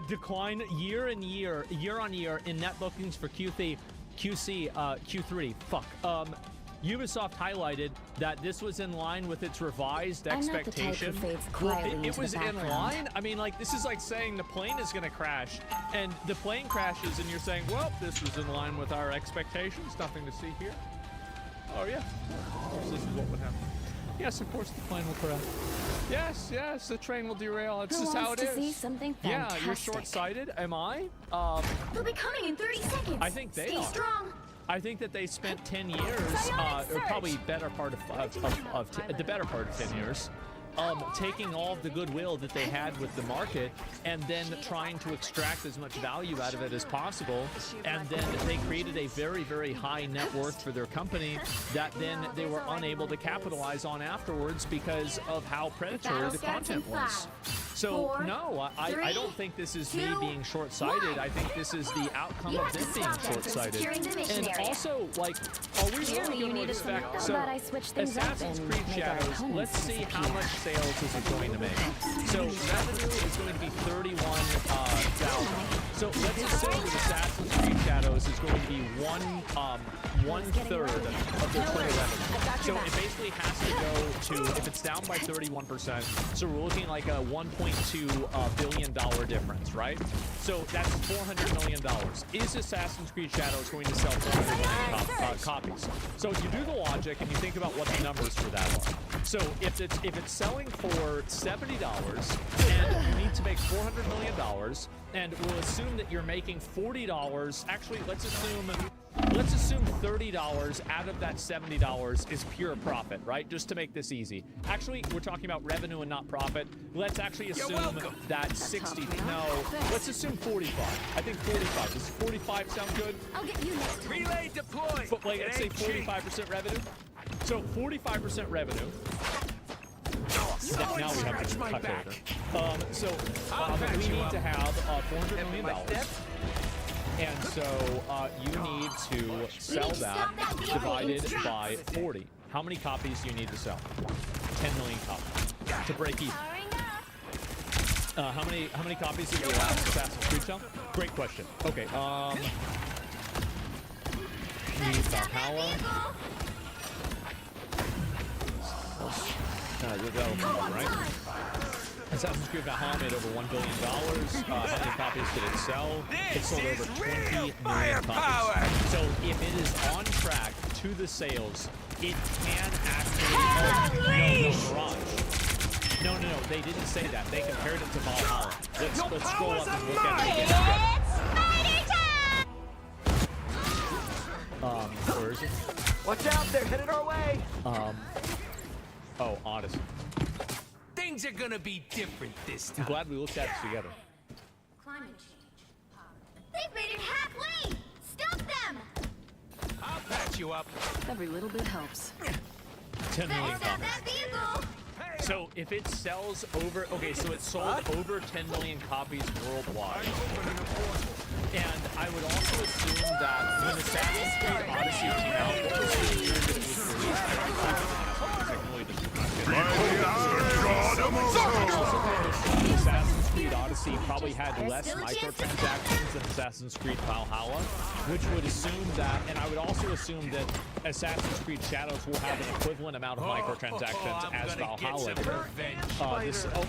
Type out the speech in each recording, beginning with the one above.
decline year on year in net bookings for Q3. Fuck. Ubisoft highlighted that this was in line with its revised expectation. It was in line? I mean, like, this is like saying the plane is going to crash, and the plane crashes, and you're saying, well, this was in line with our expectations. Nothing to see here. Oh, yeah. Of course, this is what would happen. Yes, of course, the plane will crash. Yes, the train will derail. It's just how it is. See something fantastic? Yeah, you're short-sighted. Am I? They'll be coming in 30 seconds. I think they are. Strong. I think that they spent 10 years, or probably better part of the better part of 10 years, taking all of the goodwill that they had with the market and then trying to extract as much value out of it as possible. And then they created a very, very high net worth for their company that then they were unable to capitalize on afterwards because of how predatory the content was. So, no, I don't think this is me being short-sighted. I think this is the outcome of this being short-sighted. And also, like, are we really going to expect... So, Assassin's Creed Shadows, let's see how much sales is it going to make. So, revenue is going to be 31,000. So, let's assume that Assassin's Creed Shadows is going to be one-third of their total revenue. So, it basically has to go to, if it's down by 31%, so we're looking like a $1.2 billion difference, right? So that's $400 million. Is Assassin's Creed Shadows going to sell 400 million copies? So if you do the logic and you think about what the numbers for that are. So if it's selling for $70 and you need to make $400 million, and we'll assume that you're making $40. Actually, let's assume $30 out of that $70 is pure profit, right? Just to make this easy. Actually, we're talking about revenue and not profit. Let's actually assume that 60. No, let's assume 45. I think 45. Does 45 sound good? I'll get you next time. Relay deployed. Like, let's say 45% revenue. So 45% revenue. Now we have to calculator. So we need to have $400 million. And so you need to sell that divided by 40. How many copies do you need to sell? 10 million copies to break even. How many copies did the last Assassin's Creed sell? Great question. Okay. Need Valhalla. Right? Assassin's Creed Valhalla made over $1 billion. How many copies did it sell? It sold over 20 million copies. So if it is on track to the sales, it can actually... No, they didn't say that. They compared it to Valhalla. Let's scroll up and look at it again. Where is it? Watch out, they're headed our way. Oh, Odyssey. Things are gonna be different this time. I'm glad we looked at it together. Climate change. They've made it halfway. Stop them. I'll patch you up. Every little bit helps. 10 million Stop copies. that vehicle. So if it sells over, okay, so it sold over 10 million copies worldwide. And I would also assume that when Assassin's Creed Odyssey came out, what was the year that it was released? Assassin's Creed Odyssey probably had less microtransactions than Assassin's Creed Valhalla, which would assume that, and I would also assume that Assassin's Creed Shadows will have an equivalent amount of microtransactions as Valhalla did.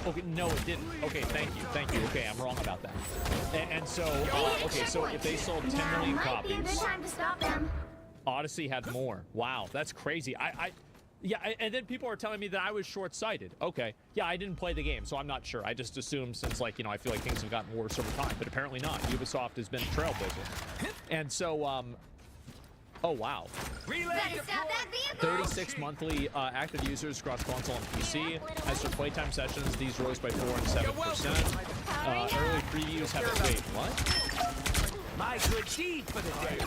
Okay, no, it didn't. Okay, thank you. Okay, I'm wrong about that. And so, okay, so if they sold 10 million copies, Odyssey had more. Wow, that's crazy. Yeah, and then people are telling me that I was short-sighted. Okay, yeah, I didn't play the game, so I'm not sure. I just assumed since, like, you know, I feel like things have gotten worse over time, but apparently not. Ubisoft has been a trailblazer. And so, oh, wow. 36 monthly active users across console and PC. As for playtime sessions, these rose by 4 and 7%. Early previews have it. Wait, what? My good deed for the day.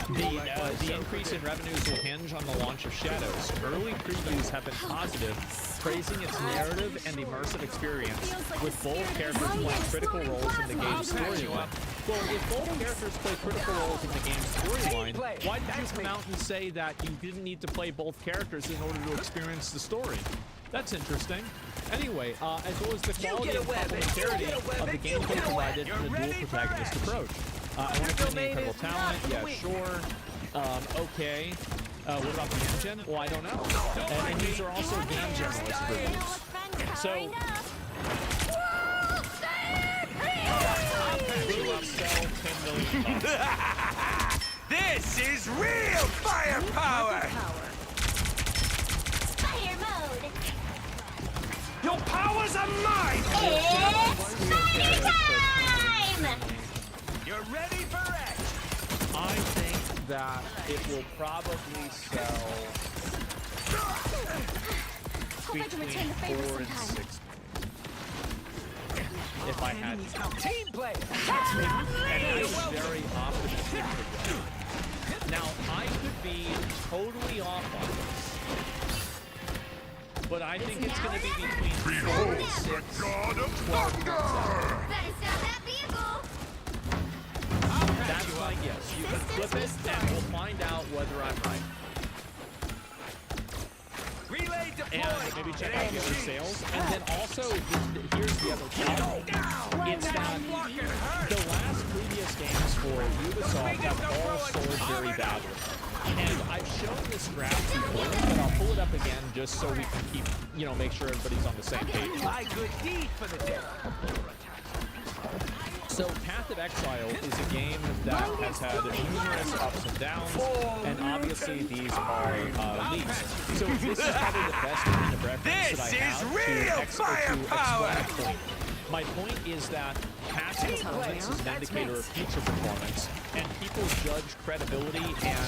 The increase in revenues will hinge on the launch of Shadows. Early previews have been positive, praising its narrative and immersive experience, with both characters playing critical roles in the game's storyline. Well, if both characters play critical roles in the game's storyline, why did you come out and say that you didn't need to play both characters in order to experience the story? That's interesting. Anyway, as well as the quality and complementarity of the gameplay provided in the dual protagonist approach. I want to see the incredible talent. Yeah, sure. Okay. What about the engine? Well, I don't know. And these are also game generalist reviews. So, will it sell 10 million copies? This is real firepower! Fire mode! Your powers are mine! It's fire time! You're ready for action! I think that it will probably sell Hope I can return between the favor 4 and sometime. 6. If I had to. Team play! And I was very optimistic for that. Now, I could be totally off on this, but I think it's going to be between 4 and 6, 12 months out. Better stop that vehicle! That's my guess. You can flip it, and we'll find out whether I'm right. Relay deployed! And maybe check out the other sales. And then also, here's the other problem. It's that the last previous games for Ubisoft have all sold very badly. And I've shown this graph before, but I'll pull it up again just so we can keep, make sure everybody's on the same page. My good deed for the day. So Path of Exile is a game that has had numerous ups and downs, and obviously these are leaks. So this is probably the best point of reference that I have to explain a point. My point is that past performance is an indicator of future performance, and people judge credibility and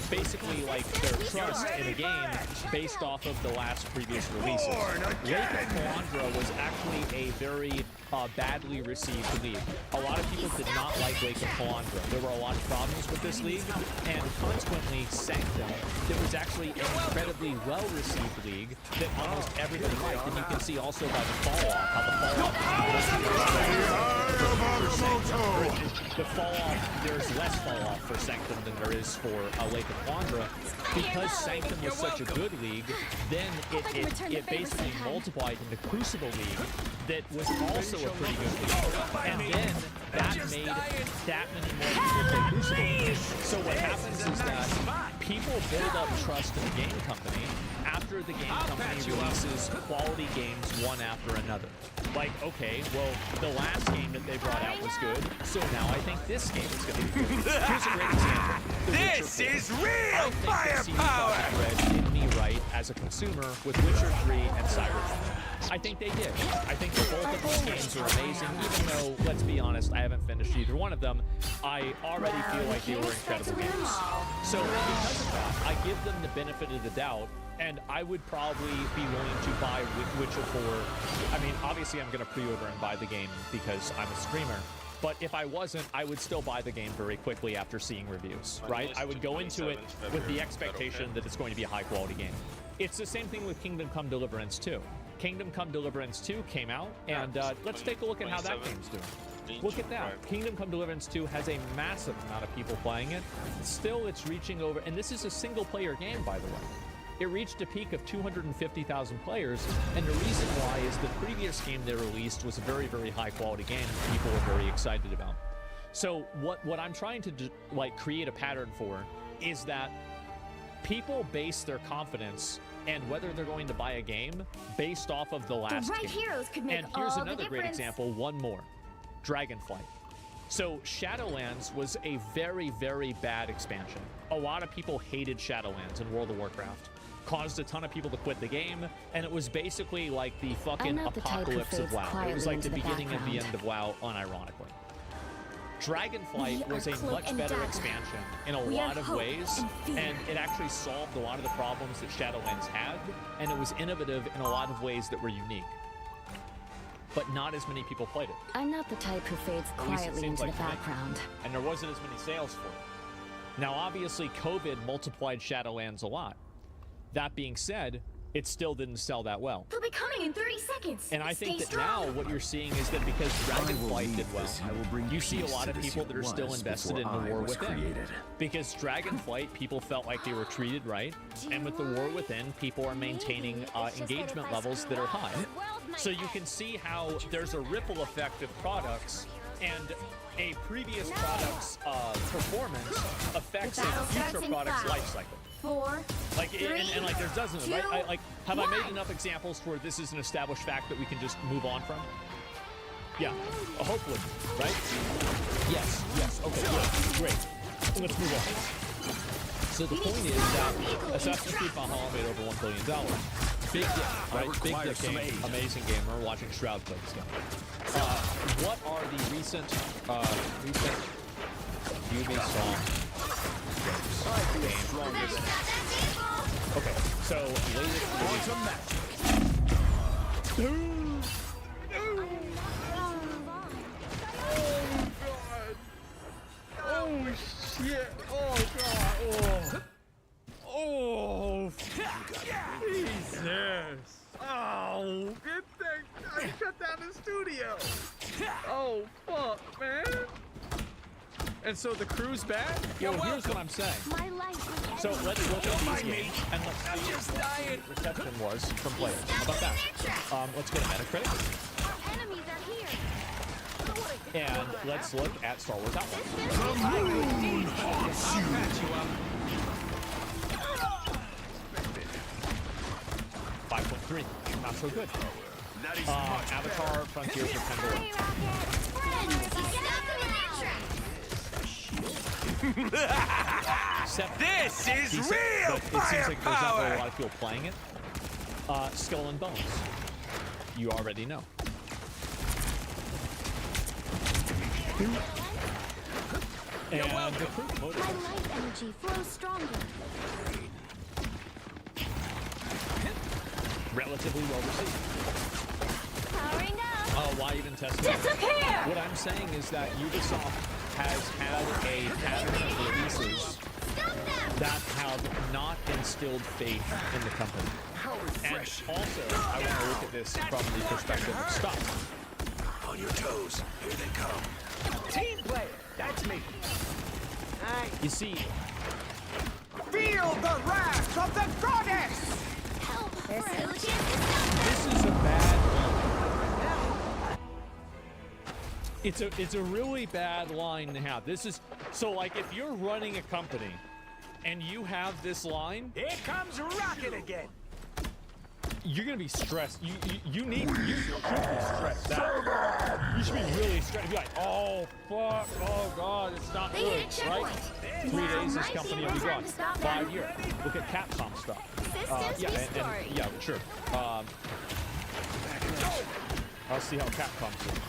basically their trust in a game based off of the last previous releases. Lake of Calandra was actually a very badly received league. A lot of people did not like Lake of Calandra. There were a lot of problems with this league, and consequently Sanctum, that was actually an incredibly well-received league that almost everybody liked. And you can see also by the fall-off, how the fall-off, there's less fall-off for Sanctum than there is for Lake of Calandra. Because Sanctum was such a good league, then it basically multiplied into Crucible League that was also a pretty good league. And then that made that many more people play Crucible League. So what happens is that people build up trust in the game company after the game company releases quality games one after another. Like, okay, well, the last game that they brought out was good, so now I think this game is going to be good. Here's a great example. This is real firepower! Red did me right as a consumer with Witcher 3 and Cyberpunk. I think they did. I think that both of these games are amazing, even though, let's be honest, I haven't finished either one of them. I already feel like they were incredible games. So because of that, I give them the benefit of the doubt, and I would probably be willing to buy Witcher 4. I mean, obviously I'm going to pre-order and buy the game because I'm a streamer. But if I wasn't, I would still buy the game very quickly after seeing reviews, right? I would go into it with the expectation that it's going to be a high-quality game. It's the same thing with Kingdom Come Deliverance 2. Kingdom Come Deliverance 2 came out, and let's take a look at how that game's doing. Look at that. Kingdom Come Deliverance 2 has a massive amount of people playing it. Still, it's reaching over, and this is a single-player game, by the way. It reached a peak of 250,000 players, and the reason why is the previous game they released was a very, very high-quality game that people were very excited about. So what I'm trying to create a pattern for is that people base their confidence and whether they're going to buy a game based off of the last The right game. heroes could make And here's all the another great difference. example, one more. Dragonflight. So Shadowlands was a very, very bad expansion. A lot of people hated Shadowlands in World of Warcraft. Caused a ton of people to quit the game, and it was basically like the fucking apocalypse of WoW. It was like the beginning and the end of WoW, unironically. Dragonflight was a much better expansion in a lot of ways, and it actually solved a lot of the problems that Shadowlands had, and it was innovative in a lot of ways that were unique. But not as many people played it. I'm not the type who fades At least it quietly seems into like the to me. background. And there wasn't as many sales for it. Now, obviously, COVID multiplied Shadowlands a lot. That being said, it still didn't sell that well. They'll be coming in 30 seconds. And I think Stay that now strong. what you're seeing is that because Dragonflight did well, I will bring you see a peace lot to of this people that are still was invested in before the I War was Within. created. Because Dragonflight, people felt like they were treated right, and with the War Within, people are maintaining engagement levels that are high. So you can see how there's a ripple effect of products, and a previous product's performance affects a future product's life cycle. 4, Like, 3, and like, there's dozens of them, 2, right? Have I 1. made enough examples to where this is an established fact that we can just move on from? Yeah, hopefully, right? Yes, okay, good, great. Let's move on. So the point is that Assassin's Creed Valhalla made over $1 billion. Big dip, right? Big dip game, amazing game. We're watching Shroud play this game. What are the recent Ubisoft games? Okay, so latest Quantum match. Oh shit! Oh god! Oh! Jesus! Oh! Good thing I shut down the studio. Oh fuck, man! And so the crew's back? Yo, here's what I'm saying. My life is So let's look at these games and let's I'm see just what dying. the reception was from players. How about that? Let's go to Metacritic Our enemies are here. and let's look at Star Wars Outlaws. I'll patch you up. 5.3, not so good. That is much Avatar: Frontiers of Pandora. Hey, Rocket. Friends, stop them in their tracks. This is Decent, real but it seems like there's not really a firepower. lot of people playing it. Skull and Bones. You already know. And the crew My life energy flows stronger. relatively well received. Powering up. Why even test it? Disappear! What I'm saying is that Ubisoft has had a pattern of releases Stop them! that have not instilled faith in the company. And also, I want to look at this from the perspective of stock. On your toes. Here they come. Team player. That's me. You see, Feel the wrath of the goddess. Help! Still a chance to stop them! this is a bad line. It's a really bad line to have. This is so like if you're running a company and you have this line, Here comes Rocket again. you're gonna be stressed. You should be stressed out. You should be really stressed. Be like, oh fuck, oh god, it's not They good, hit a checkpoint. right? 3 days this My company team will be will have gone. to stop 5 them. years. Look at Capcom stuff. Systems Yeah, restoring. yeah, sure. I'll see how Capcom's doing.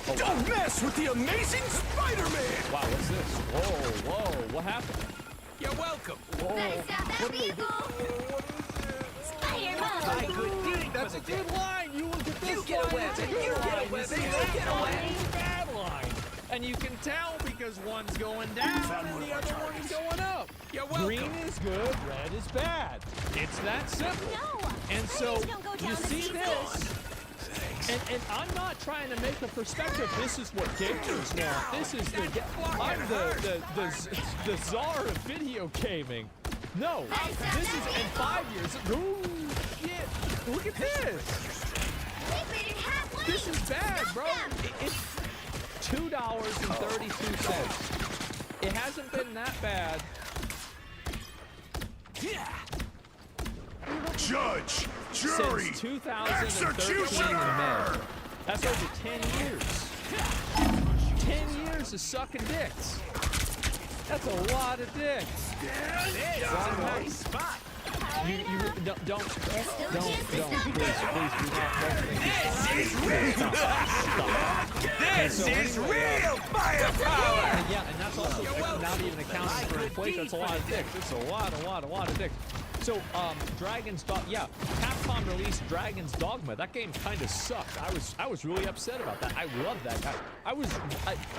Oh, wow. Don't mess with the amazing Spider-Man. Wow, what's this? Whoa, what happened? You're welcome. Better stop that vehicle! Spider-Man! Good deed That's a good line. You look at this You get line, away. it's a You good get line. away. See, You that get line away. is a bad line. And you can tell because one's going down and the other one's going up. You're welcome. Green is good, red is bad. It's that simple. No! And so Please don't go down you the see deep this, and I'm not trying to make a perspective. This is what gamers want. This is I'm the czar of video gaming. No, this is in 5 years. Ooh, shit! Look at this. They've made it halfway! This is bad, Stop bro. them! It's $2.32. It hasn't been that bad. Judge, jury, Since 2013 in executioner. May. That's over 10 years. 10 years of sucking dicks. That's a lot of dicks. This is a nice spot. You don't, Still please, chance to don't, stop please, them! do not. This is real. This So is anyway, real firepower. And yeah, and that's also not even accounting for inflation. That's a lot of dicks. It's a lot of dicks. So, Dragon's Dogma, yeah, Capcom released Dragon's Dogma. That game kind of sucked. I was really upset about that. I love that guy.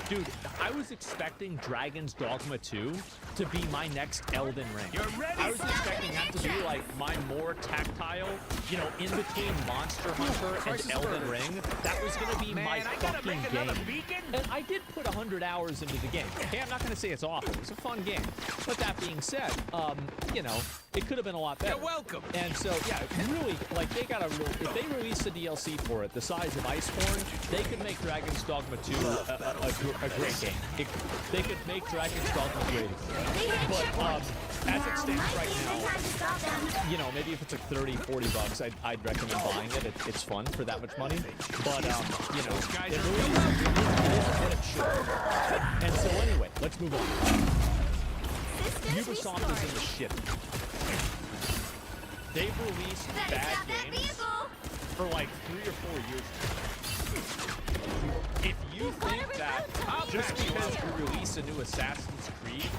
Dude, I was expecting Dragon's Dogma 2 to be my next Elden Ring. I was expecting that to be like my more tactile, you know, in between Monster Hunter and Elden Ring. That was gonna be my fucking game. And I did put 100 hours into the game. Okay, I'm not gonna say it's awful. It's a fun game. But that being said, you know, it could have been a lot better. You're welcome. And so, yeah, really, like, they got a real, if they released a DLC for it the size of Iceborne, they could make Dragon's Dogma 2 a great game. They could make Dragon's Dogma great again. But, as it stands right now, you know, maybe if it's like 30, 40 bucks, I'd recommend buying it. It's fun for that much money. But, you know, it really is what it should. And so anyway, let's move on. Ubisoft is in the shit. They've released bad games for like 3 or 4 years. If you think that just because we release a new Assassin's Creed,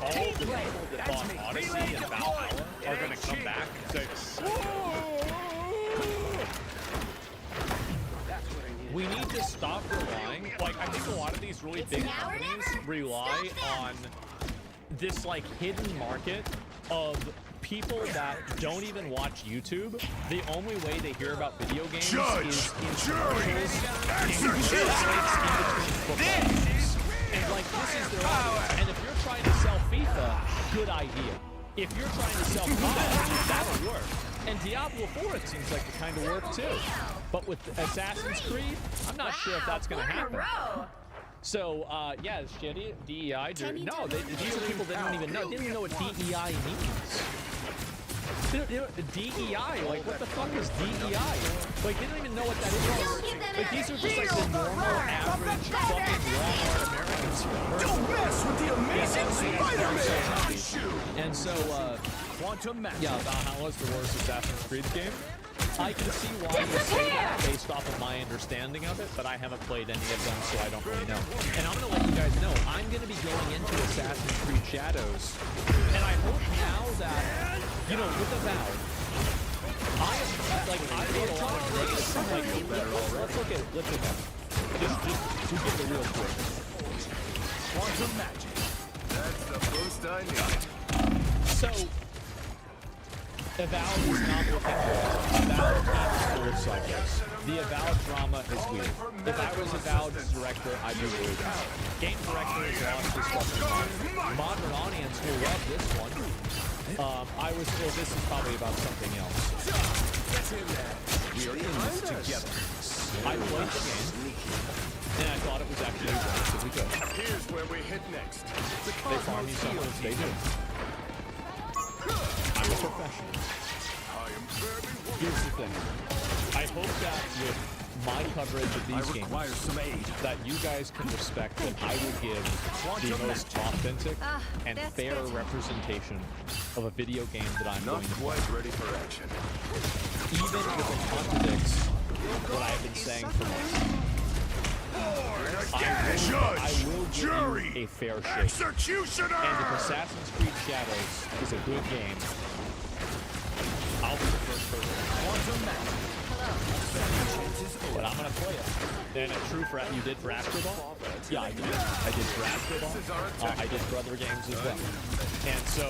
all the people that bought Odyssey and Valhalla are going to come back and say, we need to stop relying, like, I think a lot of these really big companies rely on this, like, hidden market of people that don't even watch YouTube. The only way they hear about video games is in commercials and football games. And, like, this is their audience. And if you're trying to sell FIFA, good idea. If you're trying to sell COD, that'll work. And Diablo 4, it seems like it kind of worked too. But with Assassin's Creed, I'm not sure if that's going to happen. So, yeah, it's shitty. DEI. No, these are people that don't even know what DEI means. DEI, like, what the fuck is DEI? Like, they don't even know what that is. Like, these are just like the normal, average, fucking Walmart Americans. Don't mess with the amazing Spider-Man! And so, yeah, Valhalla's the worst Assassin's Creed game. I can see why you say that based off of my understanding of it, but I haven't played any of them, so I don't really know. And I'm going to let you guys know, I'm going to be going into Assassin's Creed Shadows, and I hope now that, you know, with Avowed, I made a lot of negative stuff, like, let's look at that. Just to get the real quick. Quantum magic. That's the boost I need. So, Avowed is not looking good. Avowed is full of cycles. The Avowed drama is weird. If I was Avowed's director, I'd be worried. Game director has lost his fucking mind. Modern audience will love this one. This is probably about something else. We are in this together. I played the game, and I thought it was actually relatively good. Here's where we hit next. They farm you something, they do. I'm a professional. Here's the thing. I hope that with my coverage of these games, that you guys can respect that I will give the most authentic and fair representation of a video game that I'm going to play. Ready for action. Even if it contradicts what I've been saying for months. I will give you a fair shake. And if Assassin's Creed Shadows is a good game, I'll be the first person. But I'm gonna play it. And it's true for you did for Astroball? Yeah, I did. I did for Astroball. I did for other games as well. And so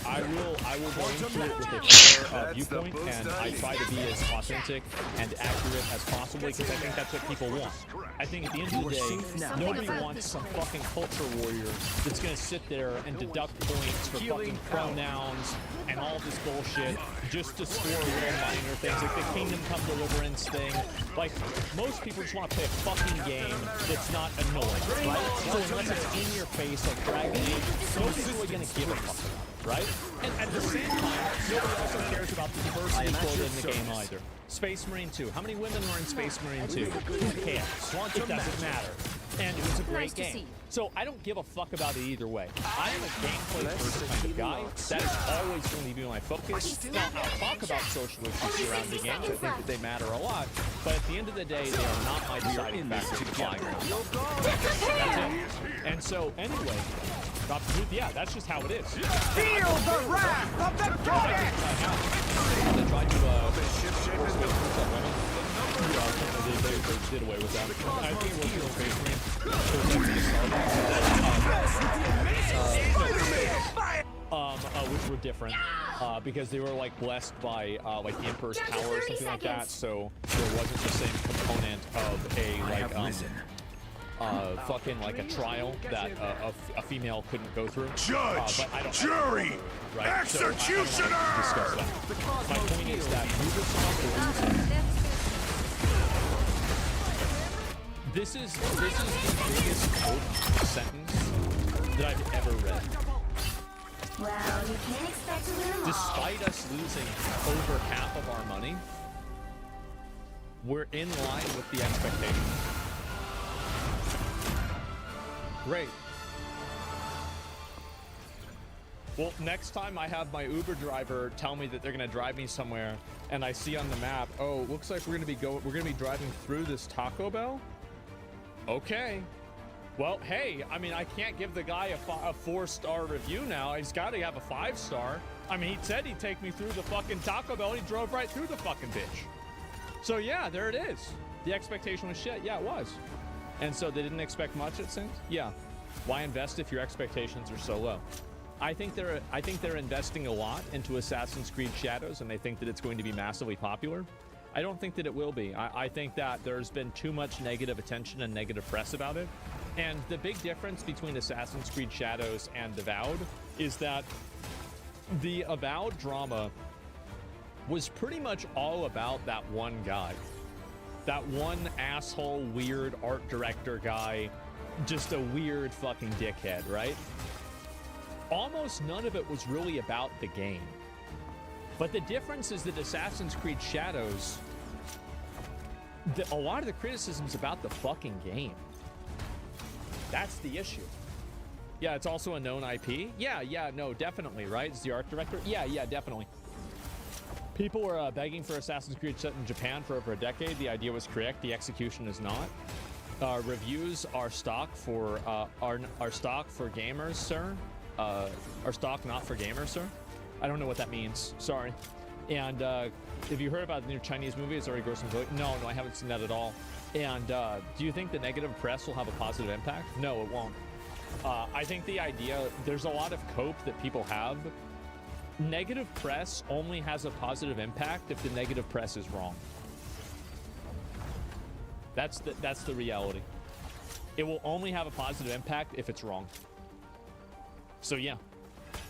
I will go into it with a fair viewpoint, and I try to be as authentic and accurate as possible because I think that's what people want. I think at the end of the day, nobody wants some fucking culture warrior that's gonna sit there and deduct points for fucking pronouns and all this bullshit just to score little minor things like the Kingdom Come Deliverance thing. Like, most people just want to play a fucking game that's not annoying, right? So unless it's in your face like Dragon Age, most people are gonna give a fuck about, right? And at the same time, nobody also cares about the diversity quota in the game either. Space Marine 2. How many women were in Space Marine 2? Who cares? It doesn't matter. And it was a great game. So I don't give a fuck about it either way. I am a gameplay first kind of guy. That is always going to be my focus. Now, I'll talk about social issues surrounding games. I think that they matter a lot. But at the end of the day, they are not my deciding factor to fly around. That's it. And so, anyway, Drop the truth. Yeah, that's just how it is. Feel the wrath of the goddess! They tried to they did away with that. I think it was which were different because they were like blessed by like the Emperor's power or something like that. So there wasn't the same component of a like fucking like a trial that a female couldn't go through. Judge, but I don't, jury, right? executioner! So discuss that. My point is that this is the biggest quote sentence that I've ever read. Well, you can't expect to win them all. Despite us losing over half of our money, we're in line with the expectation. Great. Well, next time I have my Uber driver tell me that they're gonna drive me somewhere, and I see on the map, oh, looks like we're gonna be driving through this Taco Bell. Okay. Well, hey, I mean, I can't give the guy a 4-star review now. He's got to have a 5-star. I mean, he said he'd take me through the fucking Taco Bell. He drove right through the fucking bitch. So yeah, there it is. The expectation was shit. Yeah, it was. And so they didn't expect much, it seems. Yeah. Why invest if your expectations are so low? I think they're investing a lot into Assassin's Creed Shadows, and they think that it's going to be massively popular. I don't think that it will be. I think that there's been too much negative attention and negative press about it. And the big difference between Assassin's Creed Shadows and Avowed is that the Avowed drama was pretty much all about that one guy. That one asshole, weird art director guy, just a weird fucking dickhead, right? Almost none of it was really about the game. But the difference is that Assassin's Creed Shadows, a lot of the criticism's about the fucking game. That's the issue. Yeah, it's also a known IP. Yeah, no, definitely, right? It's the art director. Yeah, definitely. People were begging for Assassin's Creed set in Japan for over a decade. The idea was correct. The execution is not. Reviews are stock for are stock for gamers, sir. Are stock not for gamers, sir? I don't know what that means. Sorry. And have you heard about the new Chinese movie? It's already grossing. No, I haven't seen that at all. And do you think the negative press will have a positive impact? No, it won't. I think the idea, there's a lot of cope that people have. Negative press only has a positive impact if the negative press is wrong. That's the reality. It will only have a positive impact if it's wrong. So yeah,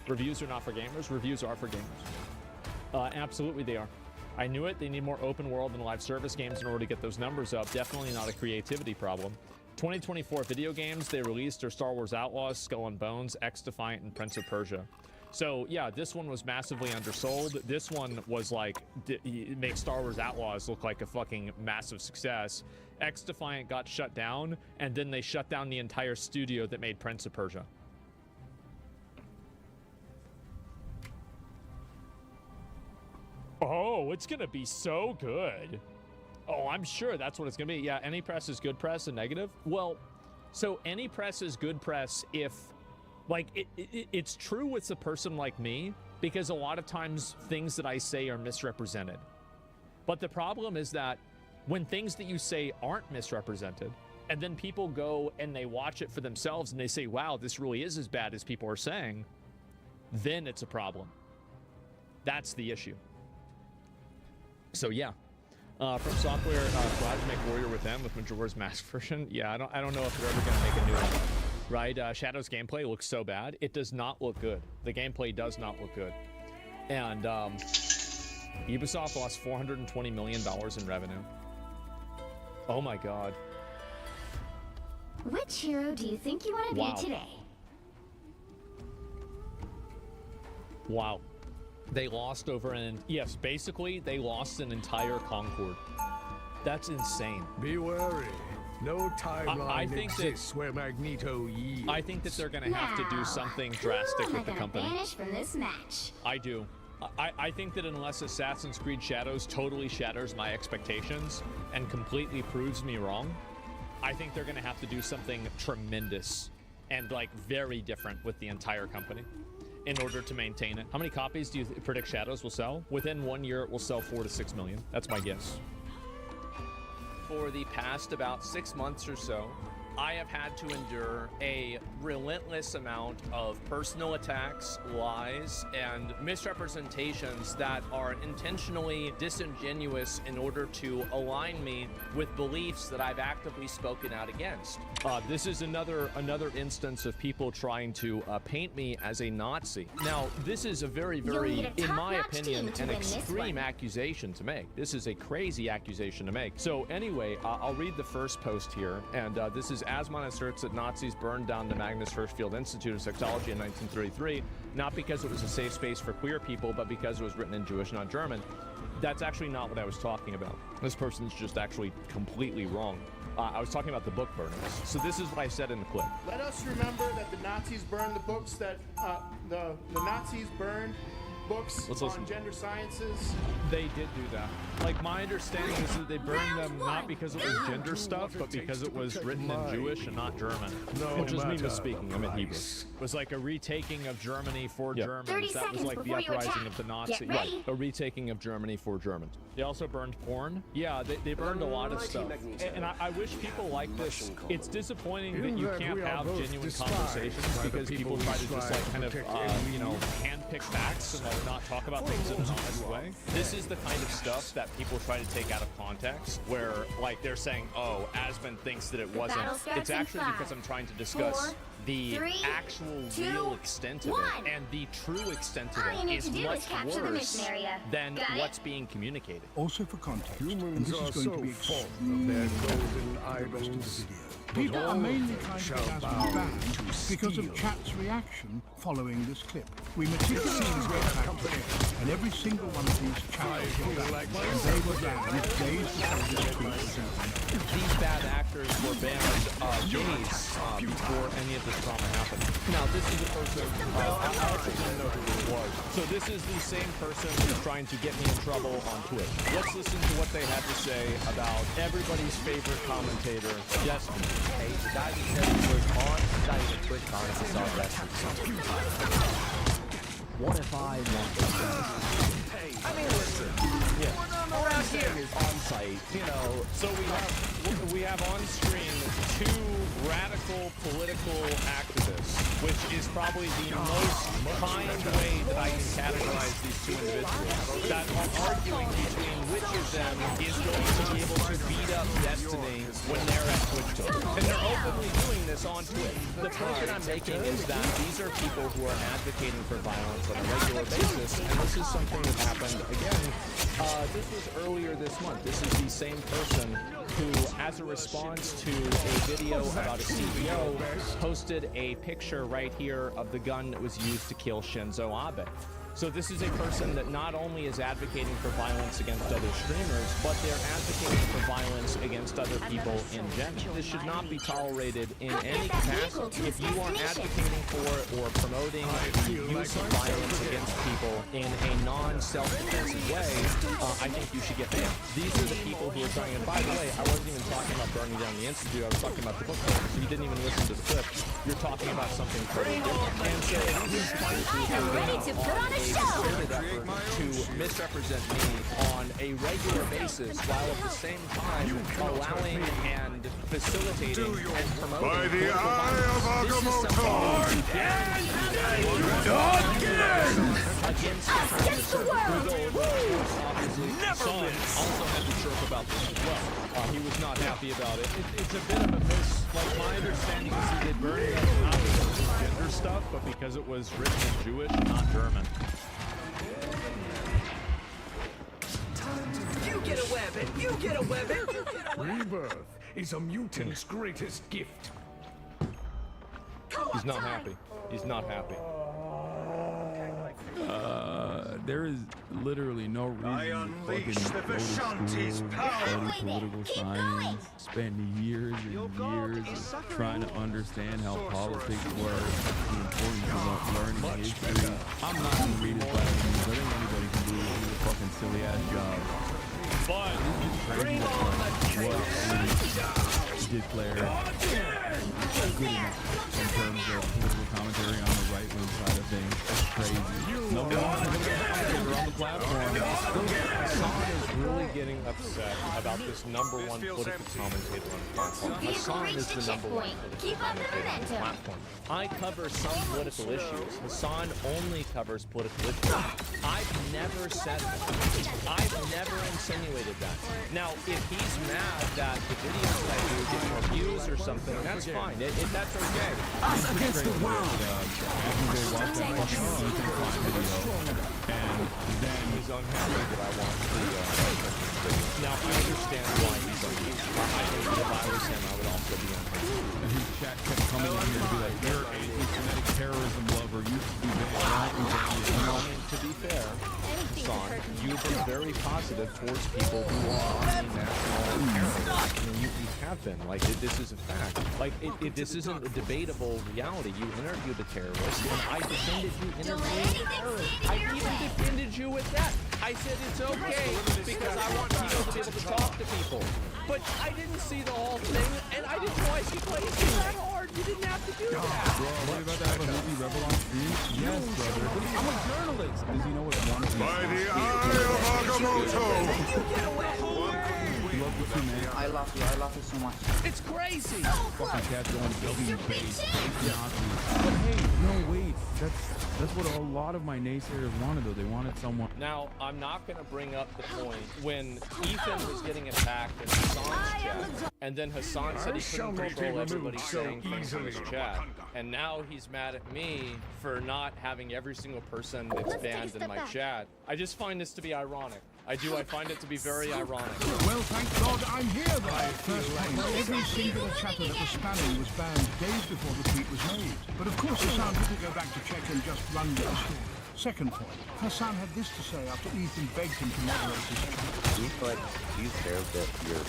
reviews are not for gamers. Reviews are for gamers. Absolutely they are. I knew it. They need more open world and live service games in order to get those numbers up. Definitely not a creativity problem. 2024 video games they released are Star Wars Outlaws, Skull and Bones, X-Defiant, and Prince of Persia. So yeah, this one was massively undersold. This one was like, make Star Wars Outlaws look like a fucking massive success. X-Defiant got shut down, and then they shut down the entire studio that made Prince of Persia. Oh, it's gonna be so good. Oh, I'm sure that's what it's gonna be. Yeah, any press is good press and negative. Well, so any press is good press if, like, it's true with a person like me, because a lot of times things that I say are misrepresented. But the problem is that when things that you say aren't misrepresented, and then people go and they watch it for themselves and they say, wow, this really is as bad as people are saying, then it's a problem. That's the issue. So yeah, From Software tried to make Warrior with them with Majora's Mask version. Yeah, I don't know if they're ever gonna make a new one. Right? Shadow's gameplay looks so bad. It does not look good. The gameplay does not look good. And Ubisoft lost $420 million in revenue. Oh my god. Which hero do you think you want to be today? Wow. They lost over yes, basically they lost an entire Concord. That's insane. Be wary. No timeline exists where Magneto yields. I think that they're going to have to do something drastic with the company. Vanish from this match. I do. I think that unless Assassin's Creed Shadows totally shatters my expectations and completely proves me wrong, I think they're going to have to do something tremendous and like very different with the entire company in order to maintain it. How many copies do you predict Shadows will sell? Within 1 year, it will sell 4 to 6 million. That's my guess. For the past about 6 months or so, I have had to endure a relentless amount of personal attacks, lies, and misrepresentations that are intentionally disingenuous in order to align me with beliefs that I've actively spoken out against. This is another instance of people trying to paint me as a Nazi. Now, this is a very, in my opinion, an extreme accusation to make. This is a crazy accusation to make. So anyway, I'll read the first post here, and this is Asmon asserts that Nazis burned down the Magnus Hirschfeld Institute of Sexology in 1933, not because it was a safe space for queer people, but because it was written in Jewish, not German. That's actually not what I was talking about. This person's just actually completely wrong. I was talking about the book burnings. So this is what I said in the clip. Let us remember that the Nazis burned the books that the Nazis burned books on gender sciences. They did do that. Like, my understanding is that they burned them not because it was gender stuff, but because it was written in Jewish and not German. Which is me misspeaking. I'm in Hebrew. It was like a retaking of Germany for Germans. That was like the uprising of the Nazis. Right. A retaking of Germany for Germans. They also burned porn. Yeah, they burned a lot of stuff. And I wish people like this. It's disappointing that you can't have genuine conversations because people try to just like kind of, you know, handpick facts and like not talk about things in an honest way. This is the kind of stuff that people try to take out of context, where like they're saying, oh, Asmon thinks that it wasn't. It's actually because I'm trying to discuss the actual real extent of it, and the true extent of it is much worse than what's being communicated. Also for context, Humans this are is going so to be full of extremely their the golden rest of the idols. video. People are mainly trying to shall get bow Asmon banned to because of steel. chat's reaction following this clip. We meticulously read back and every single one of these chats were banned, and they were banned days before this tweet was out. These bad actors were banned days before any of this drama happened. Now, this is a person, I actually didn't know who this was. So this is the same person who's trying to get me in trouble on Twitch. Let's listen to what they had to say about everybody's favorite commentator, Destiny. Hey, the guy who said he was on, he's not even Twitch on, it's all Destiny. What if I want to I mean, listen. Around here is on site, you know. So we have on screen 2 radical political activists, which is probably the most kind way that I can categorize these 2 individuals, that are arguing between which of them is going to be able to beat up Destiny when they're at Twitch. And they're openly doing this on Twitch. The point that I'm making is that these are people who are advocating for violence on a regular basis, and this is something that happened again. This was earlier this month. This is the same person who, as a response to a video about a CEO, posted a picture right here of the gun that was used to kill Shinzo Abe. So this is a person that not only is advocating for violence against other streamers, but they're advocating for violence against other people in general. This should not be tolerated in any capacity. If you are advocating for or promoting the use of violence against people in a non-self-defensive way, I think you should get banned. These are the people who are trying, and by the way, I wasn't even talking about burning down the Institute, I was talking about the book club. So you didn't even listen to the clip. You're talking about something totally different. And so these people are ready to put on a concerted effort to misrepresent me on a regular basis, while at the same time allowing and facilitating and promoting By the political eye of violence. Against the obviously, son also had to chirp about this as well. He was not happy about it. It's a bit of a miss. Like, my understanding is he did burn it up not because it was gender stuff, but because it was written in Jewish, not German. You get a weapon! You get a weapon! Rebirth is a mutant's greatest gift. He's not happy. He's not happy. There is literally no reason to fucking go to school, study political science, spend years and years of trying to understand how politics work, the importance of learning history. I'm not gonna read his Bible news. I think anybody can do it. It's a fucking silly ass job. But What did Claire? good enough in terms of political commentary on the right-wing side of things. That's crazy. Number one commentator on the platform. Hassan is really getting upset about this number one political commentator on the platform. Hassan is the number one political commentator on the platform. I cover some political issues. Hassan only covers political issues. I've never said that. I've never insinuated that. Now, if he's mad that the videos that I do get more views or something, that's fine. That's okay. Us against the world. After they watch that fucking video, and then He's unhappy that I watch the Now, I understand why he's unhappy. I think if I was him, I would also be unhappy. and his chat kept coming in here to be like, you're a anti-Semitic terrorism lover. You should be banned. I mean, to be fair, Hassan, you've been very positive towards people who are national terrorists. I mean, you have been. Like, this is a fact. Like, this isn't a debatable reality. You interviewed a terrorist, and I defended you interviewing a terrorist. I even defended you with that. I said it's okay because I want people to be able to talk to people. But I didn't see the whole thing, and I didn't realize you played it that hard. You didn't have to do that. Bro, what about to have a Hoopy Rebel on stream? Yes, brother. I'm a journalist. Does he know what one of these By the eye of Agamotto! You love the two, man. I love you so much. It's crazy. Fucking cats going building base. But hey, no, wait. That's what a lot of my naysayers wanted, though. They wanted someone. Now, I'm not going to bring up the point when Ethan was getting attacked in Hassan's chat, and then Hassan said he couldn't control everybody saying things in his chat, and now he's mad at me for not having every single person that's banned in my chat. I just find this to be ironic. I find it to be very ironic. Well, thank God I'm here then. First point, every single chatter that was spamming was banned days before the tweet was made. But of course Hassan didn't go back to check and just run with the story. Second point, Hassan had this to say after Ethan begged him to moderate his chat. Do you care that your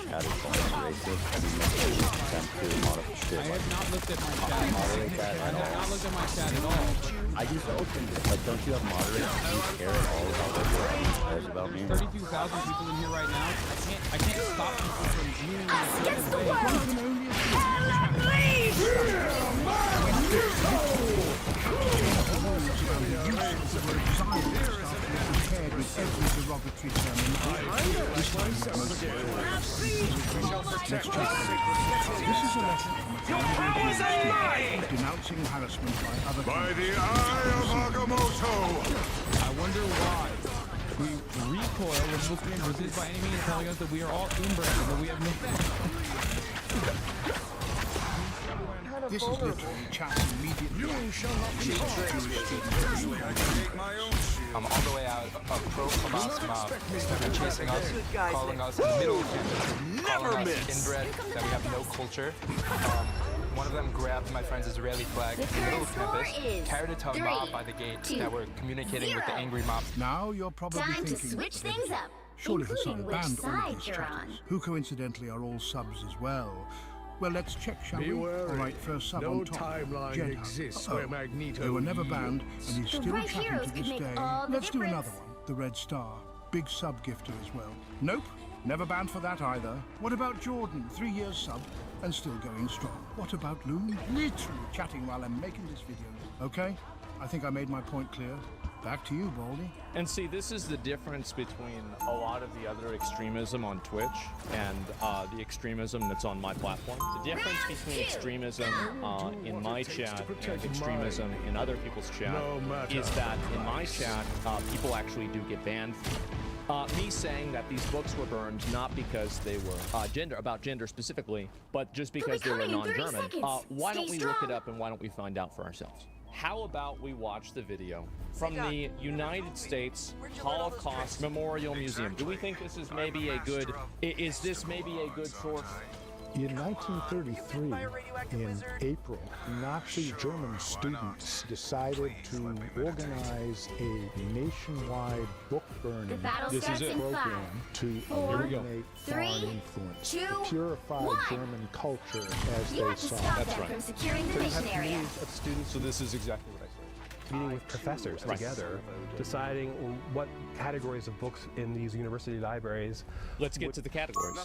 chat is almost racist? I mean, you attempt to modify shit. I have not looked at my chat. Moderate that I at have not all. looked at my chat at all. I just opened it. Like, don't you have moderators? Do you care at all about what everyone cares about me? 32,000 people in here right now. I can't stop people from viewing Against the my world! Hell denouncing harassment by other By the eye of Agamotto! I wonder why we recoil when Muslims resist by any means, telling us that we are all inbred and that we have no This is literally chat's immediate I'm all the way out of pro-Hamas mob. They're chasing us, calling us in the middle of campus, calling us inbred, that we have no culture. One of them grabbed my friend's Israeli flag in the middle of campus, carried it to a mob by the gate that were communicating with the angry mob. Now you're probably Time to thinking, switch things up, surely Hassan including which banned all of side these you're chatters, on. who coincidentally are all subs as well. Well, let's check, shall we? wary. All right, first sub No on top. timeline Jeddah. exists where Magneto They were never yields. banned, and he's The still right chatting heroes to could this make day. all the Let's do difference. another one. The Red Star. Big sub gifter as well. Nope, never banned for that either. What about Jordan? 3 years sub, and still going strong. What about Loon? Literally chatting while I'm making this video. Okay, I think I made my point clear. Back to you, Baldy. And see, this is the difference between a lot of the other extremism on Twitch and the extremism that's on my platform. The difference between extremism in my chat and extremism in other people's chat is that in my chat, people actually do get banned. Me saying that these books were burned not because they were about gender specifically, but just because they were non-German. Why don't we look it up and why don't we find out for ourselves? How about we watch the video from the United States Holocaust Memorial Museum? Do we think this is maybe a good, is this maybe a good source? In 1933, in April, Nazi German students decided to organize a nationwide book burning program to eliminate foreign influence, to purify German culture as they saw it. That's right. From securing the mission area. Of students, so this is exactly what I said. meeting with professors together, deciding what categories of books in these university libraries. Let's get to the categories.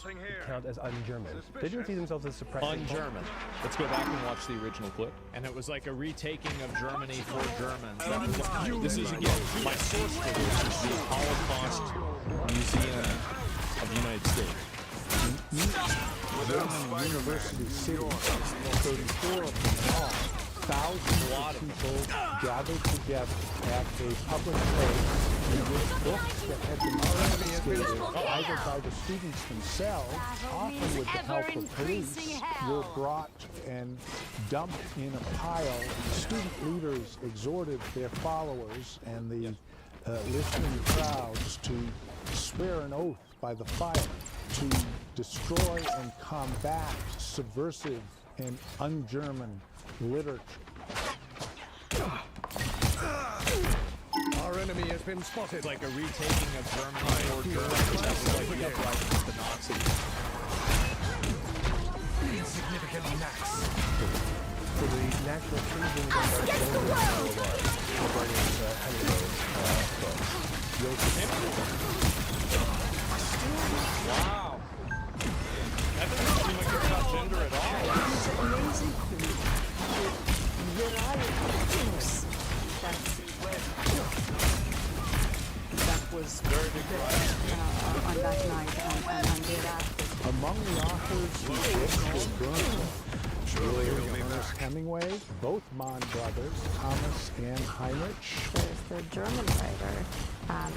Count as un-German. They didn't see themselves as suppressing. Un-German. Let's go back and watch the original clip. And it was like a retaking of Germany for Germans. This is, again, my source for this is the Holocaust Museum of the United States. German University City, 34 of them all. Thousands of people gathered together at a public place in which books that had been confiscated either by the students themselves, often with the help of police, were brought and dumped in a pile. Student leaders exhorted their followers and the listening crowds to swear an oath by the fire to destroy and combat subversive and un-German literature. Our enemy has been spotted. Like a retaking of Germany for Germans. That was like the uprising of the Nazis. Insignificant Max. For the National Treason against Wow. That doesn't seem like it's about gender at all. It's amazing to me. That was very big on that night and thereafter. Among the authors whose books were burned, William Ernest Hemingway, both Mann brothers, Thomas and Heinrich. There's the German writer,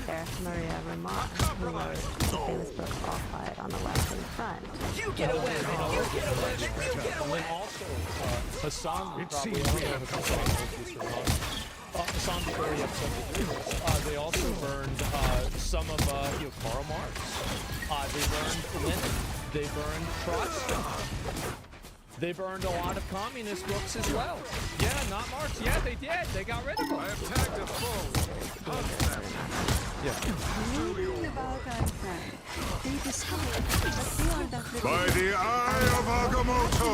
Erich Maria Remarque, who wrote the famous book All Quiet on the Western Front. You get away! You get away! You get away! And also, Hassan, Hassan was very upset with this. They also burned some of Karl Marx. They burned Lenin. They burned Trotsky. They burned a lot of communist books as well. Yeah, not Marx. Yeah, they did. They got rid of them. I have tagged a foe. By the eye of Agamotto!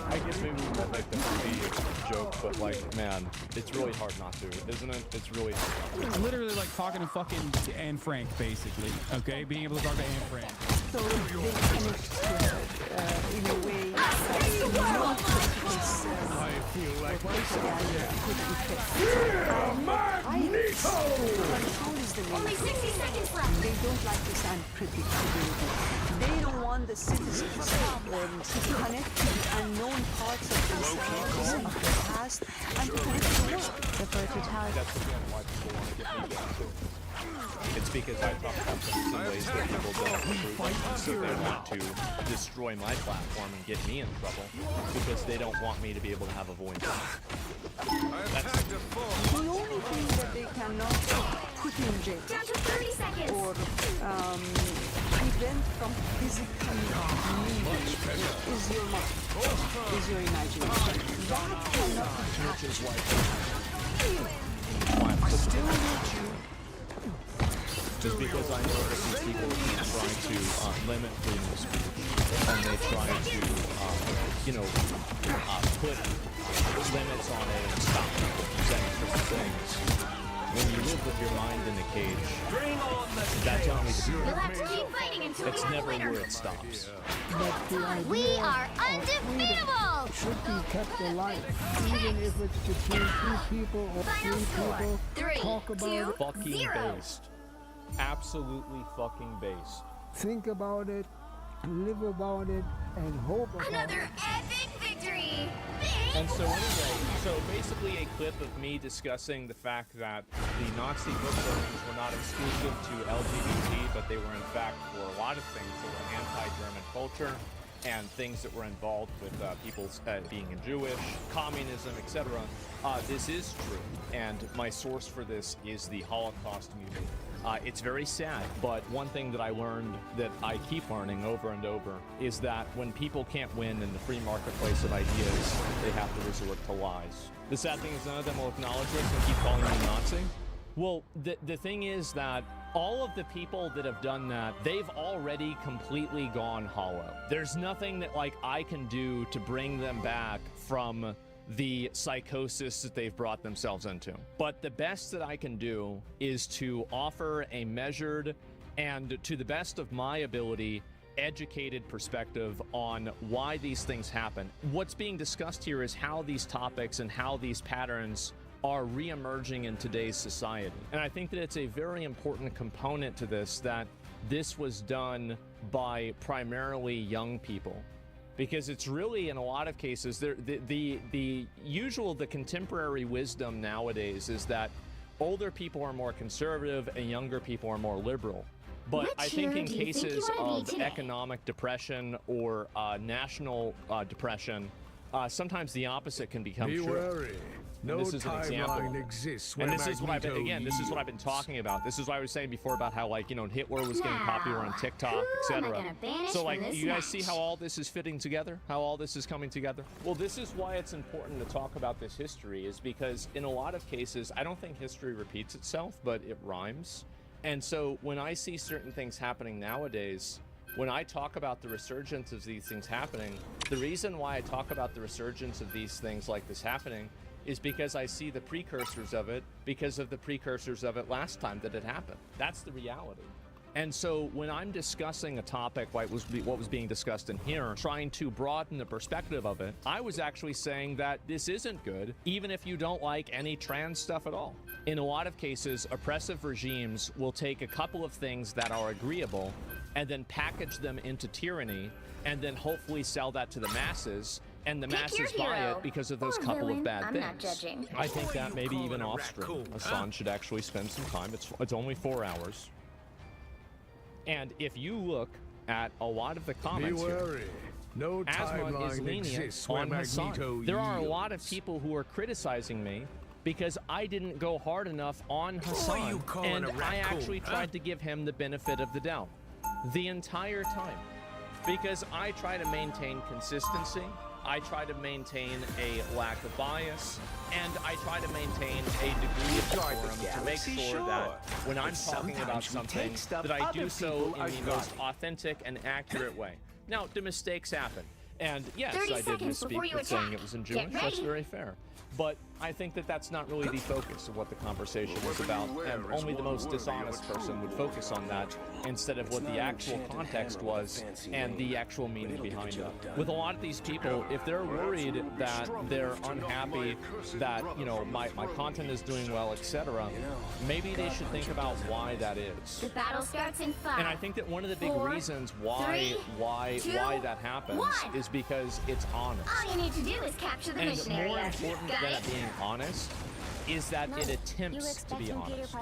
I guess maybe we won't make the movie joke, but like, man, it's really hard not to, isn't it? It's really hard not to. It's literally like talking to fucking Anne Frank, basically. Okay, being able to talk to Anne Frank. So they finished in a way I feel like only 60 seconds left. They don't like this unpredictability. They don't want the citizens to connect to the unknown parts of themselves, of the past, and to connect to the world. That's again why people want to get me down too. It's because I talk about things in ways that people don't approve, so they want to destroy my platform and get me in trouble because they don't want me to be able to have a voice. That's the only thing that they cannot put in jail Down to 30 seconds. or prevent from physically leaving is your mind, is your imagination. That cannot be captured. I still need you. Just because I know that these people try to limit freedom of speech, and they try to, put limits on it and stop people from saying certain things. When you live with your mind in a cage, that's only the You'll have to keep fighting until It's we have never a winner. where it stops. But the idea We are of freedom undefeatable! should be kept alive, even if it's between two people or Final three score. people. 3, Talk about 2, it. Fucking 0. based. Absolutely fucking based. Think about it, live about it, and hope about Another it. epic victory! And so anyway, so basically a clip of me discussing the fact that the Nazi book burnings were not exclusive to LGBT, but they were in fact for a lot of things that were anti-German culture and things that were involved with people being Jewish, communism, etc. This is true, and my source for this is the Holocaust Museum. It's very sad, but one thing that I learned that I keep learning over and over is that when people can't win in the free marketplace of ideas, they have to resort to lies. The sad thing is none of them will acknowledge this and keep calling me Nazi. Well, the thing is that all of the people that have done that, they've already completely gone hollow. There's nothing that like I can do to bring them back from the psychosis that they've brought themselves into. But the best that I can do is to offer a measured and, to the best of my ability, educated perspective on why these things happen. What's being discussed here is how these topics and how these patterns are re-emerging in today's society. And I think that it's a very important component to this, that this was done by primarily young people. Because it's really, in a lot of cases, the contemporary wisdom nowadays is that older people are more conservative and younger people are more liberal. But I think in cases of economic depression or national depression, sometimes the opposite can become true. Wary. No this is an example. Exists And this is what I've been, this is what I've been talking about. This is what I was saying before about how, like, you know, Hitler was getting popular on TikTok, etc. So, like, you guys see how all this is fitting together? How all this is coming together? Well, this is why it's important to talk about this history, is because in a lot of cases, I don't think history repeats itself, but it rhymes. And so when I see certain things happening nowadays, when I talk about the resurgence of these things happening, the reason why I talk about the resurgence of these things like this happening is because I see the precursors of it because of the precursors of it last time that it happened. That's the reality. And so when I'm discussing a topic like what was being discussed in here, trying to broaden the perspective of it, I was actually saying that this isn't good, even if you don't like any trans stuff at all. In a lot of cases, oppressive regimes will take a couple of things that are agreeable and then package them into tyranny and then hopefully sell that to the masses, and the masses buy it because of those couple of bad things. I think that maybe even off-stream, Hassan should actually spend some time. It's only 4 hours. And if you look at a lot of the comments here, no Asmod is lenient on Hassan. There are a lot of people who are criticizing me because I didn't go hard enough on Hassan, and I actually tried to give him the benefit of the doubt the entire time, because I try to maintain consistency, I try to maintain a lack of bias, and I try to maintain a degree of decorum to make sure that when I'm talking about something, that I do so in the most authentic and accurate way. Now, do mistakes happen? And yes, I did misspeak with saying it was in Jewish. That's very fair. But I think that that's not really the focus of what the conversation is about, and only the most dishonest person would focus on that instead of what the actual context was and the actual meaning behind it. With a lot of these people, if they're worried that they're unhappy, that, you know, my content is doing well, etc., maybe they should think about why that is. The battle starts in 5. And I think that one of the big reasons why that happens is because it's honest. All you need to do is capture the mission area. More important than it being honest is that it attempts to be honest.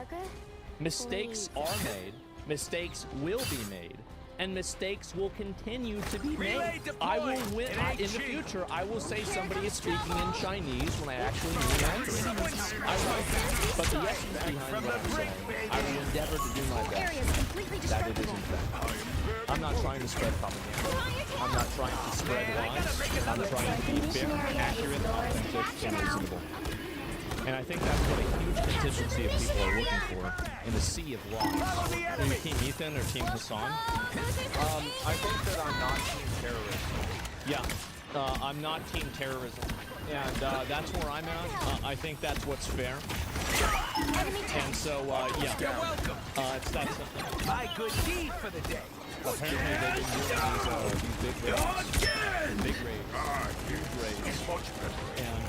Mistakes are made, mistakes will be made, and mistakes will continue to be made. I will win in the future. I will say somebody is speaking in Chinese when I actually mean Mandarin. I will. But the essence behind what I'm saying, I will endeavor to do my best that it isn't that. I'm not trying to spread propaganda. I'm not trying to spread lies. I'm trying to be fair, accurate, authentic, and reasonable. And I think that's what a huge contingency of people are looking for in a sea of lies. Are you Team Ethan or Team Hassan? I think that I'm not Team Terrorism. Yeah, I'm not Team Terrorism. And that's where I'm at. I think that's what's fair. And so, yeah. It's that simple. My good deed for the day. Apparently they didn't use these big raids. Big raids. Huge raids. And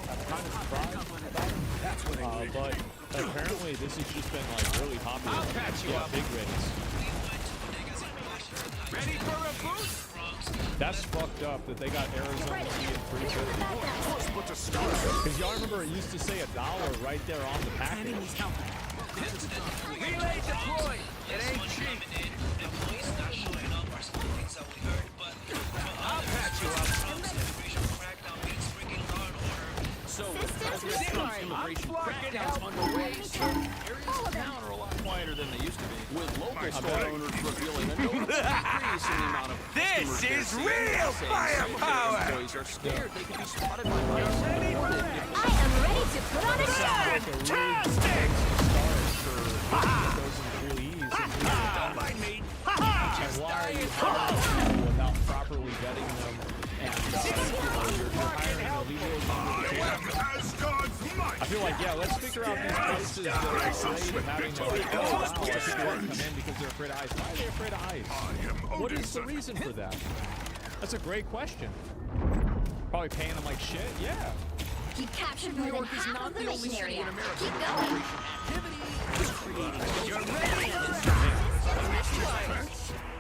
I'm kind of surprised about it. But apparently this has just been like really popular. I'll patch you up. Big raids. Ready for a boost? That's fucked up that they got Arizona being 350. Because y'all remember it used to say $1 right there on the package. Relay deployed. It ain't cheap. I'll patch you up. So, as this immigration crackdown's underway, areas of town are a lot quieter than they used to be. With local store owners revealing a notable increase in the amount of This is real firepower! Employees are scared they could be spotted by police and deported if I am ready to put on a show! Fantastic! Those employees. Don't mind me. And why are you hiring people without properly vetting them? And you're hiring illegal. I feel like, yeah, let's figure out these places that are afraid of having to, like, oh, wow, people want to come in because they're afraid of ICE. Why are they afraid of ICE? What is the reason for that? That's a great question. Probably paying them like shit? Yeah. You captured more than half of the mission area. Keep going.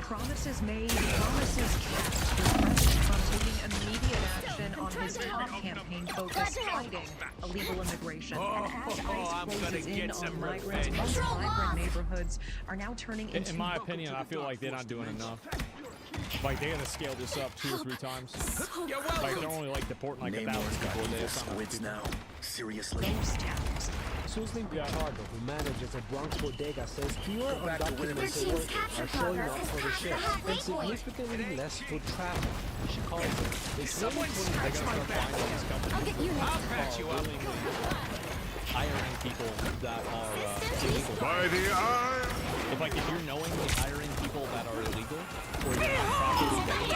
Promises made, promises kept. With President Trump taking immediate action on his top campaign focus, fighting illegal immigration. And as ICE closes in on migrants, most vibrant neighborhoods are now turning into... In my opinion, I feel like they're not doing enough. Like, they gotta scale this up 2 or 3 times. Like, they're only, like, deporting like 1,000 people a day. Squids now. Seriously. Susan Ricardo, who manages a Bronx bodega, says fewer undocumented workers are showing up for the shift and significantly less foot traffic. She calls it. Is someone scratch my back? I'll get you I'll patch you up. Hiring people that are illegal. By the eye. If you're knowingly hiring people that are illegal, or you're not properly vetting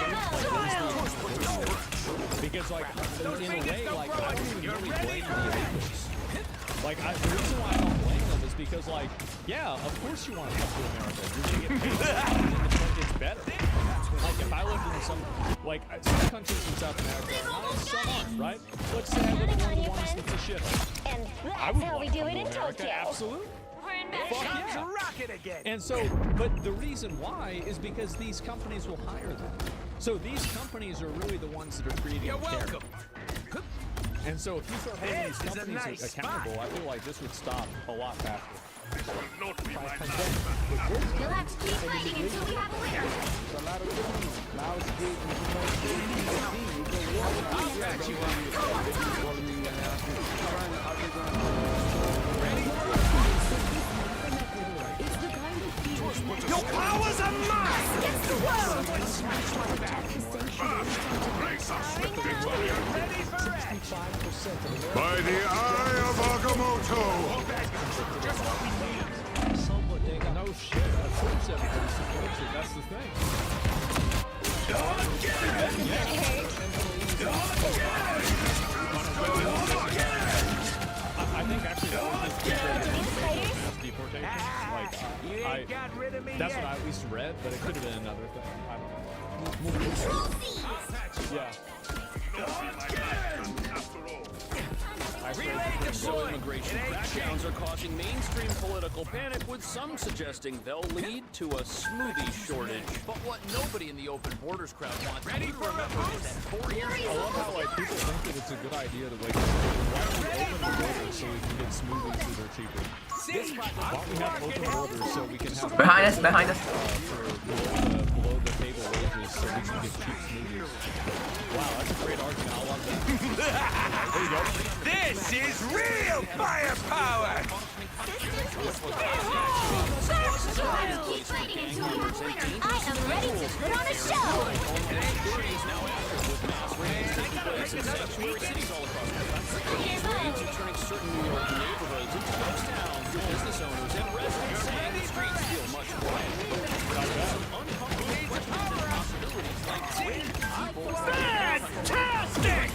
them, because, like, in a way, like, I don't even really blame the illegals. Like, the reason why I don't blame them is because, like, yeah, of course you want to come to America. You're going to get paid. It's better. Like, if I lived in some countries in South America are nice, some aren't, right? Let's say I live in one of the ones that's a shit. And I that's would how we want to do come it to in America, Tokyo. absolutely. Fuck yeah. Rocket again. And so, but the reason why is because these companies will hire them. So these companies are really the ones that are creating You're terror. welcome. And so if you start holding these companies accountable, I feel like this would stop a lot faster. You'll have to keep fighting until we have a winner. I'll patch you Your powers are mine! Against the world! By the eye of Agamotto. Just what we need. No shit, of course everybody supports it, that's the thing. I think actually that was deportation. Like, that's what I at least read, but it could have been another thing. I don't know. Yeah. So immigration crackdowns are causing mainstream political panic, with some suggesting they'll lead to a smoothie shortage. But what nobody in the open borders crowd wants to remember is that 4 years I love how people think that it's a good idea to why don't we open the borders so we can get smoothies that are cheaper? Why don't we have open borders so we can have behind us, for below the table wages so we can get cheap smoothies? Wow, that's a great argument. I love that. There you go. This is real firepower! Keep fighting until we have a winner. I am ready to put on a show! Raids are turning certain New York neighborhoods into ghost towns, with business owners and residents saying the streets feel much quieter. Some uncomfortable questions and possibilities like when people Fantastic!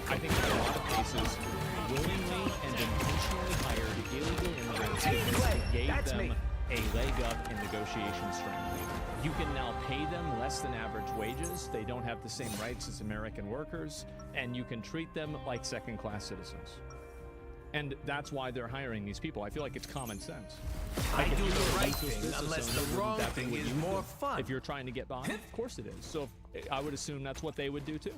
I think in a lot of cases, willingly and intentionally hired illegal immigrants because it gave them a leg up in negotiation strength. You can now pay them less than average wages, they don't have the same rights as American workers, and you can treat them like second-class citizens. And that's why they're hiring these people. I feel like it's common sense. I do the right Business thing unless the owners wrong that thing what is you more do. fun. If you're trying to get by, of course it is. So I would assume that's what they would do too.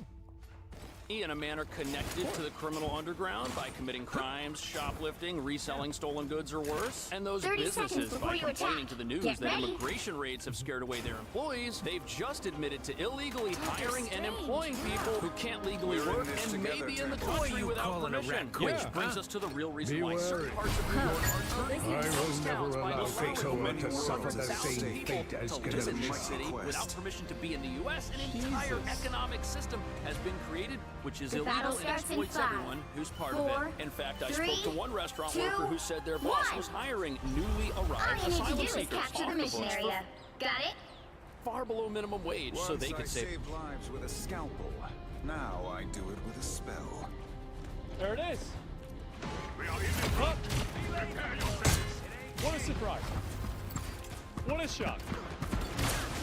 in a manner connected to the criminal underground by committing crimes, shoplifting, reselling stolen goods, or worse. And those 30 seconds businesses, before by you complaining attack. to the news Get that ready. immigration raids have scared away their employees, they've just admitted to illegally hiring and employing people who can't legally work and may be in the country without permission. Which brings us to the real reason why certain parts of New York are turning I into will ghost towns never by allow the Fatima to suffer the thousands same of people fate as to live in this Kenobi. city without permission to be in the U.S. An entire economic system has been created, which is The battle illegal and starts in exploits 5, everyone who's part 4, of it. In fact, I 3, spoke to one restaurant 2, worker who said their boss 1. was hiring newly arrived All you need to asylum do is seekers capture off the the mission books area. Got it? for far below minimum wage, so they could save. saved lives with a scalpel. Now I do it with a spell. There it is. Look. What a surprise. What a shock.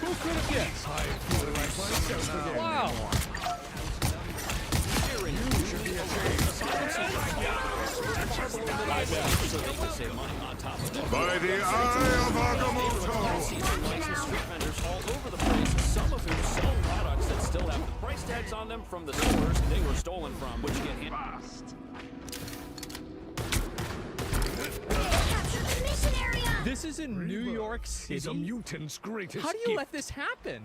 Who could have guessed? I feel like myself again. Wow. I bet, so they could save money on top of that. By the eye of Agamotto! Licensed street vendors all over the place, some of whom sell products that still have the price tags on them from the stores they were stolen from, which get hit. This is in New York City? He's a mutant's greatest How do you gift. let this happen?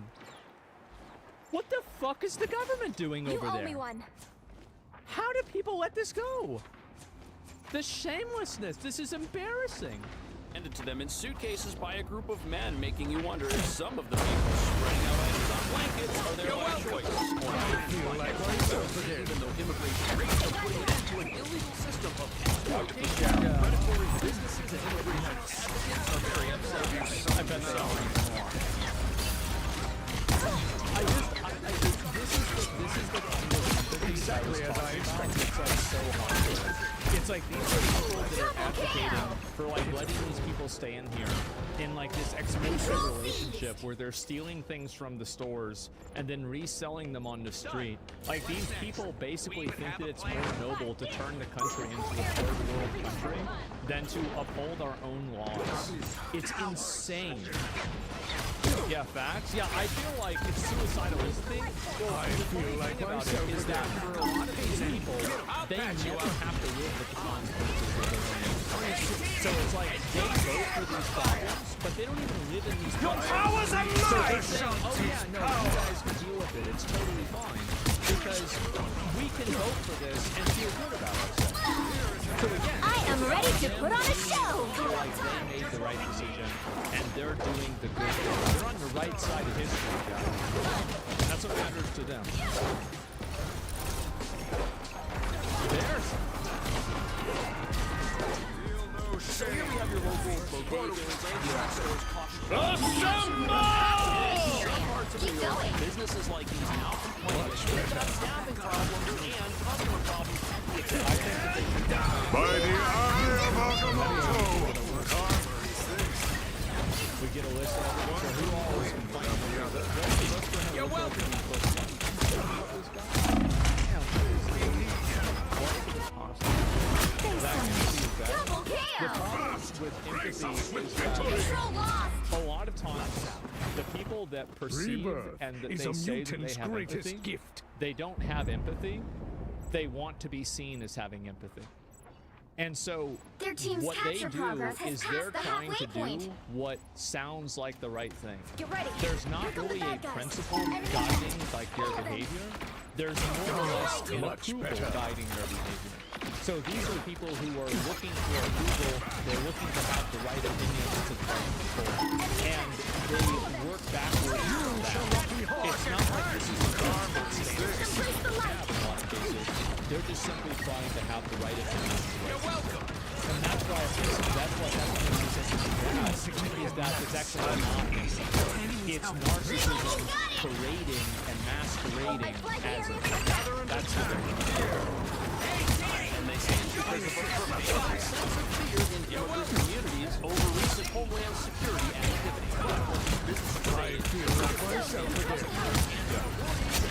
What the fuck is the government doing over there? You owe me one. How do people let this go? The shamelessness. This is embarrassing. Handed to them in suitcases by a group of men, making you wonder if some of the people spreading out items on blankets are there by choice. Or I feel like myself again. even though immigration rates are putting an end to an illegal system of exploitation, predatory businesses and immigration advocates are very upset. I bet so. This is the kind of exactly as I expected. It's like so hard. It's like these are people that are advocating for like letting these people stay in here in like this exclusive relationship where they're stealing things from the stores and then reselling them on the street. Like these people basically think that it's more noble to turn the country into a third world country than to uphold our own laws. It's insane. Yeah, facts. Yeah, I feel like it's suicidalistic. I feel like myself is that for a lot of these people, they never have to live with the consequences of their own actions. So it's like they vote for these problems, but they don't even live in these Your countries. powers are So they mine! say, oh yeah, no, you guys can deal with it. It's totally fine. Because we can vote for this and feel good about ourselves. So again, I am ready to put on a show! feel like they made the right decision and they're doing the good thing. They're on the right side of history, guys. That's what matters to them. There's. So here we have your local bodegas, anti-vax stores, caution. Some parts of New York, businesses like these now complain that they've got staffing problems and customer problems at the expense that they can die. By the eye of Agamotto! We get a list of who all is complaining. You're welcome. Double The kill! problem with empathy is that a lot of times the people that perceive Rebirth and that is they a say that they mutant's have greatest empathy, gift. they don't have empathy. They want to be seen as having empathy. And so Their team's what they capture do progress has is passed they're the trying to halfway do point. what sounds like the right thing. Get ready. There's not Here come the really a bad guys. principle Enemy guiding down. like their behavior. There's more or less an approval guiding their behavior. So these are people who are looking for approval. They're looking to have the right opinions to the right people, and they work backwards from that. It's not like this is a government standard to have in a lot of cases. They're just simply trying to have the right opinions. You're welcome. And that's why that's what makes it bad, is that it's actually not. It's narcissism parading and masquerading as a that's what they're And they say it's because of a pervasive sense of fear in immigrant communities over recent homeland security activities. Businesses say it's feel like myself again.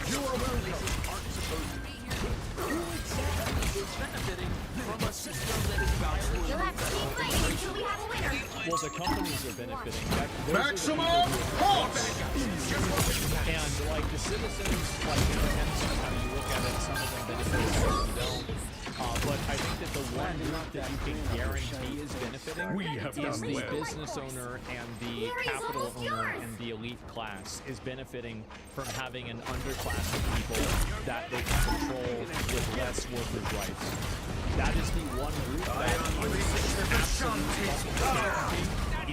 you are welcome. Aren't supposed to be here. Who exactly is benefiting from a system that is violating? You'll have to keep fighting until we have a winner. Well, the companies are benefiting. Maximum force! And like the citizens, like it depends on how you look at it. Some of them group that you can guarantee is benefiting is the business owner and the capital owner and the elite class is benefiting from having an underclass of people that they can control with less workers' rights. That is the one group that absolutely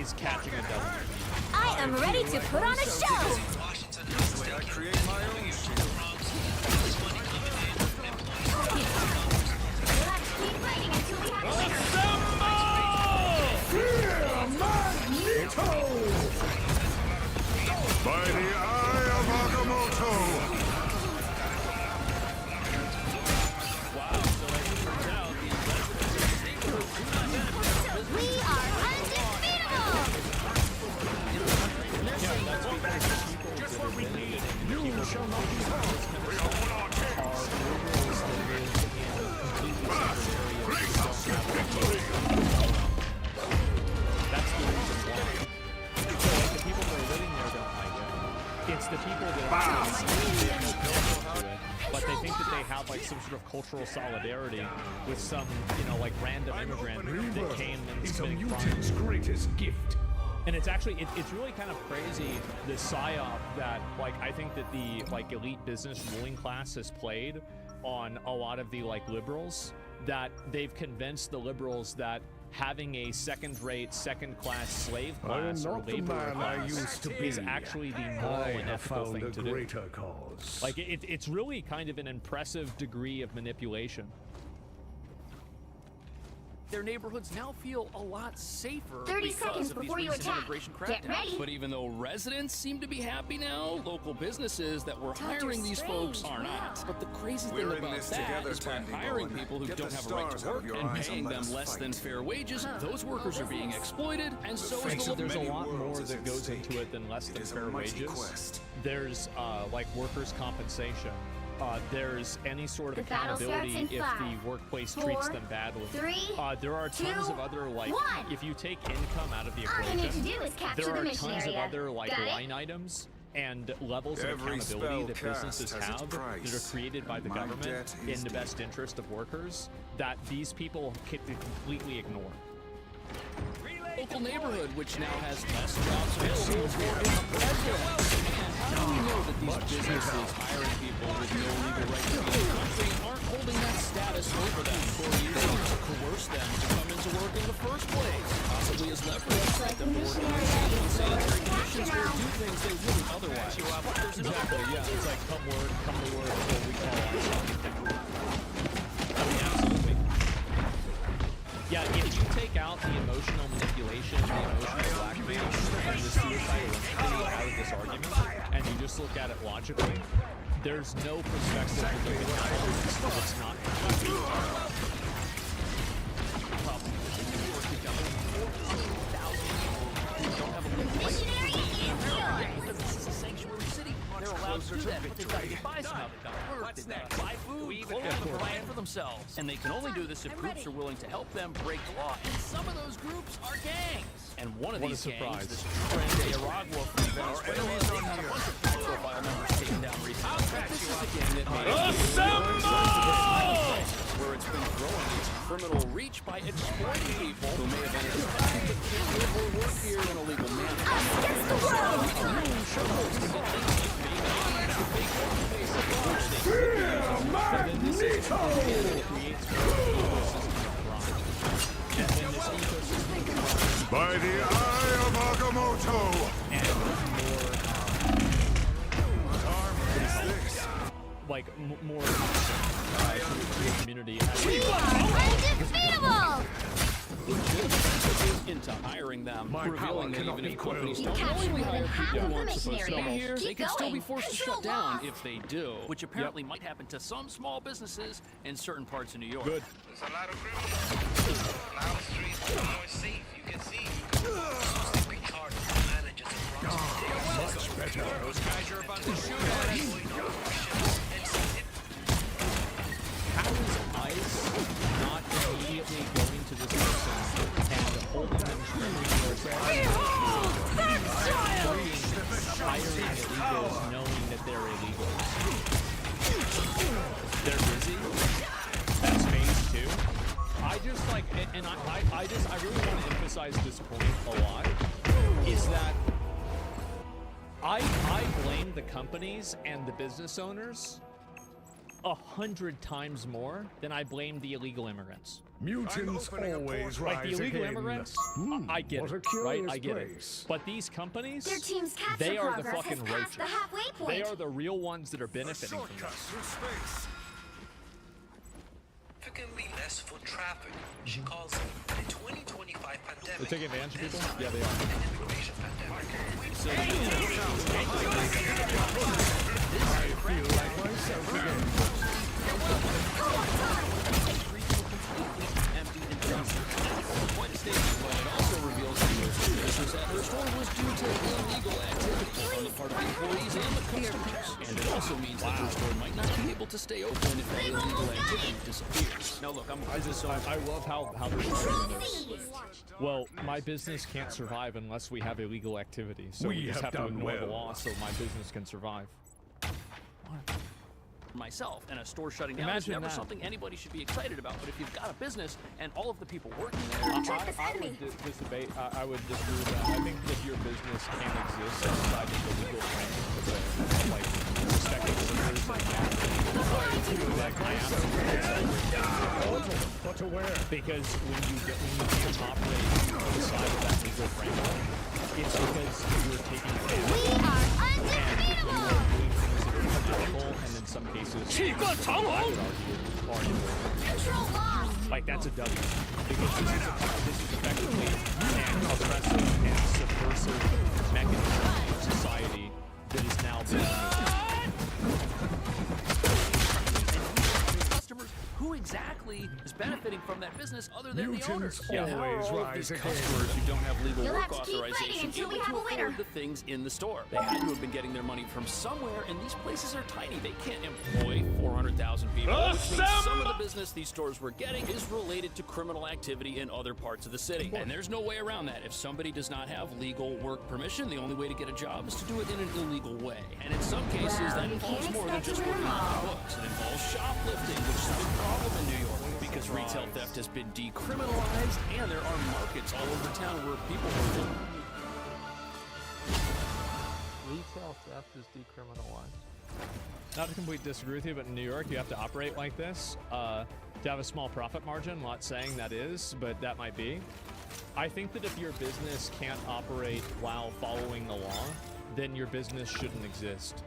is catching a W. I am ready to put on a show! I create my own Let's keep fighting until we have a winner! by the eye of Agamotto! Wow, so as it turns out, the residents do not benefit. We are undefeatable! Yeah, that's because the people that are benefiting and the people that are making this kind of stuff are liberals that live in completely separate areas that don't have That's the reason why. So like, the people that are living there don't like it. It's the people that are to it, but they think that they have like some sort of cultural solidarity with some, like random immigrant that came and committing crimes. Greatest gift. And it's actually, it's really kind of crazy, the psyop that, I think that the, elite business ruling class has played on a lot of the, liberals, that they've convinced the liberals that having a second-rate, second-class slave class or laborer class is actually the moral and ethical thing to do. Cause. It's really kind of an impressive degree of manipulation. Their neighborhoods now feel a lot safer 30 because seconds of these before you recent attack. immigration Get crackdowns. ready. But even though residents seem to be happy now, local businesses that were hiring these folks are not. But the crazy thing about that is by hiring people who don't have a right to work and paying them less than fair wages, those workers are being exploited, and so is the There's a lot more that goes into it than less than fair wages. There's workers' compensation. There's any sort of accountability if the workplace treats them badly. There are tons of other, if you take income out of the equation, there are tons of other, line items and levels of accountability that businesses have that are created by the government in the best interest of workers that these people can completely ignore. local neighborhood, which now has less jobs available for its residents. And how do we know that these businesses hiring people with no legal right to be in the country aren't holding that status over them for using to coerce them to come into work in the first place? Possibly as leverage, like them to work in sanitary conditions or do things they wouldn't otherwise. Exactly, yeah. It's like come to work, what we call absolutely. Yeah, if you take out the emotional manipulation, the emotional blackmail, and the suicidal intensity out of this argument, and you just look at it logically, there's no perspective that you can have on this that's not because this is a sanctuary city. They're allowed to do that, but they've got to buy some of it. They've got to buy food, clothes, and provide for themselves. And they can only do this if groups are willing to help them break the law. And some of those groups are gangs. And one of these gangs, this trend Nicaragua from Venezuela, they've had a bunch of high-profile members taken down recently. This is a gang that made where it's been growing its criminal reach by exploiting people who may have entered the country but can't live or work here in a legal manner. By the eye of Agamotto! like more to the community. We are undefeatable! Into hiring them, My revealing that power even if cannot be companies You don't captured only more hire than half people of who the aren't supposed to be missionary here, base. they Keep can still be going. forced to Control shut down law. if they do, which apparently might happen to some small businesses in certain parts of New York. Good. There's a lot of criminals. Now the streets are more safe. You can see. Big card managers Much better. Those guys are about to shoot at us. How is ICE not immediately going to this person and holding them strictly for hiring illegals knowing that they're illegals? They're busy. That's phase 2. I just and I really want to emphasize this point a lot, is that I blame the companies and the business owners 100 times more than I blame the illegal immigrants. Mutants always Like the rise illegal again. immigrants, I get What a it, curious right? I get place. it. But these companies, Their team's capture they are the progress fucking has passed roaches. the halfway point. They are the real ones that are benefiting from this. Significantly less foot traffic. She calls it the 2025 pandemic. They're taking advantage of people? Yeah, they are. An immigration pandemic. I feel like myself again. Quite a statement, but it also reveals to users that her store was due to illegal activity on the part of the employees and the customers. And it also means that her store might not be able to stay open if that illegal activity disappears. Now look, I love how they're saying this. Well, my business can't survive unless we have illegal activity. So we just have to ignore the law so my business can survive. myself, and a store shutting down is Imagine never that. something anybody should be excited about. But if you've got a business and all of the people working there, I would I would disagree with that. I think that your business can't exist outside of the legal framework of like respecting workers What to wear? Because when you can't operate outside of that legal framework, it's because you're taking advantage and you are doing things that are unethical, and in some cases, I would argue, like that's a W. Because this is effectively an oppressive and subversive mechanism of society that is now being customers, who exactly is benefiting from that business other than the owners? Mutants And how are always all of rise these again. customers who don't have legal You'll work have to keep fighting authorization until we able to have a winner. afford the things in the store? They had to have been getting their money from somewhere, and these places are tiny. They can't employ 400,000 people, which means some of the business these stores were getting is related to criminal activity in other parts of the city. And there's no way around that. If somebody does not have legal work permission, the only way to get a job is to do it in an illegal way. And in some cases, Well, that you involves can't more than expect just to win working them on all. the books. It involves shoplifting, which is a problem in New York because retail theft has been decriminalized, and there are markets all over town where people are Retail theft is decriminalized. Not to completely disagree with you, but in New York, you have to operate like this to have a small profit margin. I'm not saying that is, but that might be. I think that if your business can't operate while following the law, then your business shouldn't exist.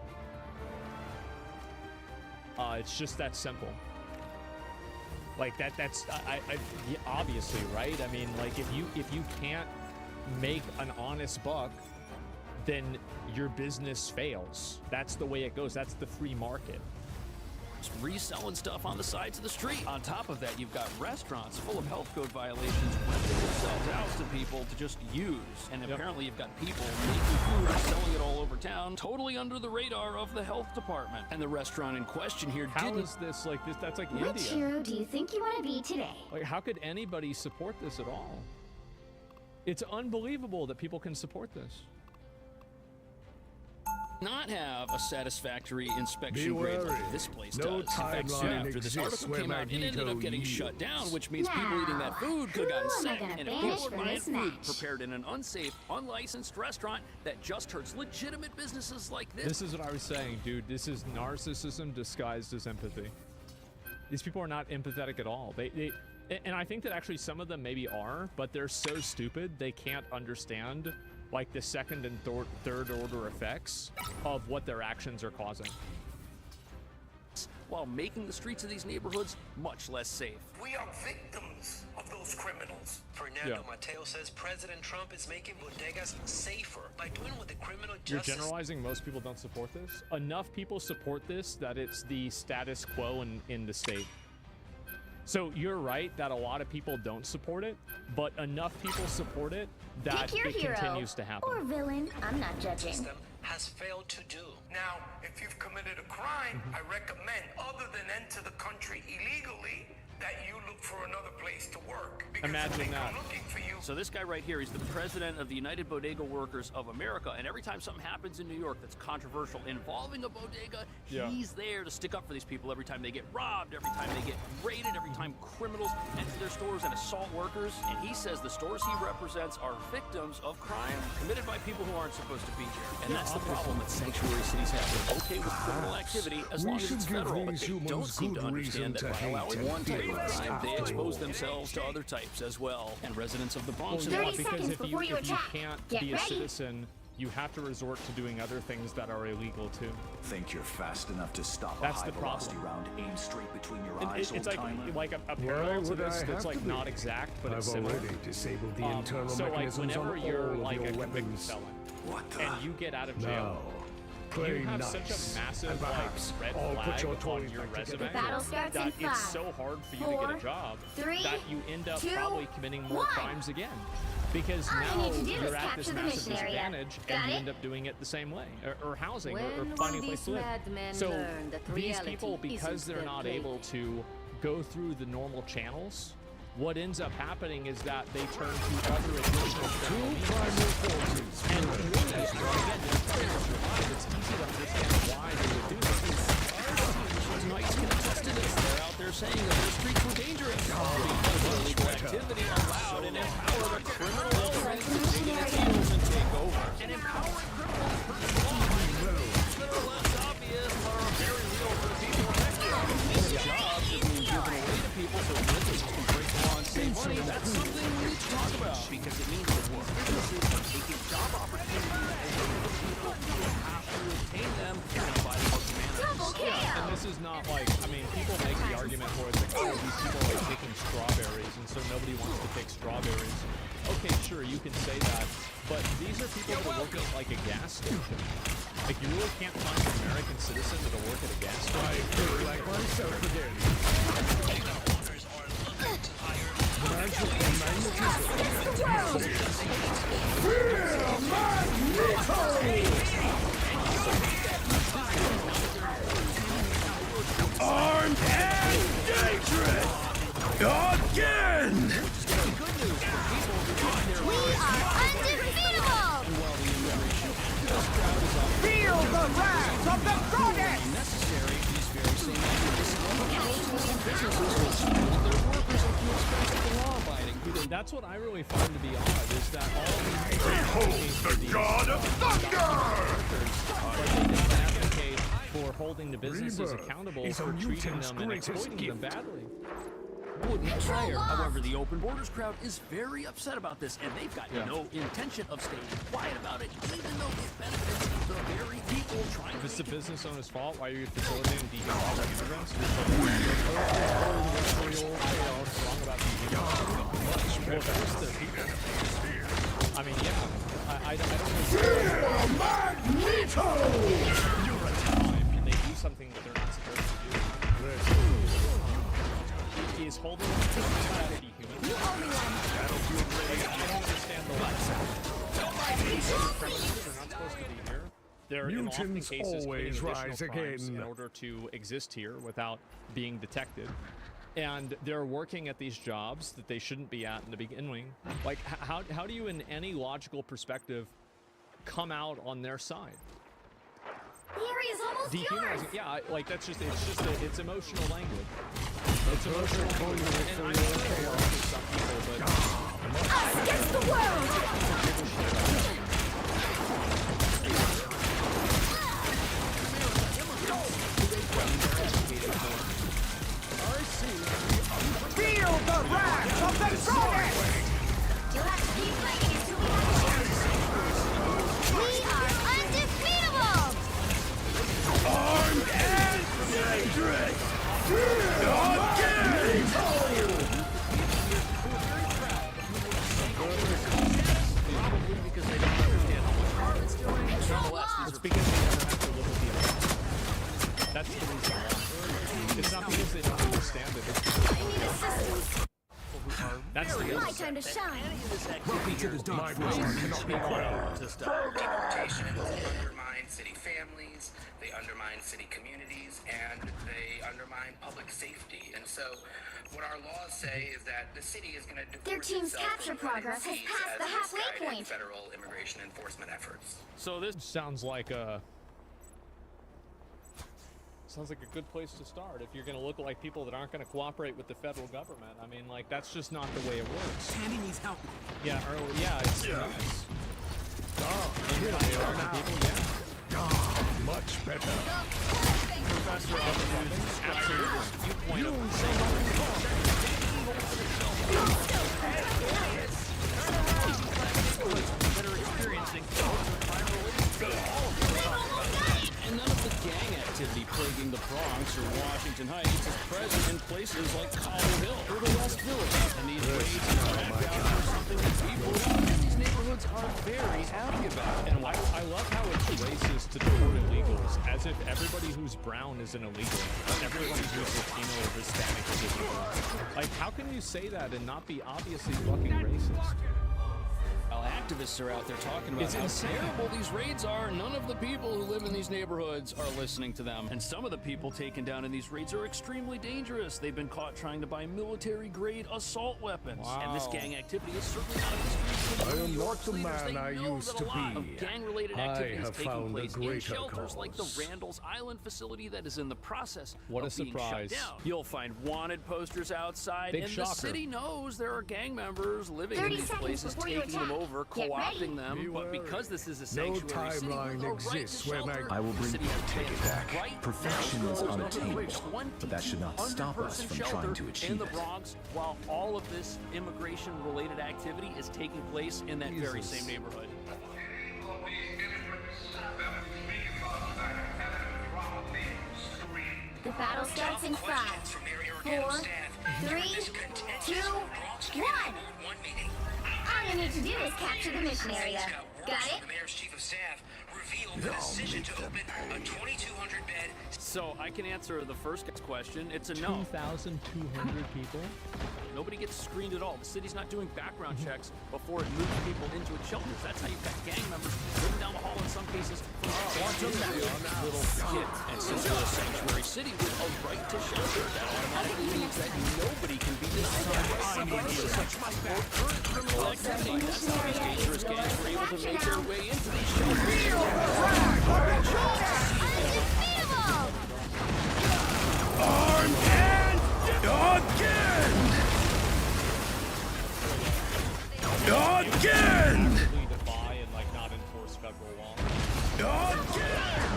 It's just that simple. Like that's yeah, obviously, right? I mean, like if you can't make an honest buck, then your business fails. That's the way it goes. That's the free market. reselling stuff on the sides of the street. On top of that, you've got restaurants full of health code violations renting themselves out to people to just use. And apparently you've got people making food and selling it all over town, totally under the radar of the health department. And the restaurant in question here How is this like this? That's like Which India. hero do you think you want to be today? Like, how could anybody support this at all? It's unbelievable that people can support this. not have a satisfactory inspection Be grade wary. like this place No does. In fact, soon timeline after this exists article where came out, it ended Magneto up getting yields. shut down, which means people eating that food could have gotten who am I sick. gonna And if banish people were for buying this food match? prepared in an unsafe, unlicensed restaurant that just hurts legitimate businesses like this. This is what I was saying, dude. This is narcissism disguised as empathy. These people are not empathetic at all. And I think that actually some of them maybe are, but they're so stupid they can't understand like the second and third order effects of what their actions are causing. While making the streets of these neighborhoods much less safe. We are victims of those criminals. Fernando Mateo says President Trump is making bodegas safer by doing what the criminal You're justice... generalizing most people don't support this? Enough people support this that it's the status quo in the state. So you're right that a lot of people don't support it, but enough people support it that Pick your it hero continues to happen. or villain. I'm not judging. system has failed to do. Now, if you've committed a crime, I recommend, other than enter the country illegally, that you look for another place to work. Because if Imagine they that. come looking for you, So this guy right here, he's the president of the United Bodega Workers of America, and every time something happens in New York that's controversial involving a bodega, he's there to stick up for these people every time they get robbed, every time they get raided, every time criminals enter their stores and assault workers. And he says the stores he represents are victims of crime committed by people who aren't supposed to be here. And that's the problem that sanctuary cities have. They're okay with criminal activity as long as it's federal, but they don't seem to understand that by allowing one type of crime, they expose themselves to other types as well. And residents of the Bronx and because if you can't be a citizen, you have to resort to doing other things that are illegal too. Think you're fast enough to stop That's a the high-velocity problem. round aimed straight between your eyes, It's old-timer? like a parallel to this that's like not exact, but it's similar. I've already disabled the internal so like mechanisms whenever on you're all of like your a convicted weapons. felon and you get out of jail, Play you have nice. such a massive And perhaps red I'll flag put your on toys your back together. resume Battle starts that in 5, it's so hard for you to get a job 3, that you end up 2, probably committing more 1. crimes again. Because All you now need to do is you're at capture this the massive mission area. disadvantage Got and you it? end up doing it the same way, or housing, or When finding a will place to these live. madmen So learn that these reality people, because isn't they're their not play? able to go through the normal channels, what ends up happening is that they turn to other additional criminal means. And again, it's easy to understand why they would do this. Mike's can attest to this. They're out there saying that their streets were dangerous because illegal activity allowed and empowered a criminal element to dig in its heels and take over. And empowering criminals hurts laws that are less obvious but are very real for the people affected. These jobs that mean giving away to people so businesses can break the law and save money, that's something we need to talk about because it means that these businesses are taking job opportunities away from the people who have to obtain them by the book Yeah, and this is not like, I mean, people make the argument where it's like, oh, these people are taking strawberries, and so nobody wants to take strawberries. Okay, sure, you can say that, but these are people that work at like a gas station. Like, you really can't find an American citizen that'll work at a gas station. Like myself again. Armed and dangerous! Again! We are undefeatable! Feel the wrath of the goddess! Necessary, these very same businesses will support their workers and keep expensive law-abiding. That's what I really find to be odd, is that all these Behold the god of thunder! advocate for holding the businesses accountable is a for treating mutant's them and greatest exploiting them gift. badly. Wouldn't hire. However, the open borders crowd is very upset about this, and they've got no intention of staying quiet about it, even though it benefits the very people trying If to it's the make it. business owner's fault, why are you facilitating dehumanizing immigrants? Wrong about dehumanizing. Well, first they're people. I mean, yeah, I don't know. Magneto! You're a time, and they do something that they're not supposed to do. Is holding society human. I don't understand the criminals are not supposed to be here. They're in often Mutants cases always committing rise additional crimes again. in order to exist here without being detected. And they're working at these jobs that they shouldn't be at in the beginning. Like, how do you, in any logical perspective, come out on their side? The area's almost Dehumanizing, yours! yeah, like that's just, it's emotional language. It's emotional language. And I'm sure it works for some people, but... Us against the world! Feel the wrath of the goddess! You'll have to keep fighting until we have a chance. We are undefeatable! Armed and dangerous! Probably because they don't understand how much harm it's doing. Nonetheless, these It's are because they never have to live with the effects. That's the reason why. It's not because they don't understand it. It's because I need assistance. that's the My time to shine. welcome to the dark Deportations undermine city families, they undermine city communities, and they undermine public safety. And So what our laws say is that the city is going to Their divorce team's itself capture from running progress has fees passed as the halfway misguided point. federal immigration enforcement efforts. So this sounds like a good place to start if you're going to look like people that aren't going to cooperate with the federal government. I mean, like, that's just not the way it works. Sandy needs help. Yeah, it's nice. Much better. Professor absolute viewpoint of that are experiencing and none of the gang activity plaguing the Bronx or Washington Heights is present in places like Cobble Hill or the West Village. And these raids and crackdowns are something that people in these neighborhoods are very happy about. And I love how it's racist to deport illegals, as if everybody who's brown is an illegal. Everybody who's Latino or Hispanic is illegal. Like, how can you say that and not be obviously fucking racist? While activists are out there talking about how terrible these raids are, none of the people who live in these neighborhoods are listening to them. And some of the people taken down in these raids are extremely dangerous. They've been caught trying to buy military-grade assault weapons. Wow. And this gang activity is certainly not of the streets. I am not the man I used to be. Of gang-related I activities have taking found a place in greater shelters like the cause. Randall's Island facility that is in the process What a of being surprise. shut down. You'll find wanted posters outside, Big and shocker. the city knows there are gang members living 30 in these seconds places, before you taking them attack. over, Get ready. co-opting them. But because this is a No sanctuary city with timeline a right to exists where shelter, I will the bring city has take it plans back. right Perfection now is to build unattainable, a 20 but that should not stop us 100-person from shelter trying to in achieve the it. Bronx, while all of this immigration-related activity is taking place in that very same neighborhood. The battle starts in 5, 4, 3, 2, 1. All you need to do is capture the mission area. Got it? The mayor's chief of staff revealed the decision to open a 2,200 bed. So I can answer the first question. It's a no. 2,200 people? Nobody gets screened at all. The city's not doing background checks before it moves people into its shelters. That's how you've got gang members living down the hall in some cases. Little kids. And since we're a sanctuary city with a right to shelter, that automatically means that nobody can be denied that. Current criminal activity. That's how these dangerous gangs were able to make their way into these shelters. Armed and again! Again! Defy and like not enforce federal law. Again!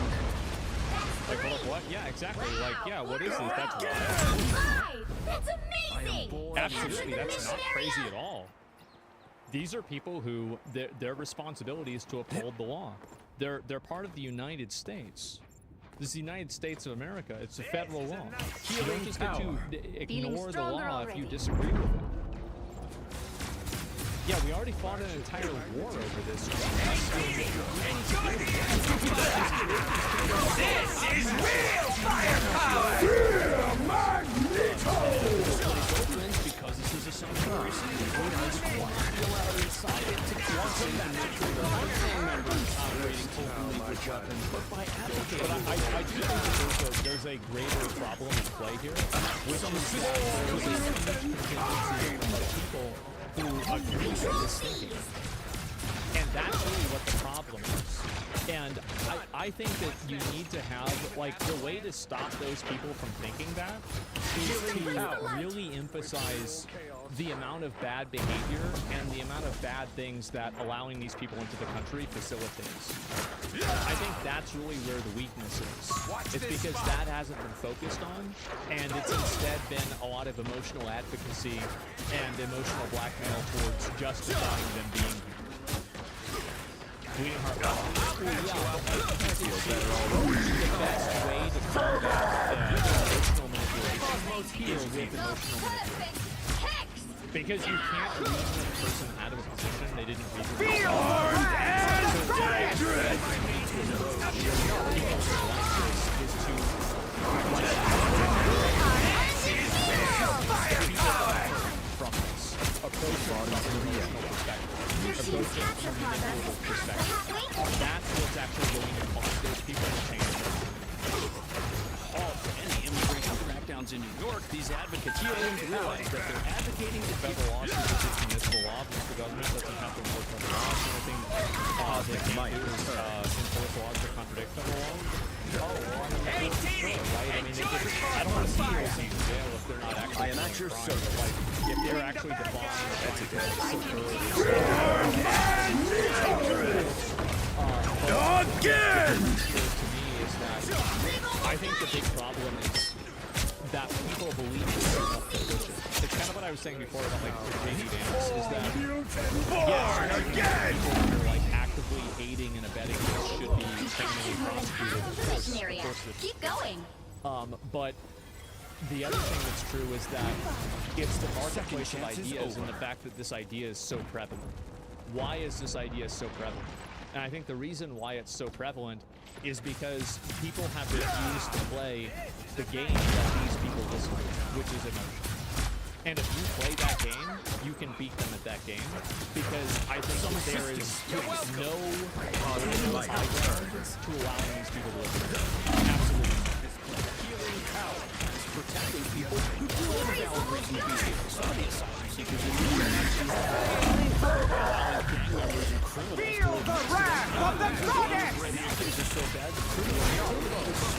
Like what? Yeah, exactly. Like, yeah, what is this? That's Right! That's amazing! absolutely, that's not crazy at all. These are people who their responsibility is to uphold the law. They're part of the United States. This is the United States of America. It's a federal law. You don't just get to ignore the law if you disagree with it. Yeah, we already fought an entire war over this. This is real firepower! Fear Magneto! Because this is a sanctuary city, the voters want to be allowed inside it to quantum gang members operating openly with weapons, but by advocating. But I do think that there's a greater problem at play here, which is that there's a huge contingency of people who agree with this thinking. And that's really what the problem is. And I think that you need to have, like, the way to stop those people from thinking that is to really emphasize the amount of bad behavior and the amount of bad things that allowing these people into the country facilitates. I think that's really where the weakness is. It's because that hasn't been focused on, and it's instead been a lot of emotional advocacy and emotional blackmail towards justifying them being here. Bleeding heart. The best way to combat emotional manipulation is with emotional manipulation. Because you can't reason a person out of a position they didn't reason. Be armed and dangerous! From this approach from an emotional perspective. Approach it from a manipulative perspective. That's what's actually going to cause those people to change. Halt any immigration crackdown towns in New York, these advocates fail to realize that they're advocating the federal law is municipal law, because the government doesn't have to enforce federal laws. The only thing they can do is enforce laws that contradict federal law. Right? I mean, I don't want to see those in jail if they're not actually. I am at your service. Like, if they're actually defined, that's a good. Again! To me, is that I think the big problem is that people believe it's enough religion. It's kind of what I was saying before about like JD Vance, is that yes, people who are like actively aiding and abetting this should be criminally prosecuted. Of course, keep going. But the other thing that's true is that it's the marketplace of ideas and the fact that this idea is so prevalent. Why is this idea so prevalent? And I think the reason why it's so prevalent is because people have refused to play the game that these people listen to, which is emotion. And if you play that game, you can beat them at that game, because I think there is no high ground to allowing these people to listen. Absolutely. Healing power is protecting people who do have a valid reason to be here. Some of the asylum seekers in New York allowing gang members and criminals Feel the wrath of the goddess! Things are so bad, the criminals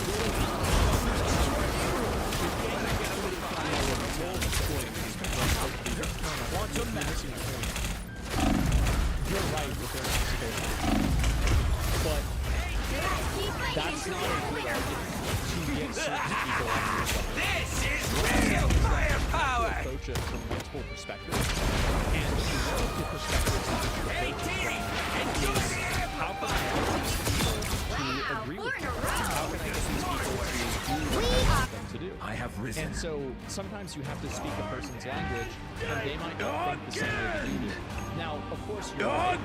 You're right that they're not supposed to. But that's not a good argument to get certain people on your side. This is real firepower! Approach it from multiple perspectives. And one of the perspectives is how can I get these people to agree with me? How can I get these people to do what I want them to do? I have risen. And so sometimes you have to speak a person's language, and they might not think the same way that you do. Now, of course, you're right.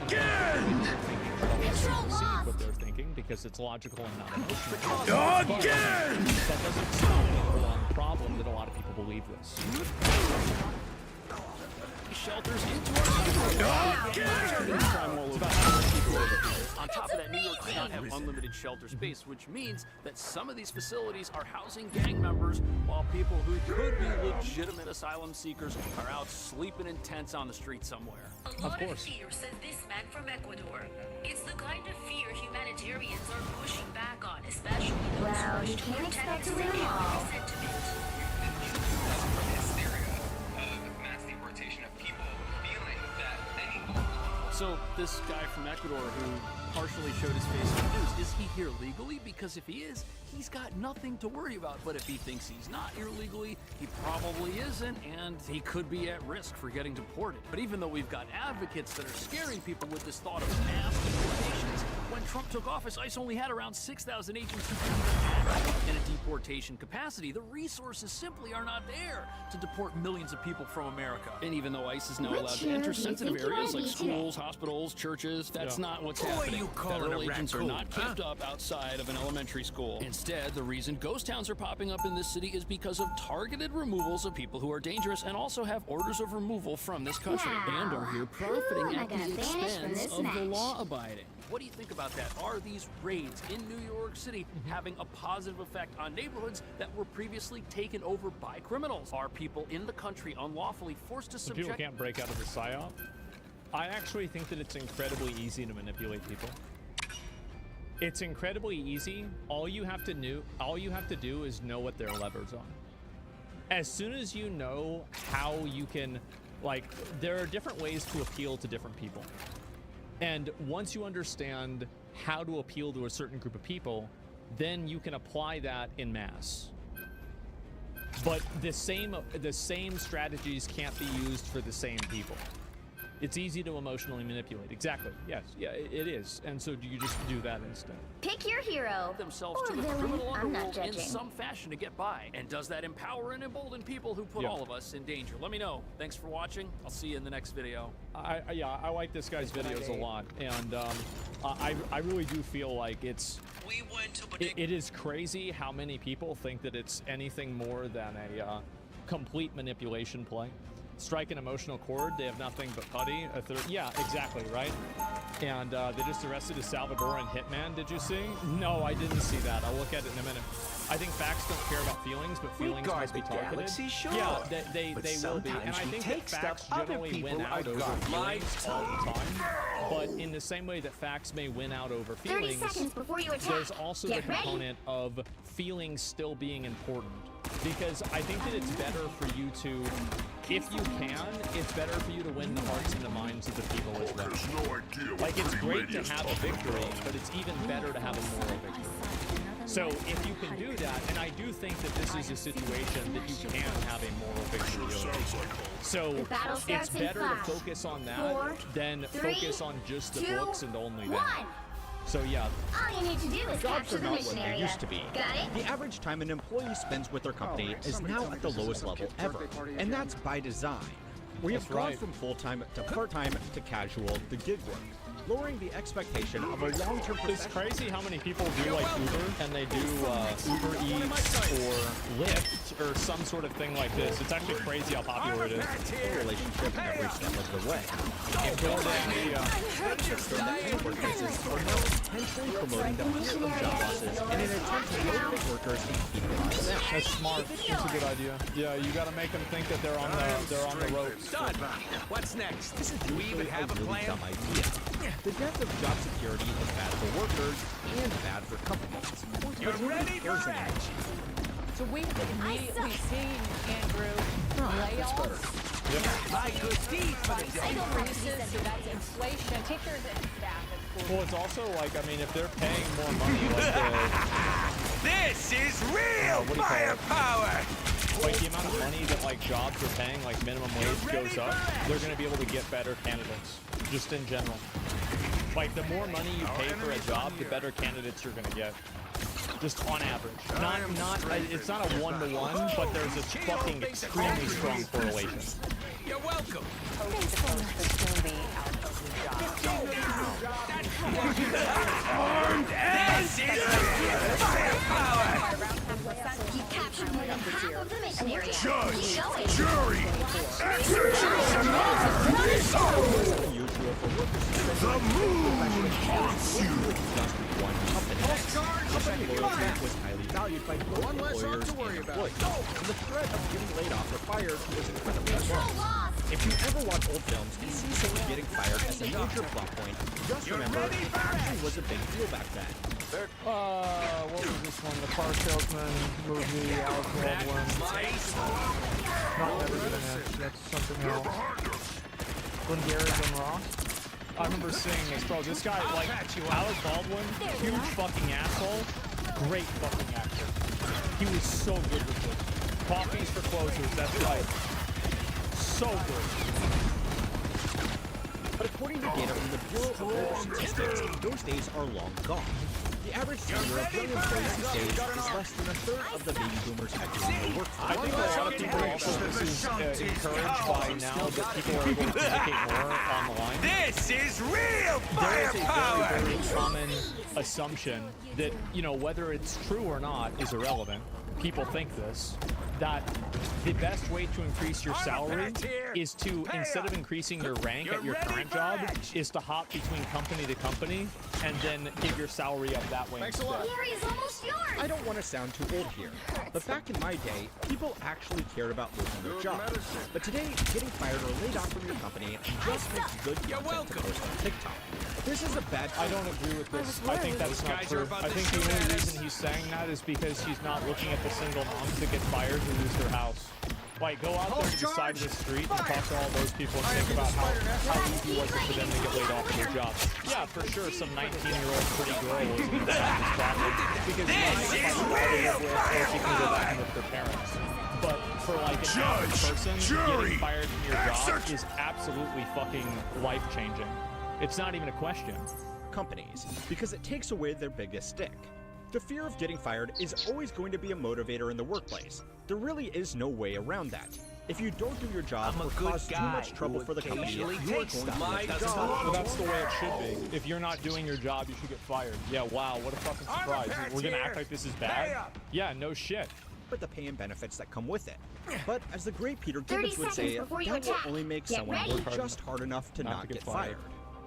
Perceive what they're thinking because it's logical and not emotional. Again! That doesn't solve the long problem that a lot of people believe this. Shelters into our crime all over. On top of that, New York does not have unlimited shelter space, which means that some of these facilities are housing gang members, while people who could be legitimate asylum seekers are out sleeping in tents on the street somewhere. A lot of fear, said this man from Ecuador. It's the kind of fear humanitarians are pushing back on, especially those Well, who you wish to can't protect expect to win them all. sentiment. So this guy from Ecuador who partially showed his face on the news, is he here legally? Because if he is, he's got nothing to worry about. But if he thinks he's not here legally, he probably isn't, and he could be at risk for getting deported. But even though we've got advocates that are scaring people with this thought of mass deportations, when Trump took office, ICE only had around 6,000 agents who could even act in a deportation capacity. The resources simply are not there to deport millions of people from America. And even though ICE is now allowed to enter sensitive areas like schools, hospitals, churches, that's not what's happening. Federal agents are not kept up outside of an elementary school. Instead, the reason ghost towns are popping up in this city is because of targeted removals of people who are dangerous and also have orders of removal from this country and are here profiting at the expense of the law-abiding. What do you think about that? Are these raids in New York City having a positive effect on neighborhoods that were previously taken over by criminals? Are people in the country unlawfully forced to subject... People can't break out of the PSYOP? I actually think that it's incredibly easy to manipulate people. It's incredibly easy. All you have to do is know what their levers are. As soon as you know how you can, like, there are different ways to appeal to different people. And once you understand how to appeal to a certain group of people, then you can apply that in mass. But the same strategies can't be used for the same people. It's easy to emotionally manipulate. Exactly. Yes. Yeah, it is. And so you just do that instead. Pick your hero. Themselves or to the villain. criminal I'm not underworld in judging. some fashion to get by. And does that empower and embolden people who put all of us in danger? Let me know. Thanks for watching. I'll see you in the next video. I like this guy's videos a lot, and I really do feel like it is crazy how many people think that it's anything more than a complete manipulation play. strike an emotional chord. They have nothing but putty. A third, yeah, exactly, right? And they just arrested a Salvadoran hitman. Did you see? No, I didn't see that. I'll look at it in a minute. I think facts don't care about feelings, but feelings must be targeted. Galaxy, sure. Yeah, they will be. And I think that facts generally win out over feelings all the time. But in the same way that facts may win out over feelings, 30 seconds before you attack. there's also the component of feelings still being important. Because I think that it's better for you to, if you can, it's better for you to win the hearts and the minds of the people as well. Like, it's great to have a victory, but it's even better to have a moral victory. So if you can do that, and I do think that this is a situation that you can have a moral victory over. So it's better to focus on that than focus on just the books and only that. So yeah. All you need to do is Jobs capture are the not mission what they area. used to be. Got it? The average time an employee spends with their company is now at the lowest level ever, and that's by design. We have gone from full-time to part-time to casual to gig work, lowering the expectation of a long-term It's crazy how many people do like Uber, and they do Uber Eats or Lyft or some sort of thing like this. It's actually crazy how popular it is. A relationship every step of the way. And workplaces are now intentionally promoting the fear of job losses in an attempt to motivate workers and keep them on staff. That's smart. That's a good idea. Yeah, you got to make them think that they're on the ropes. Done. What's next? This is Do we even usually have a really plan? dumb idea. The death of job security is bad for workers and bad for companies. You're ready for action. So we've immediately seen, Andrew, layoffs. My good deed for the day. Increases, so that's inflation. Teachers and staff at school. Well, it's also like, I mean, if they're paying more money, like This is real what do you call it? firepower. Like the amount of money that like jobs are paying, like minimum wage goes up, they're going to be able to get better candidates, just in general. Like the more money you pay for a job, the better candidates you're going to get. Just on average. It's not a one-to-one, but there's a fucking extremely strong correlation. You're welcome. Armed and firepower. You captured more than half of the mission area. Judge, Keep going. jury, The moon haunts you! Company loyalty was highly valued by both employers and employees. And the threat of getting laid off or fired was incredibly low. If you ever watch old films and see someone getting fired as a major plot point, just remember it actually was a big deal back then. What was this one? The car salesman movie, Alex Baldwin. Not Never Get an Edge. That's something else. When Garrett's and Ross. I remember seeing this, bro. This guy, like, Alec Baldwin, huge fucking asshole, great fucking actor. He was so good with this. Coffees for closers, that's right. So good. But according to data from the Bureau of Labor Statistics, those days are long gone. The average tenure of young employees these days is less than a third of the baby boomers exiting the workforce. I think a lot of people also, this is encouraged by now that people are able to communicate more on the line. This is real There is a firepower. very, very common assumption that, you know, whether it's true or not is irrelevant. People think this, that the best way to increase your salary is to, instead of increasing your rank at your current job, is to hop between company to company and then get your salary up that way instead. Gary is almost yours. I don't want to sound too old here, but back in my day, people actually cared about losing their job. But today, getting fired or laid off from your company just makes good content to post on TikTok. This is a bad thing. I don't agree with this. I think that's not true. I think the only reason he's saying that is because he's not looking at the single moms that get fired who lose their house. Like, go out there to the side of the street and talk to all those people and think about how easy was it for them to get laid off from their jobs. Yeah, for sure, some 19-year-old pretty girl isn't going to have this problem because they live with or she can go back with their parents. But for like an average person, getting fired from your job is absolutely fucking life-changing. It's not even a question. Companies, because it takes away their biggest stick. The fear of getting fired is always going to be a motivator in the workplace. There really is no way around that. If you don't do your job or cause too much trouble for the company, you are going to lose your job. Well, that's the way it should be. If you're not doing your job, you should get fired. Yeah, wow, what a fucking surprise. We're gonna act like this is bad? Yeah, no shit. but the pay and benefits that come with it. But as the great Peter 30 Gibbons would say, seconds before you that will attack. only make Get someone ready. work just hard enough to not get fired.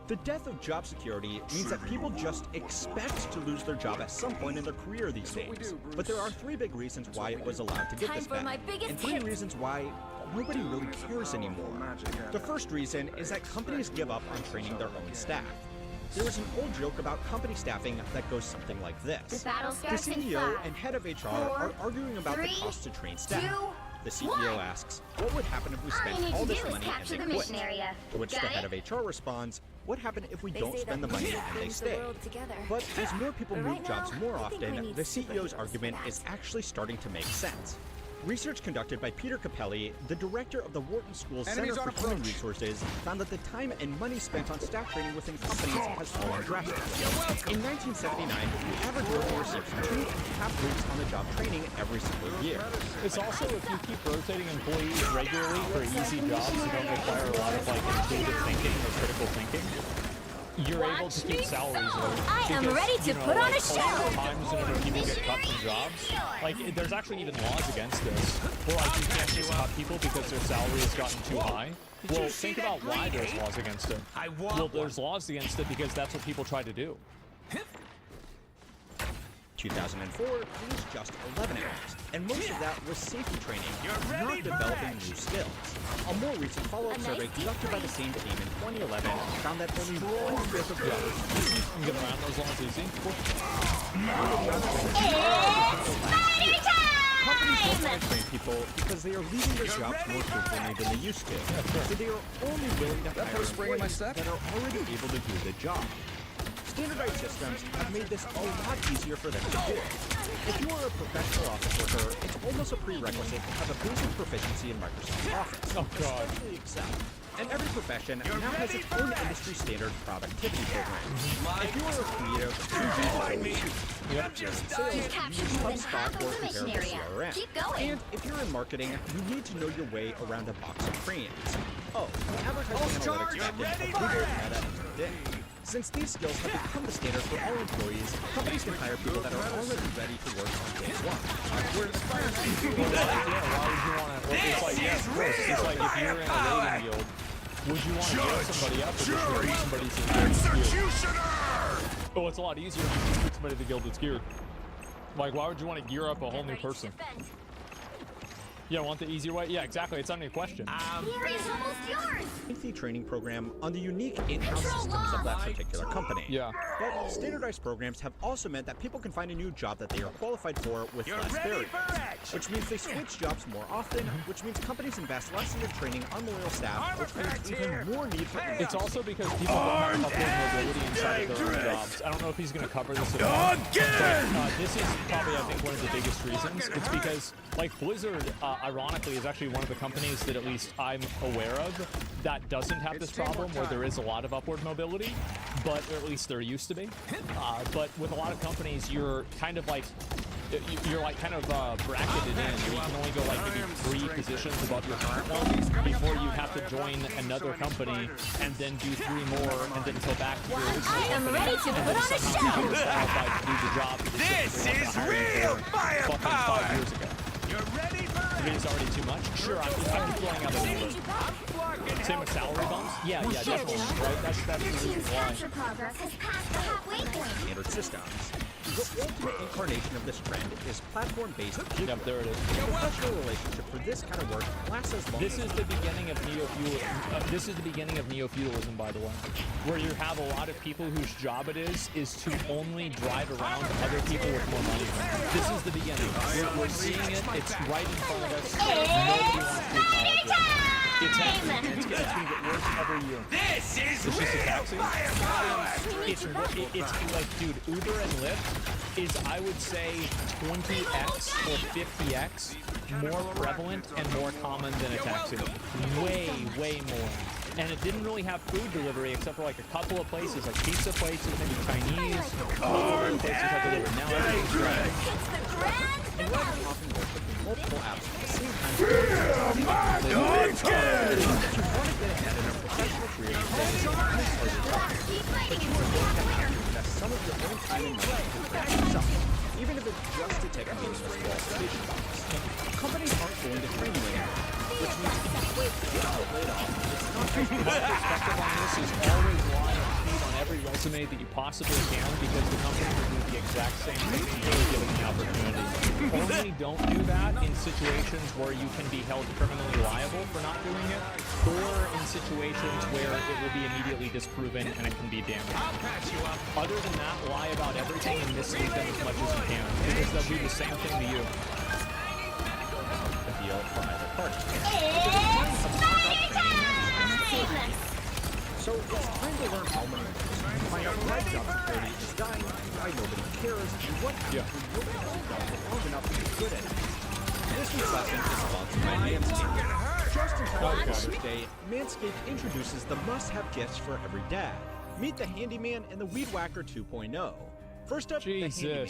The death of job security means that people just expect to lose their job at some point in their career these days. But there are 3 big reasons why it was allowed to get Time this for bad, my biggest and 3 hit. reasons why nobody really cares anymore. The first reason is that companies give up on training their own staff. There is an old joke about company staffing that goes something like this. The battle starts in CEO 5, and head of HR 4, are arguing about 3, the cost to train staff. 2, The CEO 1. asks, what would happen if we All you spent need all to this do is money and capture they the quit? mission area. To which the Got head it? of HR responds, what happen if we don't say spend the that money music and they brings the stay? world together. But as more people But move right jobs now, more I think we often, need the CEO's superheroes argument for that. is actually starting to make sense. Research conducted by Peter Capelli, the director of the Wharton School's Enemies Center on for Human approach. Resources, found that the time and money spent on staff training within companies has fallen drastically. In 1979, the average worker received 2.5 weeks on-the-job training every single year. It's also, if you keep rotating employees regularly for easy jobs that don't require a lot of like intuitive thinking or critical thinking, you're able to keep salaries low. I am Because, ready to you know, put on like, a a lot of show. times whenever people get cut from jobs, like there's actually even laws against this. Where like you can't just cut people because their salary has gotten too high. Well, think about why there's laws against it. Well, there's laws against it because that's what people try to do. 2004, it was just 11 hours, and most of that was safety training, not developing new skills. A more recent follow-up survey conducted by the same team in 2011 found that only 1/5 of jobs You can get around those laws easy. Companies don't want to train people because they are leaving their jobs more frequently than they used to. So they are only willing to hire employees that are already able to do the job. Standardized systems have made this a lot easier for them to do. If you are a professional office worker, it's almost a prerequisite to have a basic proficiency in Microsoft Office, especially Excel. And every profession now has its own industry standard productivity program. If you are a creative, you use sales, you use HubSpot or compare to CRM. Keep going. And if you're in marketing, you need to know your way around a box of crayons. Oh, advertising analytics backend of Google, Meta, and LinkedIn. Since these skills have become the standard for all employees, companies can hire people that are already ready to work on day one. Whereas Why would you want to? It's like, yeah, of course. It's like if you're in a rating guild, would you want to gear somebody up or just recruit somebody to geared? Oh, it's a lot easier if you recruit somebody to the guild that's geared. Like, why would you want to gear up a whole new person? Yeah, want the easier way? Yeah, exactly. It's not even a question. Here is almost yours. lengthy training program on the unique in-house systems of that particular company. Yeah. But standardized programs have also meant that people can find a new job that they are qualified for with less barriers, which means they switch jobs more often, which means companies invest less in their training on loyal staff, which means even more need for It's also because people don't have upward mobility inside of their own jobs. I don't know if he's going to cover this at all, but this is probably, I think, one of the biggest reasons. It's because, like, Blizzard, ironically, is actually one of the companies that at least I'm aware of that doesn't have this problem where there is a lot of upward mobility, but or at least there used to be. But with a lot of companies, you're kind of like, kind of bracketed in. You can only go like maybe 3 positions above your current one before you have to join another company and then do 3 more and then go back to your original I am company. ready to and put then on a somehow show. you're qualified to do the job that This they is wanted to hire you real for firepower. fucking 5 years ago. You're ready for I mean, it's already too much. Sure, I'm throwing out a number. Same with salary bumps? Yeah, definitely. Right? That's the reason why. Capture progress has passed the halfway point. standard systems. The ultimate incarnation of this trend is platform-based. Yep, there it is. A professional relationship for this kind of work lasts as long This as is the beginning of neo-feudalism, by the way, where you have a lot of people whose job it is to only drive around other people with more money. This is the beginning. We're seeing it. It's right in front of us. Nobody wants to acknowledge it. It's happening. It's going to get worse every year. This is It's just a taxi. firepower. It's like, dude, Uber and Lyft is, I would say, 20x or 50x more prevalent and more common than a taxi. Way, way more. And it didn't really have food delivery except for like a couple of places, like pizza places, maybe Chinese, places that deliver. Now everything's Grab. and riders often work with multiple apps at the same time. If you want to get ahead in a professional career, then it's not as hard as that. But you are going to have to invest some of your own time and money to prepare yourself. even if it's just to take a meaningless qualification box. Companies aren't going to train you anymore, which means if you quit or get laid off, it's not just My perspective on this is always lie on feed on every resume that you possibly can, because the companies are doing the exact same thing to you given the opportunity. Only don't do that in situations where you can be held criminally liable for not doing it, or in situations where it will be immediately disproven and it can be damaged. Other than that, lie about everything and mislead them as much as you can, because they'll do the same thing to you. A deal for either party. So it's time to learn how many find out why job security is dying, why nobody cares, and what happens when nobody holds down for long enough to get good at it. This week's lesson is sponsored by Manscaped. Just in time for Father's Day, Manscaped introduces the must-have gifts for every dad. Meet the Handyman and the Weed Whacker 2.0. First up, the Handyman,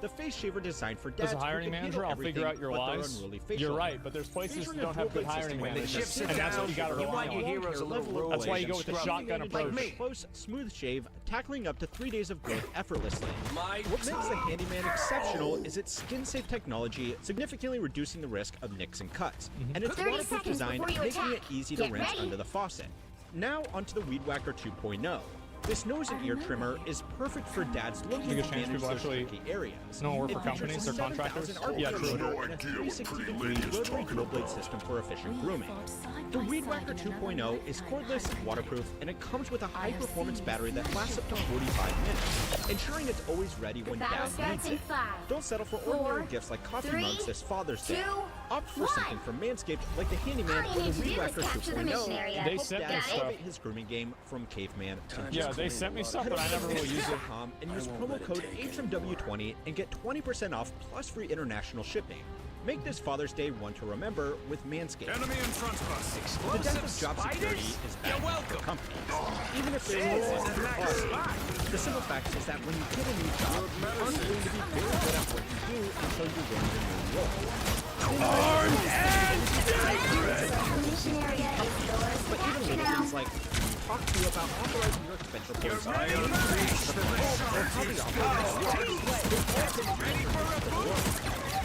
the face shaver designed for dads. As a hiring manager, I'll figure out your lies. You're right, but there's places that don't have good hiring managers, and that's what you got to rely on. That's why you go with the shotgun approach. Close, smooth shave, tackling up to 3 days of growth effortlessly. What makes the Handyman exceptional is its skin-safe technology, significantly reducing the risk of nicks and cuts, and its waterproof design, making it easy to rinse under the faucet. Now onto the Weed Whacker 2.0. This nose and ear trimmer is perfect for dads looking to manage those tricky areas. No work for companies or contractors? Yeah, true. And a 360-degree rotary dual blade system for efficient grooming. The Weed Whacker 2.0 is cordless, waterproof, and it comes with a high-performance battery that lasts up to 45 minutes, ensuring it's always ready when dad needs it. Don't settle for ordinary gifts like coffee mugs this Father's Day. Opt for something from Manscaped like the Handyman or the Weed Whacker 2.0. They sent me stuff. Elevate his grooming game from caveman to they sent me stuff, but I never really use it. And use promo code HMW20 and get 20% off plus free international shipping. Make this Father's Day one to remember with Manscaped. Enemy in front of us. The death of job security is bad for companies, even if they're the simple fact is that when you get a new job, you aren't going to be very good at what you do until you win your new role. But even little things like talk to you about authorizing your expense reports,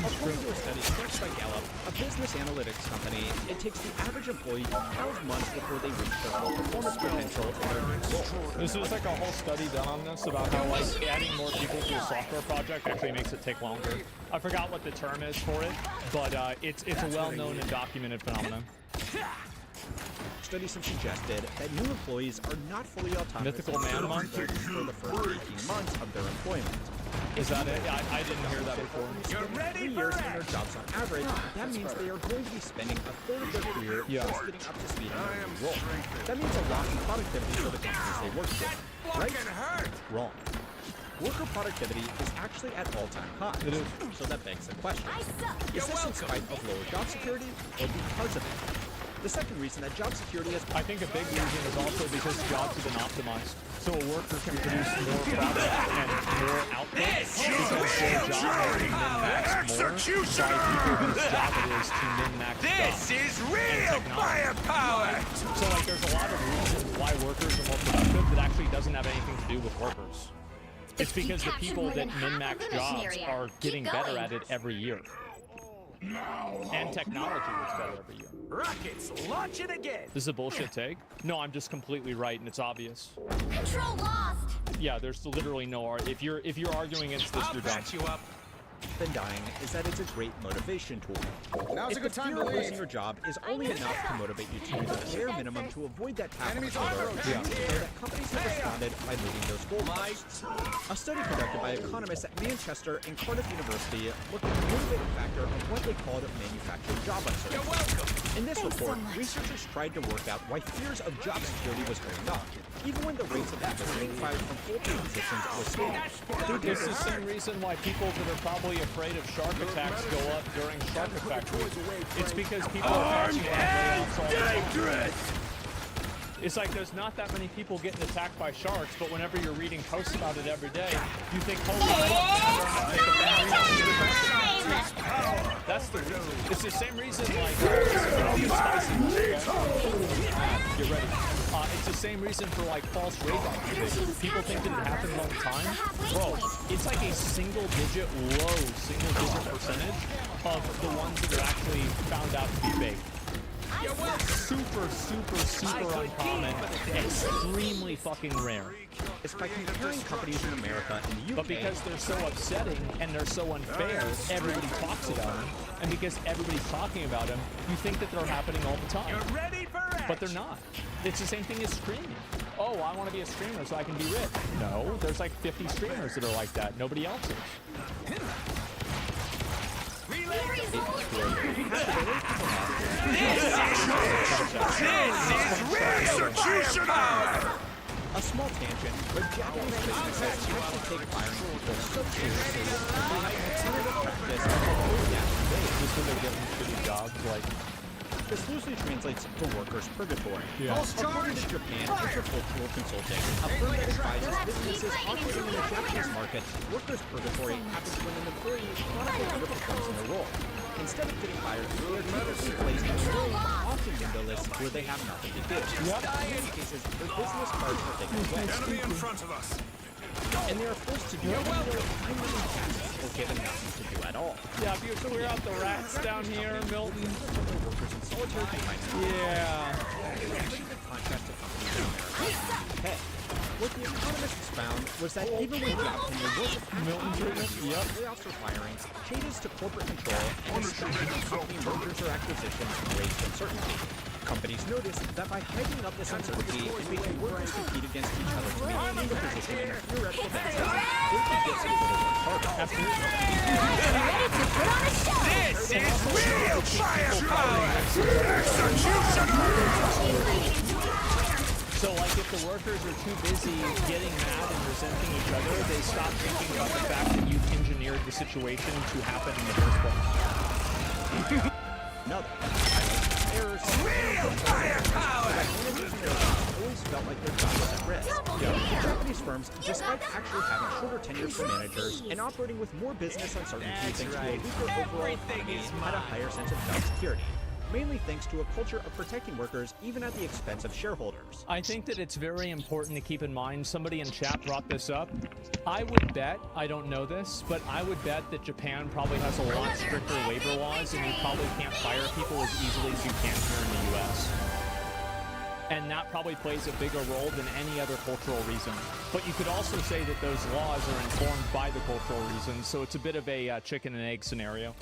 according to a study conducted by Gallup, a business analytics company, it takes the average employee 12 months before they reach their full performance potential in their new role. This is like a whole study done on this about how like adding more people to a software project actually makes it take longer. I forgot what the term is for it, but it's a well-known and documented phenomenon. Studies have suggested that new employees are not fully autonomous Mythical Man Month for the first 18 months of their employment. Is that it? I didn't hear that before. You're ready 3 years in their jobs on average, that means they are going to be spending a third of their career just getting up to speed in their new role. That means a loss in productivity for the companies they work for. Right? Wrong. Worker productivity is actually at all-time highs. It is. So that begs the question. Is this in spite of lower job security or because of it? The second reason that job security has... I think a big reason is also because jobs have been optimized. So a worker can produce more product and more output because their job has been min-maxed more by people whose job it is to min-max jobs. This is real firepower! So like there's a lot of reasons why workers are more productive that actually doesn't have anything to do with workers. It's because the people that min-max jobs are getting better at it every year. And technology gets better every year. Rockets, launch it again! This is a bullshit take? No, I'm just completely right, and it's obvious. Control lost! Yeah, there's literally no art. If you're arguing against this, you're done. Than dying is that it's a great motivation tool. Now's a good time to losing your job is only enough to motivate you to use the bare minimum to avoid that task so that companies have responded by moving those goalposts. A study conducted by economists at Manchester and Cardiff University looked at the motivating factor of what they called manufactured job uncertainty. In this report, researchers tried to work out why fears of job security was going up, even when the rates of people being fired from full-time positions was stable. This is the same reason why people that are probably afraid of shark attacks go up during shark attack week. It's because people are catching layoffs all the time. It's like there's not that many people getting attacked by sharks, but whenever you're reading posts about it every day, you think, holy fuck, that's the reason. It's the same reason, like, this is spicy. Get ready. It's it's the same reason for like false rape activity. People think that it happens all the time. Bro, it's like a single-digit percentage of the ones that are actually found out to be fake. Super uncommon, extremely fucking rare. It's by comparing companies in America and the UK. But because they're so upsetting and they're so unfair, everybody talks about them. And because everybody's talking about them, you think that they're happening all the time. You're ready for action. But they're not. It's the same thing as streaming. Oh, I want to be a streamer so I can be rich. No, there's like 50 streamers that are like that. Nobody else is. A small tangent, but Japanese businesses actually take firing people so seriously that they have considered a practice of just when they're getting shitty jobs, like this loosely translates to workers' purgatory. Yeah. According to Japan Intercultural Consulting, a firm that advises businesses operating in the Japanese market, workers' purgatory happens when an employee chronically underperforms in their role. Instead of getting fired, they are typically placed in roles often windowless where they have nothing to do. In many cases, their business cards are taken away. Enemy in front of us. And they are forced to do regular time-limited tasks or given nothing to do at all. Yeah, if you clear out the rats down here, Milton. Workers in solitary confinement. Yeah. Contrast to companies in America and the UK. What the economists found was that even when job tenure wasn't layoffs or firings, changes to corporate control and strategic company mergers or acquisitions raised uncertainty. Companies noticed that by heightening up this uncertainty and making workers compete against each other to maintain their position in a theoretical advantage, they could get some of work harder. This is real firepower! Execution! So, like, if the workers are too busy getting mad and resenting each other, they stop thinking about the fact that you've engineered the situation to happen in the first place. No. Errors. Real firepower! Always felt like their job was at risk. Japanese firms, despite actually having shorter tenures for managers and operating with more business uncertainty thanks to a weaker overall economy, had a higher sense of job security. Mainly thanks to a culture of protecting workers even at the expense of shareholders. I think that it's very important to keep in mind, somebody in chat brought this up. I would bet, I don't know this, but I would bet that Japan probably has a lot stricter labor laws and you probably can't fire people as easily as you can here in the US. And that probably plays a bigger role than any other cultural reason. But you could also say that those laws are informed by the cultural reasons, so it's a bit of a chicken and egg scenario.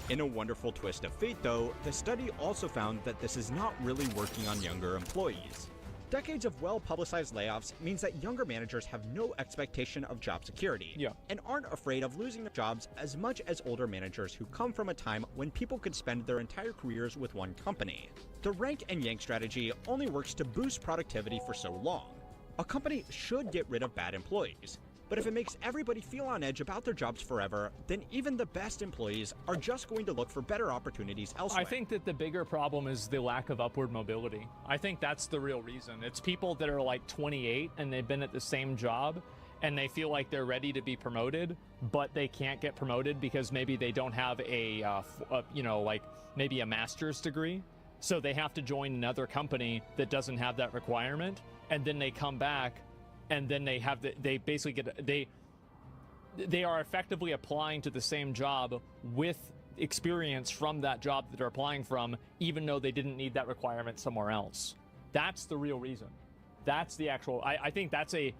In a wonderful twist of fate, though, the study also found that this is not really working on younger employees. Decades of well-publicized layoffs means that younger managers have no expectation of job security and aren't afraid of losing their jobs as much as older managers who come from a time when people could spend their entire careers with one company. The rank and yank strategy only works to boost productivity for so long. A company should get rid of bad employees. But if it makes everybody feel on edge about their jobs forever, then even the best employees are just going to look for better opportunities elsewhere. I think that the bigger problem is the lack of upward mobility. I think that's the real reason. It's people that are like 28 and they've been at the same job and they feel like they're ready to be promoted, but they can't get promoted because maybe they don't have like maybe a master's degree. So they have to join another company that doesn't have that requirement, and then they come back and then they have they basically get they are effectively applying to the same job with experience from that job that they're applying from, even though they didn't need that requirement somewhere else. That's the real reason. That's the actual, I think that's a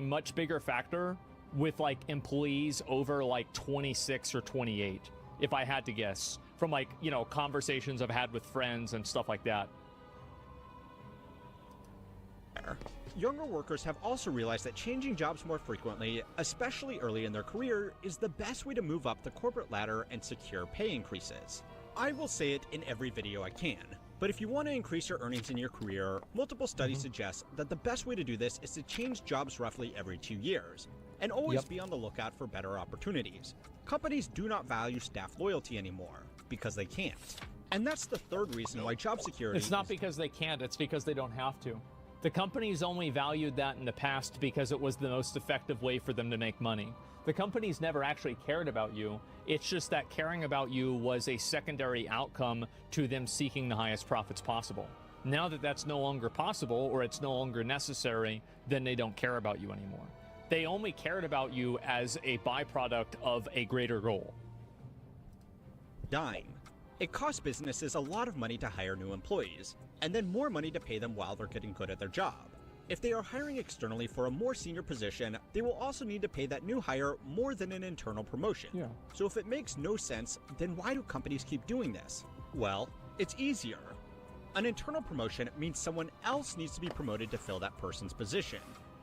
much bigger factor with like employees over like 26 or 28, if I had to guess, from like, you know, conversations I've had with friends and stuff like that. Younger workers have also realized that changing jobs more frequently, especially early in their career, is the best way to move up the corporate ladder and secure pay increases. I will say it in every video I can, but if you want to increase your earnings in your career, multiple studies suggest that the best way to do this is to change jobs roughly every 2 years, and always be on the lookout for better opportunities. Companies do not value staff loyalty anymore, because they can't. And that's the third reason why job security It's not because they can't, it's because they don't have to. The companies only valued that in the past because it was the most effective way for them to make money. The companies never actually cared about you. It's just that caring about you was a secondary outcome to them seeking the highest profits possible. Now that that's no longer possible, or it's no longer necessary, then they don't care about you anymore. They only cared about you as a byproduct of a greater goal. Dime. It costs businesses a lot of money to hire new employees, and then more money to pay them while they're getting good at their job. If they are hiring externally for a more senior position, they will also need to pay that new hire more than an internal promotion. Yeah. So if it makes no sense, then why do companies keep doing this? Well, it's easier. An internal promotion means someone else needs to be promoted to fill that person's position,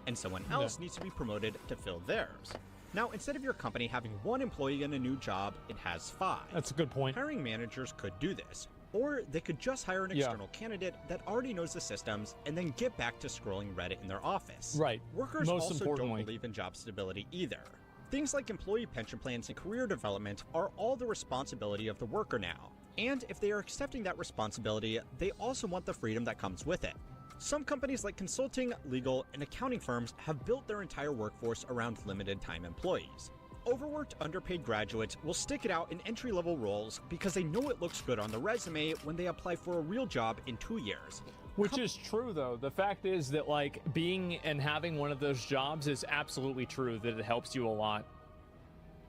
and someone else needs to be promoted to fill theirs. Now, instead of your company having one employee in a new job, it has 5. That's a good point. Hiring managers could do this, or they could just hire an external candidate that already knows the systems and then get back to scrolling Reddit in their office. Right. Workers Most also importantly. don't believe in job stability either. Things like employee pension plans and career development are all the responsibility of the worker now. And if they are accepting that responsibility, they also want the freedom that comes with it. Some companies like consulting, legal, and accounting firms have built their entire workforce around limited time employees. Overworked, underpaid graduates will stick it out in entry-level roles because they know it looks good on the resume when they apply for a real job in 2 years. Which is true, though. The fact is that, like, being and having one of those jobs is absolutely true, that it helps you a lot.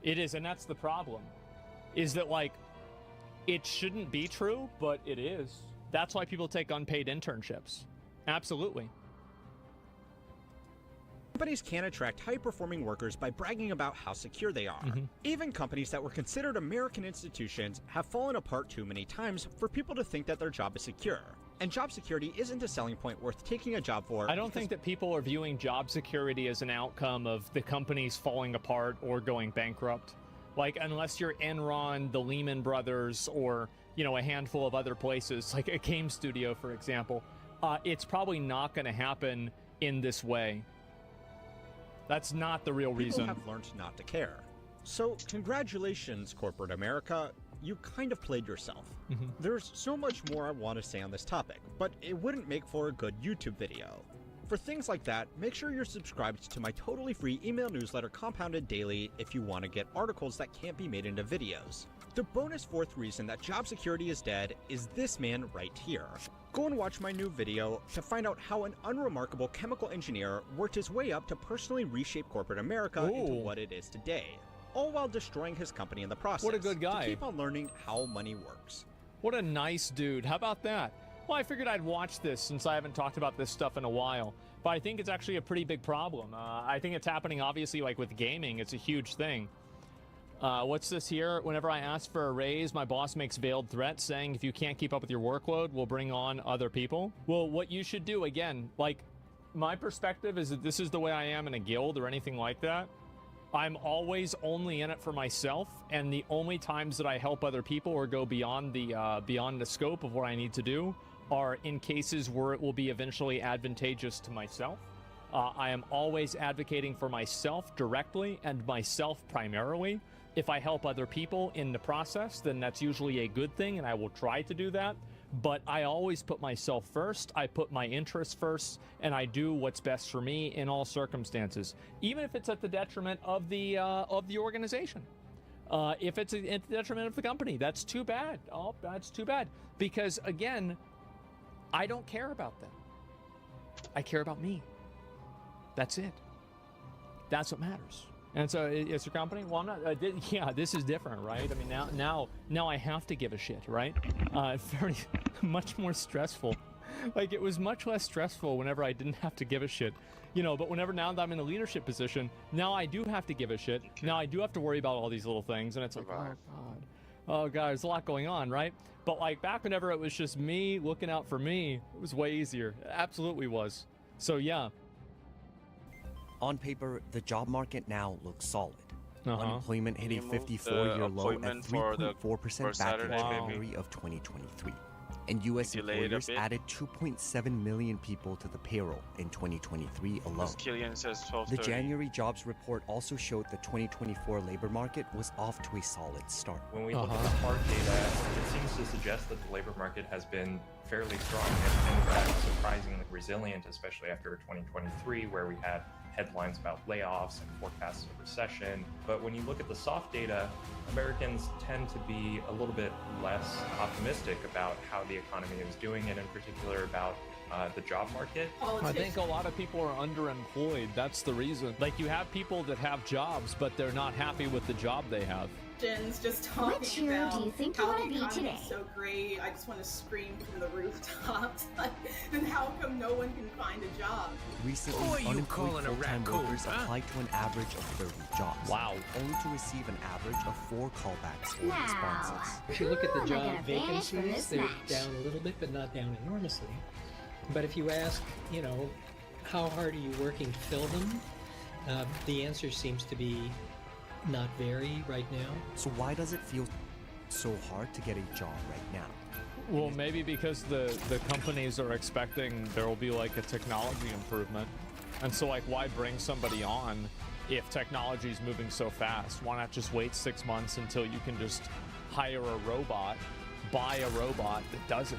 It is, and that's the problem. Is that, like, it shouldn't be true, but it is. That's why people take unpaid internships. Absolutely. Companies can attract high-performing workers by bragging about how secure they are. Even companies that were considered American institutions have fallen apart too many times for people to think that their job is secure. And job security isn't a selling point worth taking a job for. I don't think that people are viewing job security as an outcome of the companies falling apart or going bankrupt. Like, unless you're Enron, the Lehman Brothers, or, you know, a handful of other places, like a game studio, for example, it's probably not going to happen in this way. That's not the real reason. People have learned not to care. So, congratulations, corporate America. You kind of played yourself. There's so much more I want to say on this topic, but it wouldn't make for a good YouTube video. For things like that, make sure you're subscribed to my totally free email newsletter Compounded Daily if you want to get articles that can't be made into videos. The bonus 4th reason that job security is dead is this man right here. Go and watch my new video to find out how an unremarkable chemical engineer worked his way up to personally reshape corporate America into what it is today, all while destroying his company in the process. What a good guy. To keep on learning how money works. What a nice dude. How about that? Well, I figured I'd watch this since I haven't talked about this stuff in a while, but I think it's actually a pretty big problem. I think it's happening, obviously, like with gaming. It's a huge thing. What's this here? Whenever I ask for a raise, my boss makes veiled threats saying if you can't keep up with your workload, we'll bring on other people. Well, what you should do, again, like, my perspective is that this is the way I am in a guild or anything like that. I'm always only in it for myself, and the only times that I help other people or go beyond the scope of what I need to do are in cases where it will be eventually advantageous to myself. I am always advocating for myself directly and myself primarily. If I help other people in the process, then that's usually a good thing, and I will try to do that. But I always put myself first, I put my interests first, and I do what's best for me in all circumstances, even if it's at the detriment of the organization. If it's at the detriment of the company, that's too bad. Oh, that's too bad. Because, again, I don't care about them. I care about me. That's it. That's what matters. And so it's your company? Well, I'm not, yeah, this is different, right? I mean, now I have to give a shit, right? Very, much more stressful. Like, it was much less stressful whenever I didn't have to give a shit, you know, but whenever now that I'm in a leadership position, now I do have to give a shit. Now I do have to worry about all these little things, and it's like, oh God, there's a lot going on, right? But like back whenever it was just me looking out for me, it was way easier. It absolutely was. So yeah. On paper, the job market now looks solid. Unemployment hit a 54-year low at 3.4% back in January of 2023. And U.S. employers added 2.7 million people to the payroll in 2023 alone. The January jobs report also showed the 2024 labor market was off to a solid start. When we look at the hard data, it seems to suggest that the labor market has been fairly strong and in fact surprisingly resilient, especially after 2023, where we had headlines about layoffs and forecasts of recession. But when you look at the soft data, Americans tend to be a little bit less optimistic about how the economy is doing, and in particular about the job market. I think a lot of people are underemployed. That's the reason. Like, you have people that have jobs, but they're not happy with the job they have. Just talking Which hero about do you think you how want the to be economy today? is so great. I just want to scream from the rooftops. And how come no one can find a job? Recently, unemployed full-time workers applied to an average of 30 jobs. Wow. Only to receive an average of 4 callbacks or Now, responses. If you look at the who am I job gonna banish from vacancies, this they're match? down a little bit, but not down enormously. But if you ask, you know, how hard are you working to fill them? The answer seems to be not very right now. So why does it feel so hard to get a job right now? Well, maybe because the companies are expecting there will be like a technology improvement. And so, like, why bring somebody on if technology is moving so fast? Why not just wait 6 months until you can just hire a robot, buy a robot that does it?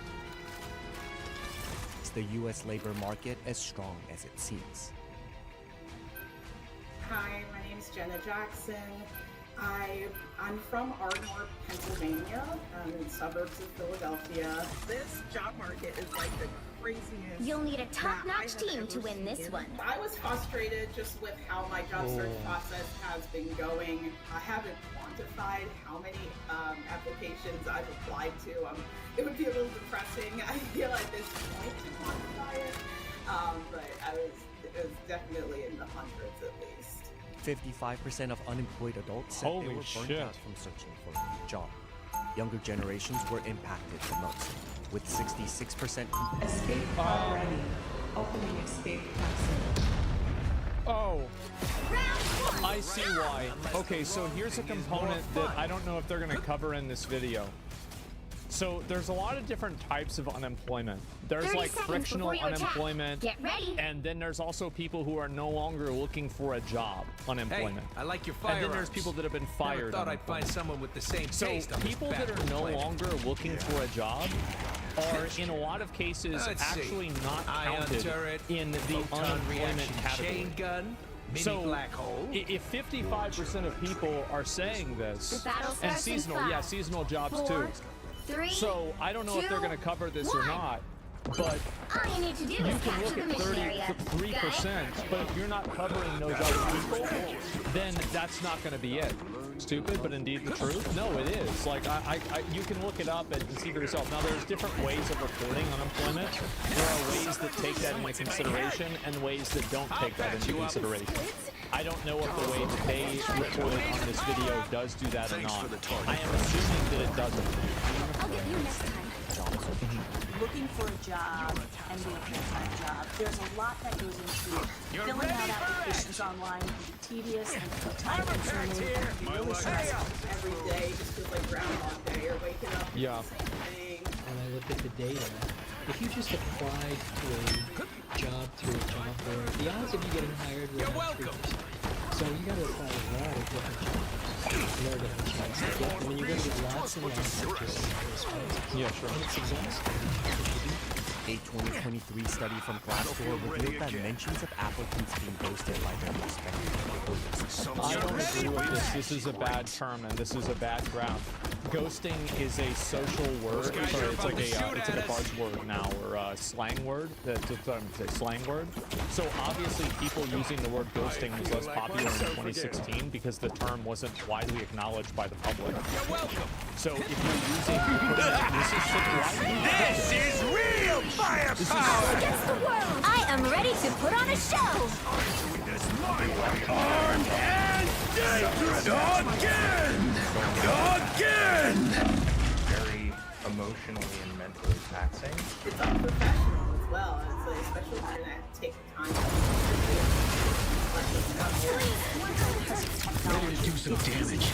Is the U.S. labor market as strong as it seems? Hi, my name is Jenna Jackson. I'm from Ardmore, Pennsylvania, in the suburbs of Philadelphia. This job market is like the craziest. You'll need a top-notch team to win this one. I was frustrated just with how my job search process has been going. I haven't quantified how many applications I've applied to. It would be a little depressing, I feel, at this point to quantify it. But it was definitely in the hundreds at least. 55% of unemployed adults said they were burnt out from searching for a new job. Younger generations were impacted the most, with 66%. Escape pod ready. Opening escape passage. Oh, I see why. Okay, so here's a component that I don't know if they're going to cover in this video. So there's a lot of different types of unemployment. There's like frictional unemployment, Get ready. and then there's also people who are no longer looking for a job unemployment. Hey, I like your And firearms. then there's people that have been fired. Never thought I'd find someone with the same So taste on this people that are backward no planet. longer looking for a job are in a lot of cases Let's see. actually not Ion counted turret, in the photon unemployment reaction category. chain gun, mini So black hole. if 55% of people are saying this, The battle and starts in seasonal, 5, yeah, seasonal jobs 4, too. 3, So I don't know if they're going to cover this or 1. not, but All you need to do you is can capture look the at mission area. 33%, but if you're not covering those other people, then that's not going to be it. Stupid, but indeed the truth? No, it is. Like, you can look it up and see for yourself. Now, there's different ways of reporting unemployment. There are ways that take that into consideration and ways that don't take that into consideration. I don't know if the way that they reported on this video does do that or not. I am assuming that it doesn't. I'll get you next time. Looking for a job and being a full-time job, there's a lot that goes into it. Filling out applications online can be tedious and time-consuming. Really stressful every day, just feels like Groundhog Day, or waking up and Yeah. the same thing. When I looked at the data, if you just applied to a job through a job board, the odds of you getting hired were about 3%. So you got to apply a lot of different jobs in order to have a chance to get them. And you're going to get lots and lots of just responses. Yeah, sure. And it's exhausting. A 2023 study from Glassdoor revealed that mentions of applicants being ghosted by their prospective employers. I don't agree with this. This is a bad term and this is a bad graph. Ghosting is a social word. Sorry, it's like a buzzword now, or a slang word. That's what I'm saying, slang word. So obviously, people using the word ghosting was less popular in 2016 because the term wasn't widely acknowledged by the public. So if you're using, This is real firepower! Against the world! I am ready to put on a show! Armed and dangerous! Again! Again! Very emotionally and mentally taxing. It's unprofessional as well, and it's especially when you're gonna take the time to Ready to do some damage.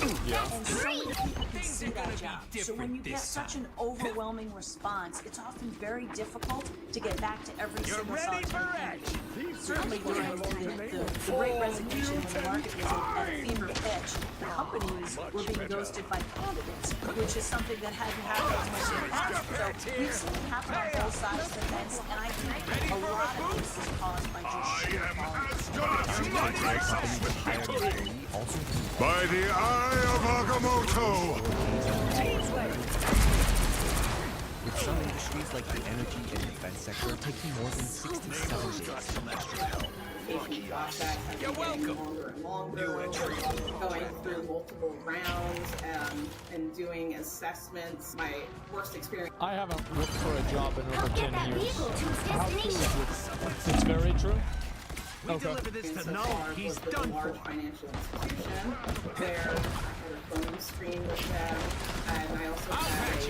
And so many people can see do that job. So when you get such an overwhelming response, it's often very difficult to get back to every single solitary candidate. Certainly during the Great Resignation, when the market was at a fever pitch, companies were being ghosted by candidates, which is something that hadn't happened as much in the past. So we've seen it happen on both sides of the fence, and I think a lot of this is caused by just sheer volume. By the eye of Agamotto! With some industries like the energy and defense sector taking more than 67 days. Process has been getting longer and longer, going through multiple rounds and doing assessments. My worst experience. I haven't looked for a job in over 10 years. It's It's very true. We Okay. deliver this to no, he's done for. Financial institution. There, I had a phone screen with them, and I also had a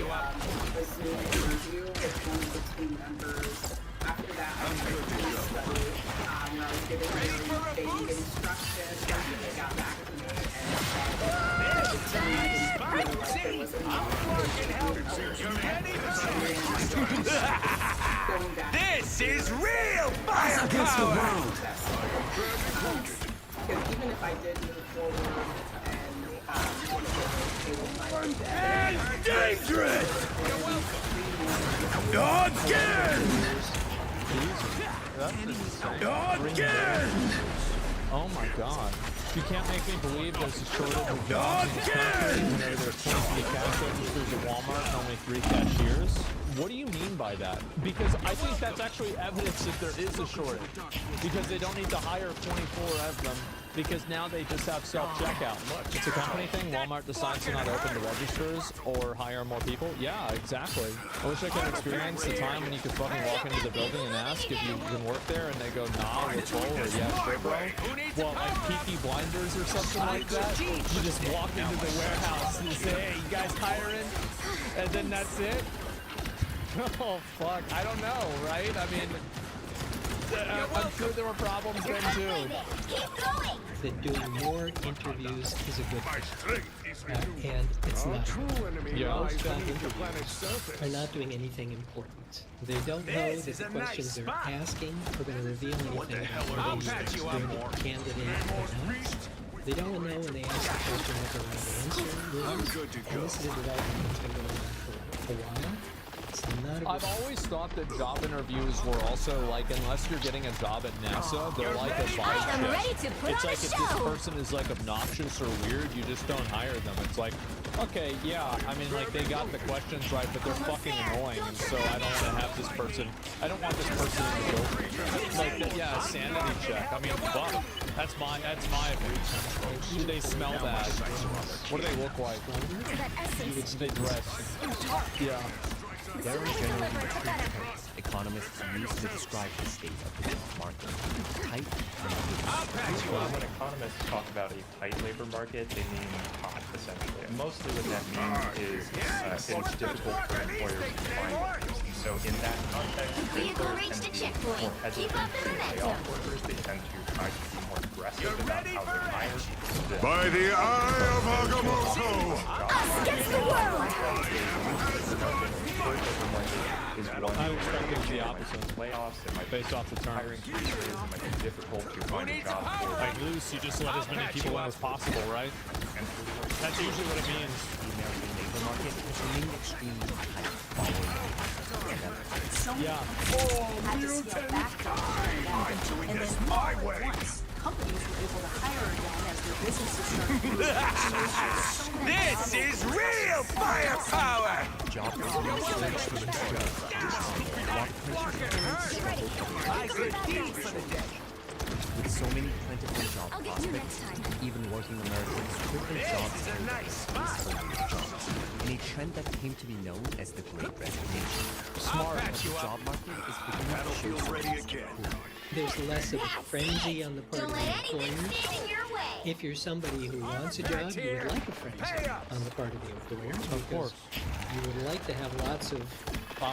Zoom interview with one of the team members. After that, I went to a study where I was given very basic instructions, and they got back to me and said, This is real firepower! Because even if I did move forward And dangerous! Again! Again! Oh my god. You can't make me believe there's a shortage of jobs in this country when there's 20 cash registers at Walmart and only 3 cashiers. What do you mean by that? Because I think that's actually evidence that there is a shortage. Because they don't need to hire 24 of them, because now they just have self-checkout. It's a company thing. Walmart decides to not open the registers or hire more people. Yeah, exactly. I wish I could experience the time when you could fucking walk into the building and ask if you can work there, and they go, nah, we're full, or yeah, sure, bro. Well, like Peaky Blinders or something like that. You just walk into the warehouse and say, hey, you guys hiring? And then that's it? Oh, fuck. I don't know, right? I mean, I'm sure there were problems then, too. That doing more interviews is a good thing. And it's not. Most job interviews are not doing anything important. They don't know that the questions they're asking are going to reveal anything about whether you're a candidate or not. They don't know when they ask the question what they're going to answer. And this is a development that's been going on for a while. I've always thought that job interviews were also like, unless you're getting a job at NASA, they're like a vibe check. It's like if this person is like obnoxious or weird, you just don't hire them. It's like, okay, yeah, I mean, like they got the questions right, but they're fucking annoying, and so I don't want to have this person. I don't want this person in the building. Like, yeah, a sanity check. I mean, fuck. That's my opinion. Do they smell bad? What do they look like? They dress. Yeah. There are generally two terms economists use to describe the state of the job market: tight and Well, when economists talk about a tight labor market, they mean hot, essentially. And mostly what that means is it's difficult for employers to find workers. And so in that context, employers tend to be more hesitant to lay off workers. They tend to try to be more aggressive about how they hire. By the eye of Agamotto! Us against the world! Is one I would expect it to be the opposite. Layoffs, it might based off the term. hiring freezes, it might be difficult to find a job for. Like loose, you just let as many people in as possible, right? That's usually what it means. The American labor market has remained extremely tight following the Yeah. Had to scale back and then all at once, companies were able to hire again as their businesses started growing. This is real firepower! job with so many plentiful job prospects, even working Americans quickly jobs in a trend that came to be known as the Great Resignation. Smart. The job market is beginning to show ready again. There's less of a frenzy on the part of the employer. If you're somebody who wants a job, you would like a frenzy on the part of the employer. Of course. You would like to have lots of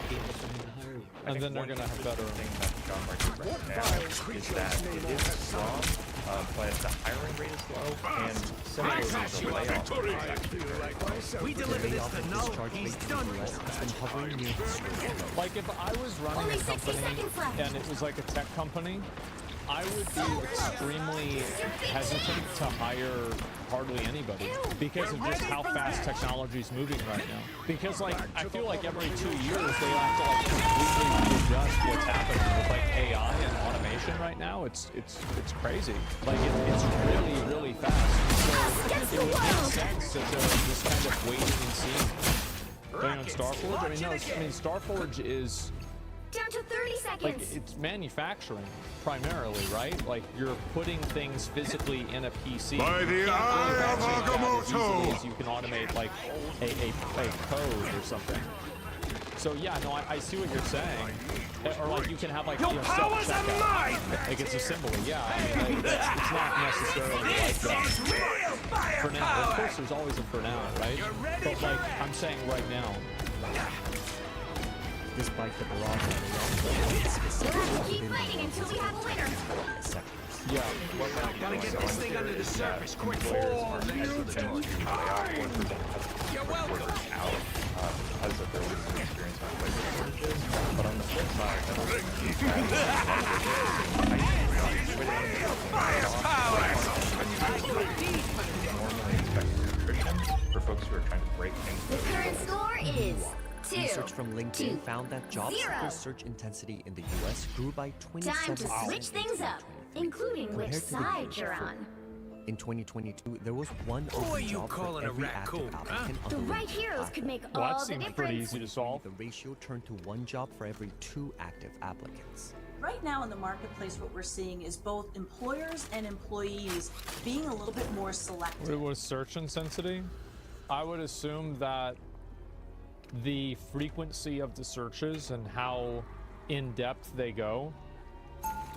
people coming to hire you. And then they're going to have better thing about the job market right now is that it is strong, but the hiring rate is low, and similarly, the layoff rate is actually very low. We deliver this to no, he's done. Has been hovering near historical lows. Like if I was running a company and it was like a tech company, I would be extremely hesitant to hire hardly anybody because of just how fast technology is moving right now. Because like I feel like every 2 years they have to like completely readjust what's happening with like AI and automation right now. It's crazy. Like it's really fast. So it would make sense that there's this kind of waiting and seeing thing on Starforge. I mean Starforge is down to 30 seconds. like it's manufacturing primarily, right? Like you're putting things physically in a PC. By the eye of Agamotto! As you can automate like a code or something. So yeah, no, I see what you're saying. Or like you can have like self-checkout. Like it's a symbol, yeah. I mean, like, it's not necessarily like that. For now, of course, there's always a for now, right? But like I'm saying right now. Despite the barrage of Keep fighting until we have a winner. Yeah. Gotta get this thing under the surface quick. Employers are hesitant to lay off workers and workers out because of their recent experience with labor shortages. But on the flip side, that also means normally expected nutrition for folks who are trying to break into The current score is Research from LinkedIn found that job seeker search intensity in the U.S. grew by 27%. Time to switch things up, including which side you're on. In 2022, there was one open job for every active applicant on The the right LinkedIn heroes could make Well, that all the seems pretty difference. easy to solve. The ratio turned to one job for every 2 active applicants. Right now in the marketplace, what we're seeing is both employers and employees being a little bit more selective. It was search intensity. I would assume that the frequency of the searches and how in depth they go.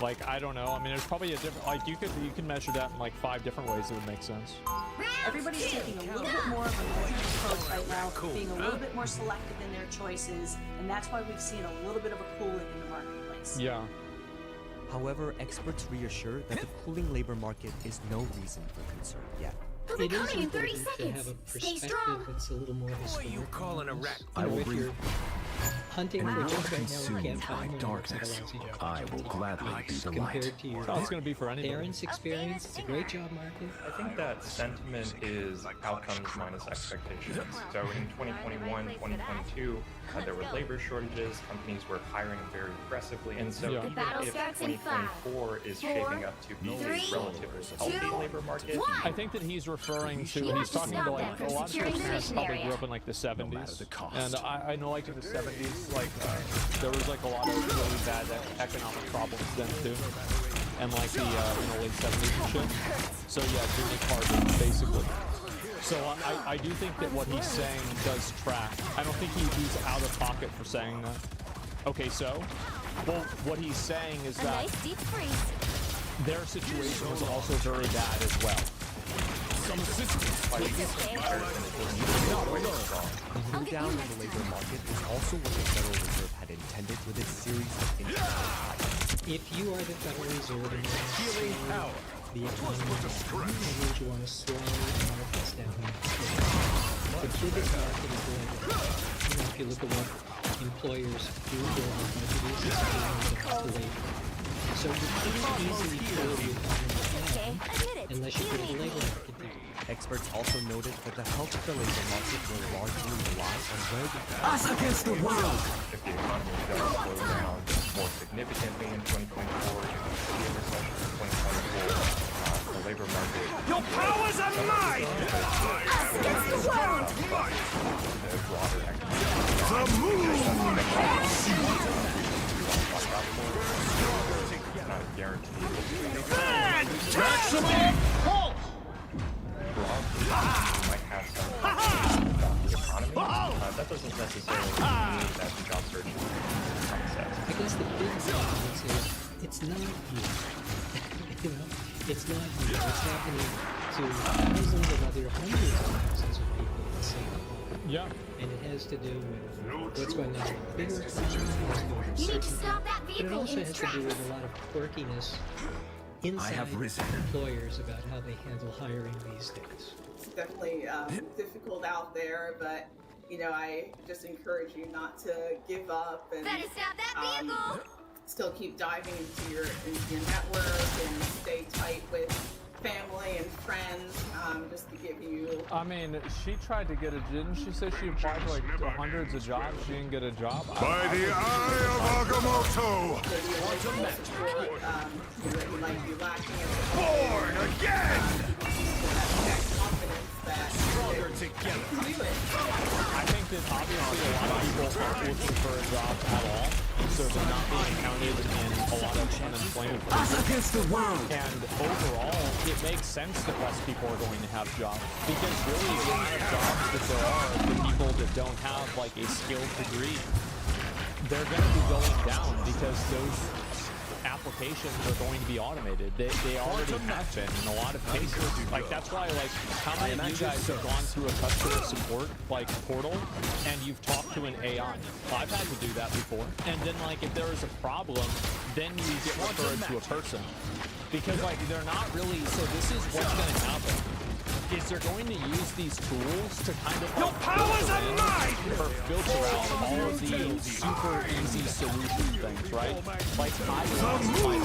Like I don't know. I mean, there's probably a different. Like you can measure that in like 5 different ways. It would make sense. Everybody's taking a little bit more of a measured approach right now, being a little bit more selective in their choices, and that's why we've seen a little bit of a cooling in the marketplace. Yeah. However, experts reassure that the cooling labor market is no reason for concern yet. It is in 30 to seconds. have a Stay perspective strong. that's a little more historical. you calling a rat? I will bring- you're hunting for jobs right now, you Consumed can't by find one darkness, that's a lousy job. I will gladly be the light. Compared to your Oh, it's gonna be for anybody. parents' experience, it's a great job market. I think that sentiment is outcomes minus expectations. So in 2021, 2022, there were labor shortages, companies were hiring very aggressively, and so Yeah. even battle if starts in 2024 is shaping up to be a 3, relatively healthy 2, labor market, 1. I think that he's referring to, You have he's to talking stop to them like from a lot of securing his the parents mission probably area. grew up in like the 70s. the cost. And I know like in the 70s, like there was like a lot of really bad economic problems then too. And like the late 70s and shit. So yeah, Jimmy Carter, basically. So I do think that what he's saying does track. I don't think he's out of pocket for saying that. Okay, so, well, what he's saying is A that nice deep freeze. their situation was also very bad as well. The down in the labor market is also what the Federal Reserve had intended with its series of interest rate hikes. If you are the Federal Reserve and you want to slow the economy down, that means you want to slow markets down. The biggest market is labor. If you look at what employers do during the budget is the labor. So you can't easily slow the economy down unless you put the labor market down. Experts also noted that the health of the labor market will largely rely on where the Us against the world! if the economy does slow down more significantly in 2024, if we see a recession in 2024, the labor market... Your powers are mine! Us against the world! The broader economic... The moon! It's not a guarantee. Maximum pulse! Broadly, you might have some about the economy. That doesn't necessarily mean that the job search concept. I guess the big problem is it's not you. You know, it's not you. It's happening to thousands of other hundreds of thousands of people at the same time. Yeah. And it has to do with what's going on in the bigger economy. You need to stop that But it vehicle also in has its to do tracks. with a lot of quirkiness inside employers about how they handle hiring these days. It's definitely difficult out there, but you know, I just encourage you not to give up and still keep diving into your network and stay tight with family and friends, just to give you. I mean, she tried to get a. Didn't she say she applied to like hundreds of jobs? She didn't get a job. By the eye of Agamotto! Born again! Stronger together. I think that obviously a lot of people aren't looking for a job at all, so they're not being counted in a lot of unemployment. Against the world. And overall, it makes sense that less people are going to have jobs, because really the amount of jobs that there are for people that don't have like a skilled degree, they're going to be going down because those applications are going to be automated. They already have been in a lot of cases. Like that's why, like, how many of you guys have gone through a customer support like portal and you've talked to an AI? I've had to do that before. And then like if there is a problem, then you get referred to a person, because like they're not really. So this is what's going to happen. Is they're going to use these tools to kind of like filter out all of the super easy solution things, right? Like I lost my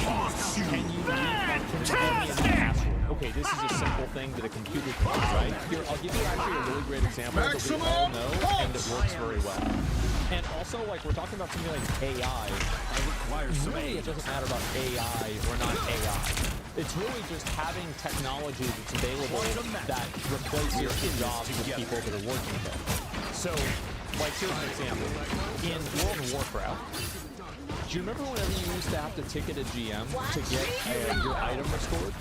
password. Can you give me a password? Okay, this is a simple thing that a computer can do, right? Here, I'll give you actually a really great example that we all know, and it works very well. And also, like, we're talking about something like AI. Really, it doesn't matter about AI or not AI. It's really just having technology that's available that replaces the jobs of people that are working there. So, like, here's an example. In World of Warcraft, do you remember whenever you used to have to ticket a GM to get your item restored?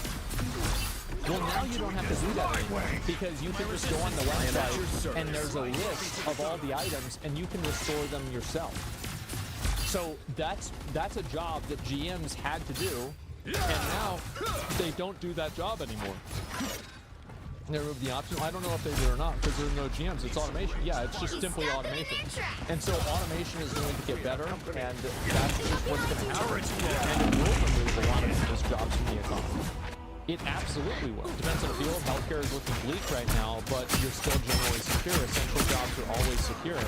Well, now you don't have to do that anymore, because you can just go on the website and there's a list of all the items and you can restore them yourself. So that's a job that GMs had to do, and now they don't do that job anymore. They remove the option. I don't know if they do or not, because there's no GMs. It's automation. Yeah, it's just simply automation. And so automation is going to get better, and that's just what's going to happen. And it will remove a lot of people's jobs from the economy. It absolutely will. Depends on the field. Healthcare is looking bleak right now, but you're still generally secure. Essential jobs are always secure.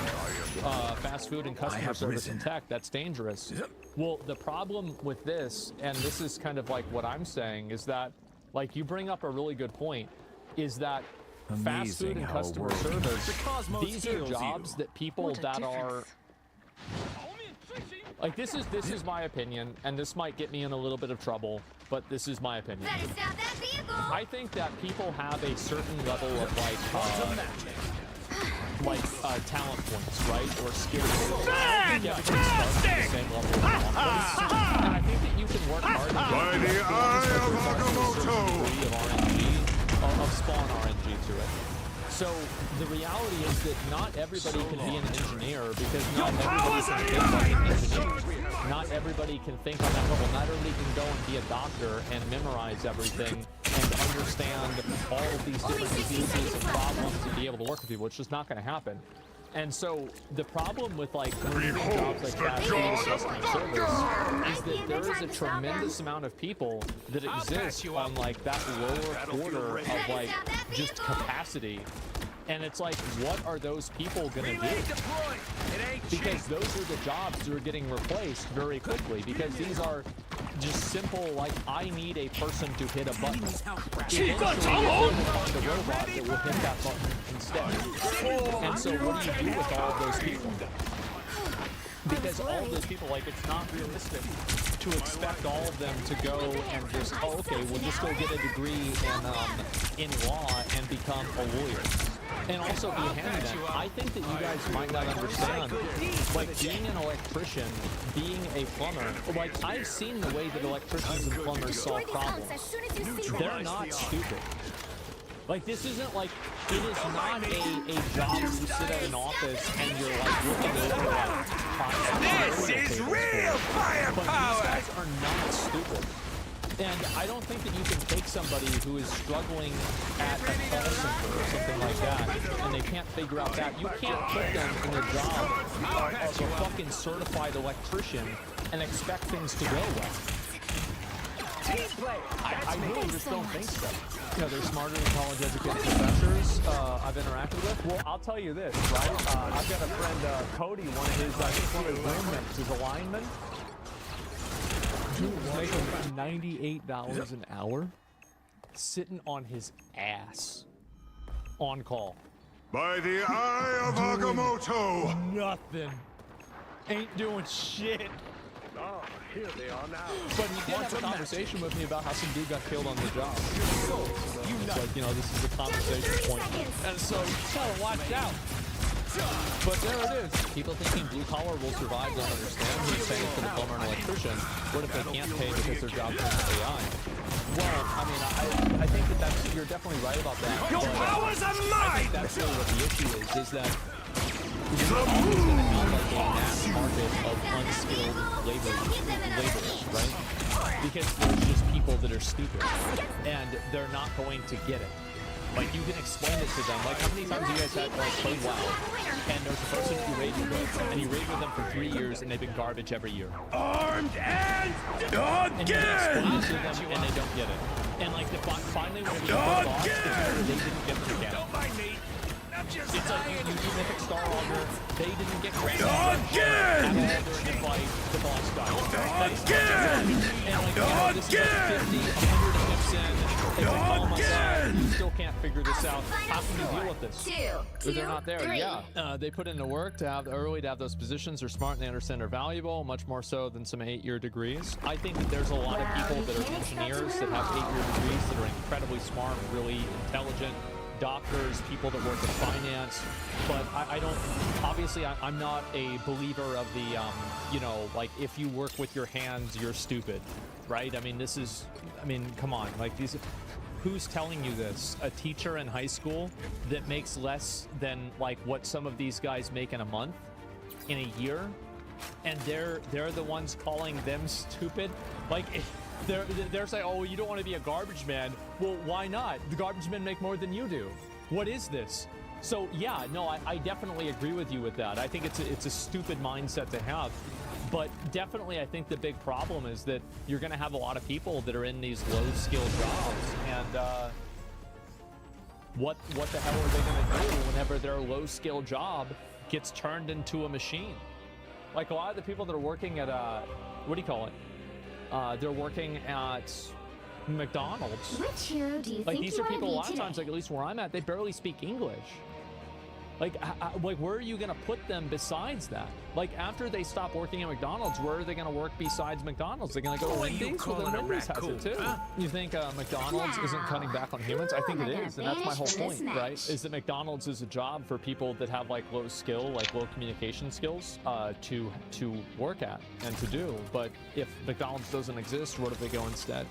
Fast food and customer service and tech, that's dangerous. Well, the problem with this, and this is kind of like what I'm saying, is that, like, you bring up a really good point, is that fast food and customer service, these are jobs that people that are... Like, this is my opinion, and this might get me in a little bit of trouble, but this is my opinion. I think that people have a certain level of talent points, right, or skills. I don't think everybody starts at the same level. And I think that you can work hard and get of spawn RNG to it. So the reality is that not everybody can be an engineer, because not everybody can think like an engineer. Not everybody can think on that level. Not everybody can go and be a doctor and memorize everything and understand all of these different diseases and problems and be able to work with people. It's just not going to happen. And so the problem with like jobs like fast food and customer service is that there is a tremendous amount of people that exist on like that lower quarter of like just capacity. And it's like, what are those people gonna do? Because those are the jobs that are getting replaced very quickly, because these are just simple, like, I need a person to hit a button. Eventually, you're going to find a robot that will hit that button instead. And so what do you do with all of those people? Because all of those people, like, it's not realistic to expect all of them to go and just, oh, okay, we'll just go get a degree in law and become a lawyer. And also be a handyman. I think that you guys might not understand, like, being an electrician, being a plumber, like, I've seen the way that electricians and plumbers solve problems. They're not stupid. Like, this isn't like, it is not a job where you sit at an office and you're like looking over like this is real firepower! But these guys are not stupid. And I don't think that you can take somebody who is struggling at a call center or something like that, and they can't figure out that. You can't put them in the job of a fucking certified electrician and expect things to go well. I really just don't think so. You know, they're smarter than college-educated professors I've interacted with. Well, I'll tell you this, right? I've got a friend, Cody, one of his roommates, his alignment. Dude was making $98 an hour, sitting on his ass, on call. By the eye of Agamotto! Nothing. Ain't doing shit. Oh, here they are now. But he did have a conversation with me about how some dude got killed on the job. Like, you know, this is a conversation point. And so you gotta watch out. But there it is. People thinking blue collar will survive don't understand. He's saying for the plumber and electrician, what if they can't pay because their job's in AI? Well, I mean, I think that's you're definitely right about that. Your powers are mine! I think that's really what the issue is that you're always going to have like a mass market of unskilled laborers, right? Because there's just people that are stupid, and they're not going to get it. Like, you can explain it to them. Like, how many times you guys had, like, played WoW, and there's a person you raided with, and you raided with them for 3 years, and they've been garbage every year. Armed and And you explain it to them, and they don't get it. And, like, finally, when you put off, it's because they didn't get the get it. It's like you Mythic Star Auger, they didn't get Grand Auger, and then they're in the fight, the boss died. And like, you know, this is like 50, 100 attempts in, it's like, oh my god, you still can't figure this out. How can you deal with this? If they're not there, yeah. They put in the work to have early to have those positions, they're smart and they understand they're valuable, much more so than some 8-year degrees. I think that there's a lot of people that are engineers that have 8-year degrees that are incredibly smart, really intelligent, doctors, people that work in finance, but I don't, obviously I'm not a believer of the, you know, like, if you work with your hands, you're stupid, right? I mean, this is, I mean, come on, like, these, who's telling you this? A teacher in high school that makes less than, like, what some of these guys make in a month, in a year, and they're the ones calling them stupid? Like, they're saying, oh, you don't want to be a garbage man. Well, why not? The garbage men make more than you do. What is this? So yeah, no, I definitely agree with you with that. I think it's a stupid mindset to have. But definitely I think the big problem is that you're going to have a lot of people that are in these low-skilled jobs. And what the hell are they going to do whenever their low-skilled job gets turned into a machine? Like, a lot of the people that are working at, what do you call it? They're working at McDonald's. Which hero do you like, think these you are people a lot of today? times, like, at least where I'm at, they barely speak English. Like, where are you going to put them besides that? Like, after they stop working at McDonald's, where are they going to work besides McDonald's? They're going to go to Wendy's? Well, then Wendy's has it too. You think McDonald's isn't cutting back on humans? I think it is, and that's my whole point, right? Is that McDonald's is a job for people that have, like, low skill, like low communication skills to work at and to do. But if McDonald's doesn't exist, where do they go instead?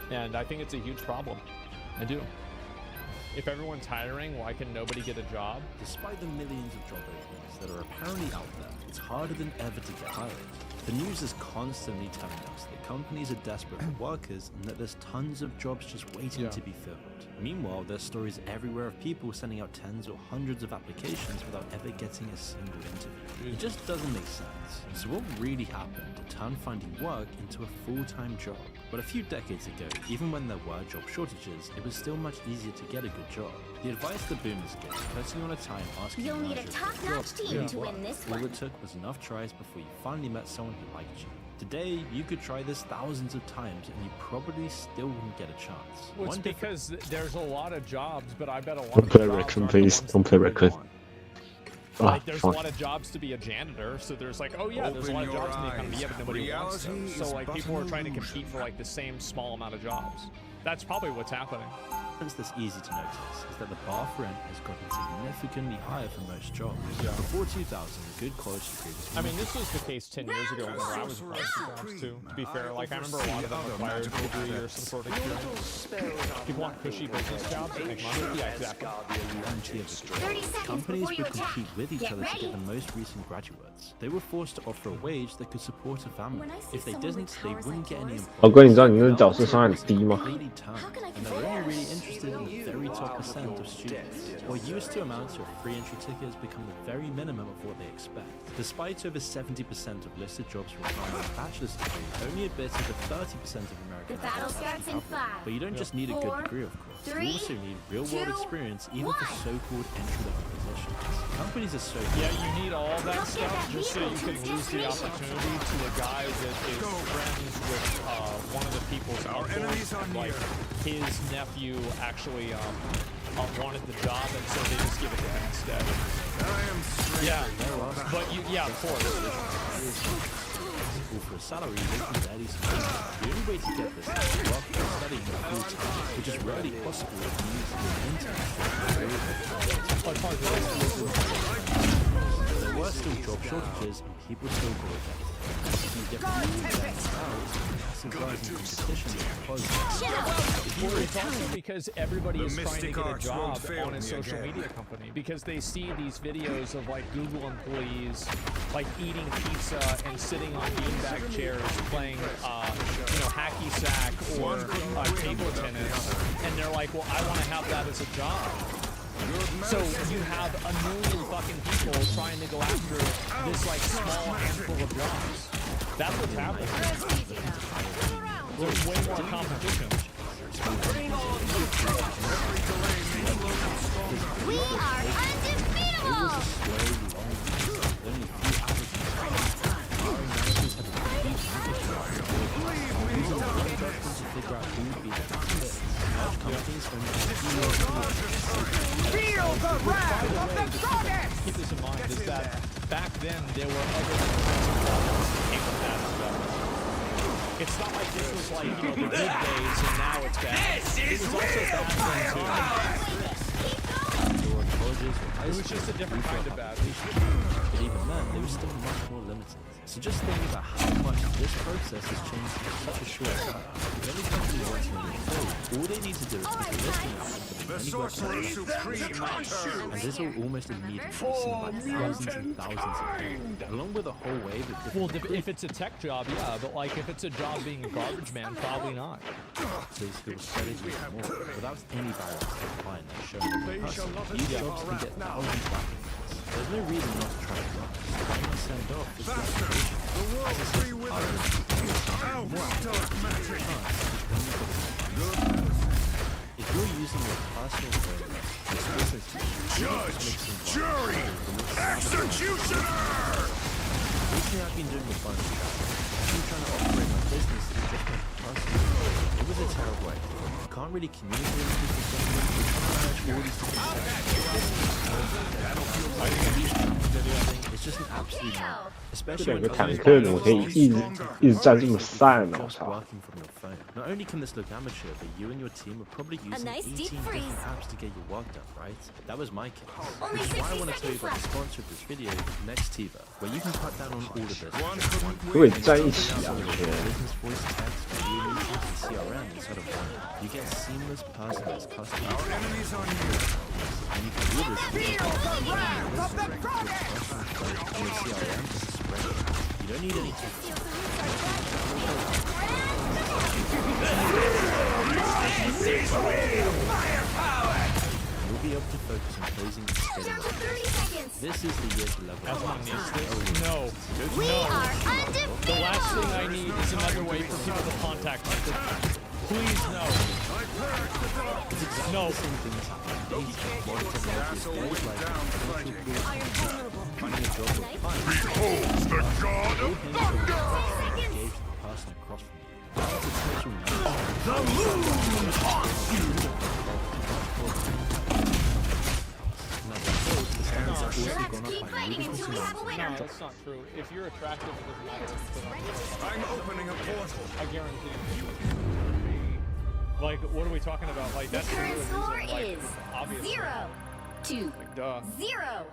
And I think it's a huge problem. I do. If everyone's hiring, why can nobody get a job? Despite the millions of job openings that are apparently out there, it's harder than ever to get hired. The news is constantly telling us that companies are desperate for workers and that there's tons of jobs just waiting to be filled. Meanwhile, there's stories everywhere of people sending out tens or hundreds of applications without ever getting a single interview. It just doesn't make sense. So what really happened to turn finding work into a full-time job? But a few decades ago, even when there were job shortages, it was still much easier to get a good job. The advice the boomers gave, pressing on a time asking You'll need a managers top-notch team to win this one. all it took was enough tries before you finally met someone who liked you. Today, you could try this thousands of times and you probably still wouldn't get a chance. Well, it's because there's a lot of jobs, but I bet a lot Don't of play jobs Reckon, aren't please. the ones Don't play that they Reckon. want. Ah, Like, there's fine. a lot of jobs to be a janitor, so there's like, oh yeah, there's a lot of Open jobs in the your economy, yeah, but nobody wants them. Reality So is like, but people are an trying to illusion. compete for like the same small amount of jobs. That's probably what's happening. What's this easy to notice is that the bar for rent has gotten significantly higher for most jobs. Yeah. Before 2000, a good college degree was I mean, this was the case 10 years ago whenever I was applying for jobs too, to be fair. Like, I remember a lot of them required a degree or some sort of experience. People want cushy business jobs that make money. Yeah, exactly. plenty of experience. Companies would compete with each other to get the most recent graduates. They were forced to offer a wage that could support a family. If they didn't, they wouldn't get any 哦哥，你知道你那个角色伤害很低吗？ completely turned, and they were only really interested interested in the very top percent of students. What used to amount to a free entry ticket has become the very minimum of what they expect. Despite over 70% of listed jobs requiring a bachelor's degree, only a bit over 30% of Americans The battle starts in 5. But you don't just need a good degree, of course. You also need real-world experience, even for so-called entry-level positions. Companies are so yeah, you need all that stuff just so you can lose the opportunity to a guy that is friends with one of the people's uncles, and like his nephew actually wanted the job, and so they just give it to him instead. Yeah, but yeah, of course. For a salary, they can barely support. The only way to get this is to work by studying full time, which is rarely possible if you use the internet. There were still job shortages and people still go rejected. You get it's also because everybody is trying to get a job on a social media company because they see these videos of like Google employees like eating pizza and sitting on beanbag chairs playing hacky sack or table tennis, and they're like, well, I want to have that as a job. So you have a million fucking people trying to go after this like small handful of jobs. That's what's happening. There's way more competition. We are undefeatable! Feel the wrath of the goddess! Keep this in mind is that back then there were other problems that came with that as well. It's not like this was like, the good days and now it's bad. It was also bad then too. It was just a different kind of bad. But even then, they were still much more limited. So just think about how much this process has changed in such a short time. If any company wants to move forward, all they need to do is put a listing out for many websites, and this will almost immediately send by thousands and thousands of people, along with a whole wave of different... Well, if it's a tech job, yeah, but like if it's a job being a garbage man, probably not. So these people spread it even more, without any barriers to apply and showing them the person. These jobs can get thousands of applicants. There's no reason not to try it out. Why not send off this application? If you're using your personal phone, this business Judge, jury, executioner! Recently I've been doing a bunch of that. I've been trying to operate my business as just my personal. It was a terrible idea. You can't really communicate with people sometimes. You can't manage all these different It's just an absolute nightmare. 这两个坦克怎么可以一直站这么散呢？我操！ Not only can this look amateur, but you and your team are probably using 18 different apps to get your work done, right? That was my case. Which is why I want to tell you about the sponsor of this video, Nextiva, where you can cut down on all of this. 可以在一起啊！ Business voice text, video meetings, and CRM inside of one. You get seamless, personalized customer experience. And you can do this in your CRM to spread it. You don't need any tools. You'll be able to focus on closing and scaling. This is the year to level up. No. The last thing I need is another way for people to contact me. Please, no. No. Behold the god of thunder! The moon haunts you! No, that's not true. If you're attractive, it doesn't matter. I'm opening a portal. I guarantee you. Like, what are we talking about? Like, that's the current score is obviously. 0-2. Like, duh. 0.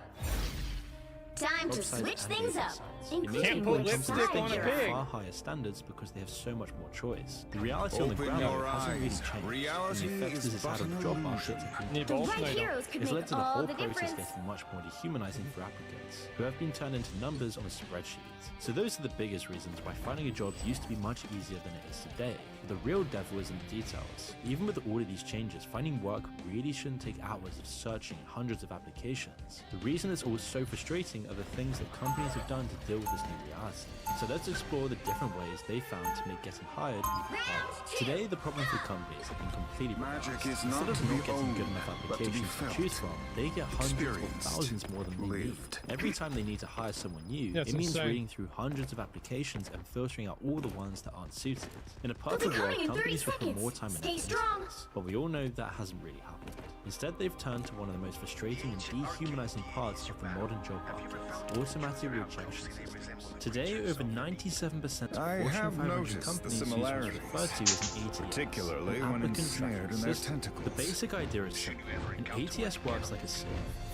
Time to switch things up. It makes Can't people put in lipstick companies on a think they pig. have far higher standards because they have so much more choice. The reality on the Open ground your though, hasn't really eyes. changed. Reality And the effects is this has had on but the an job market illusion. have The been right devastating. heroes could It's make led to the all whole the process difference. getting much more dehumanizing for applicants, who have been turned into numbers on a spreadsheet. So those are the biggest reasons why finding a job used to be much easier than it is today. But the real devil is in the details. Even with all of these changes, finding work really shouldn't take hours of searching hundreds of applications. The reason it's all so frustrating are the things that companies have done to deal with this new reality. So let's explore the different ways they found to make getting hired even harder. Today, the problem for companies have been completely reversed. Magic is Instead not of to be not getting good owned, enough but to be applications to felt, choose from, they get hundreds or experienced, thousands more than they need. lived. Every time they need to hire someone new, Yeah, it's it means insane. reading through hundreds of applications and filtering out all the ones that aren't suited. In a perfect coming world, in 30 companies would put seconds. more time and Stay effort into strong. this, but we all know that hasn't really happened. Instead, they've turned to one of the most frustrating and dehumanizing parts of the modern job market, automatic rejection systems. Today, over 97% of I Fortune have 500 noticed the companies use what's similarities, referred to as an ATS, particularly an when applicant ensnared tracking in their system. tentacles. The basic idea is simple. An ATS works like a sieve,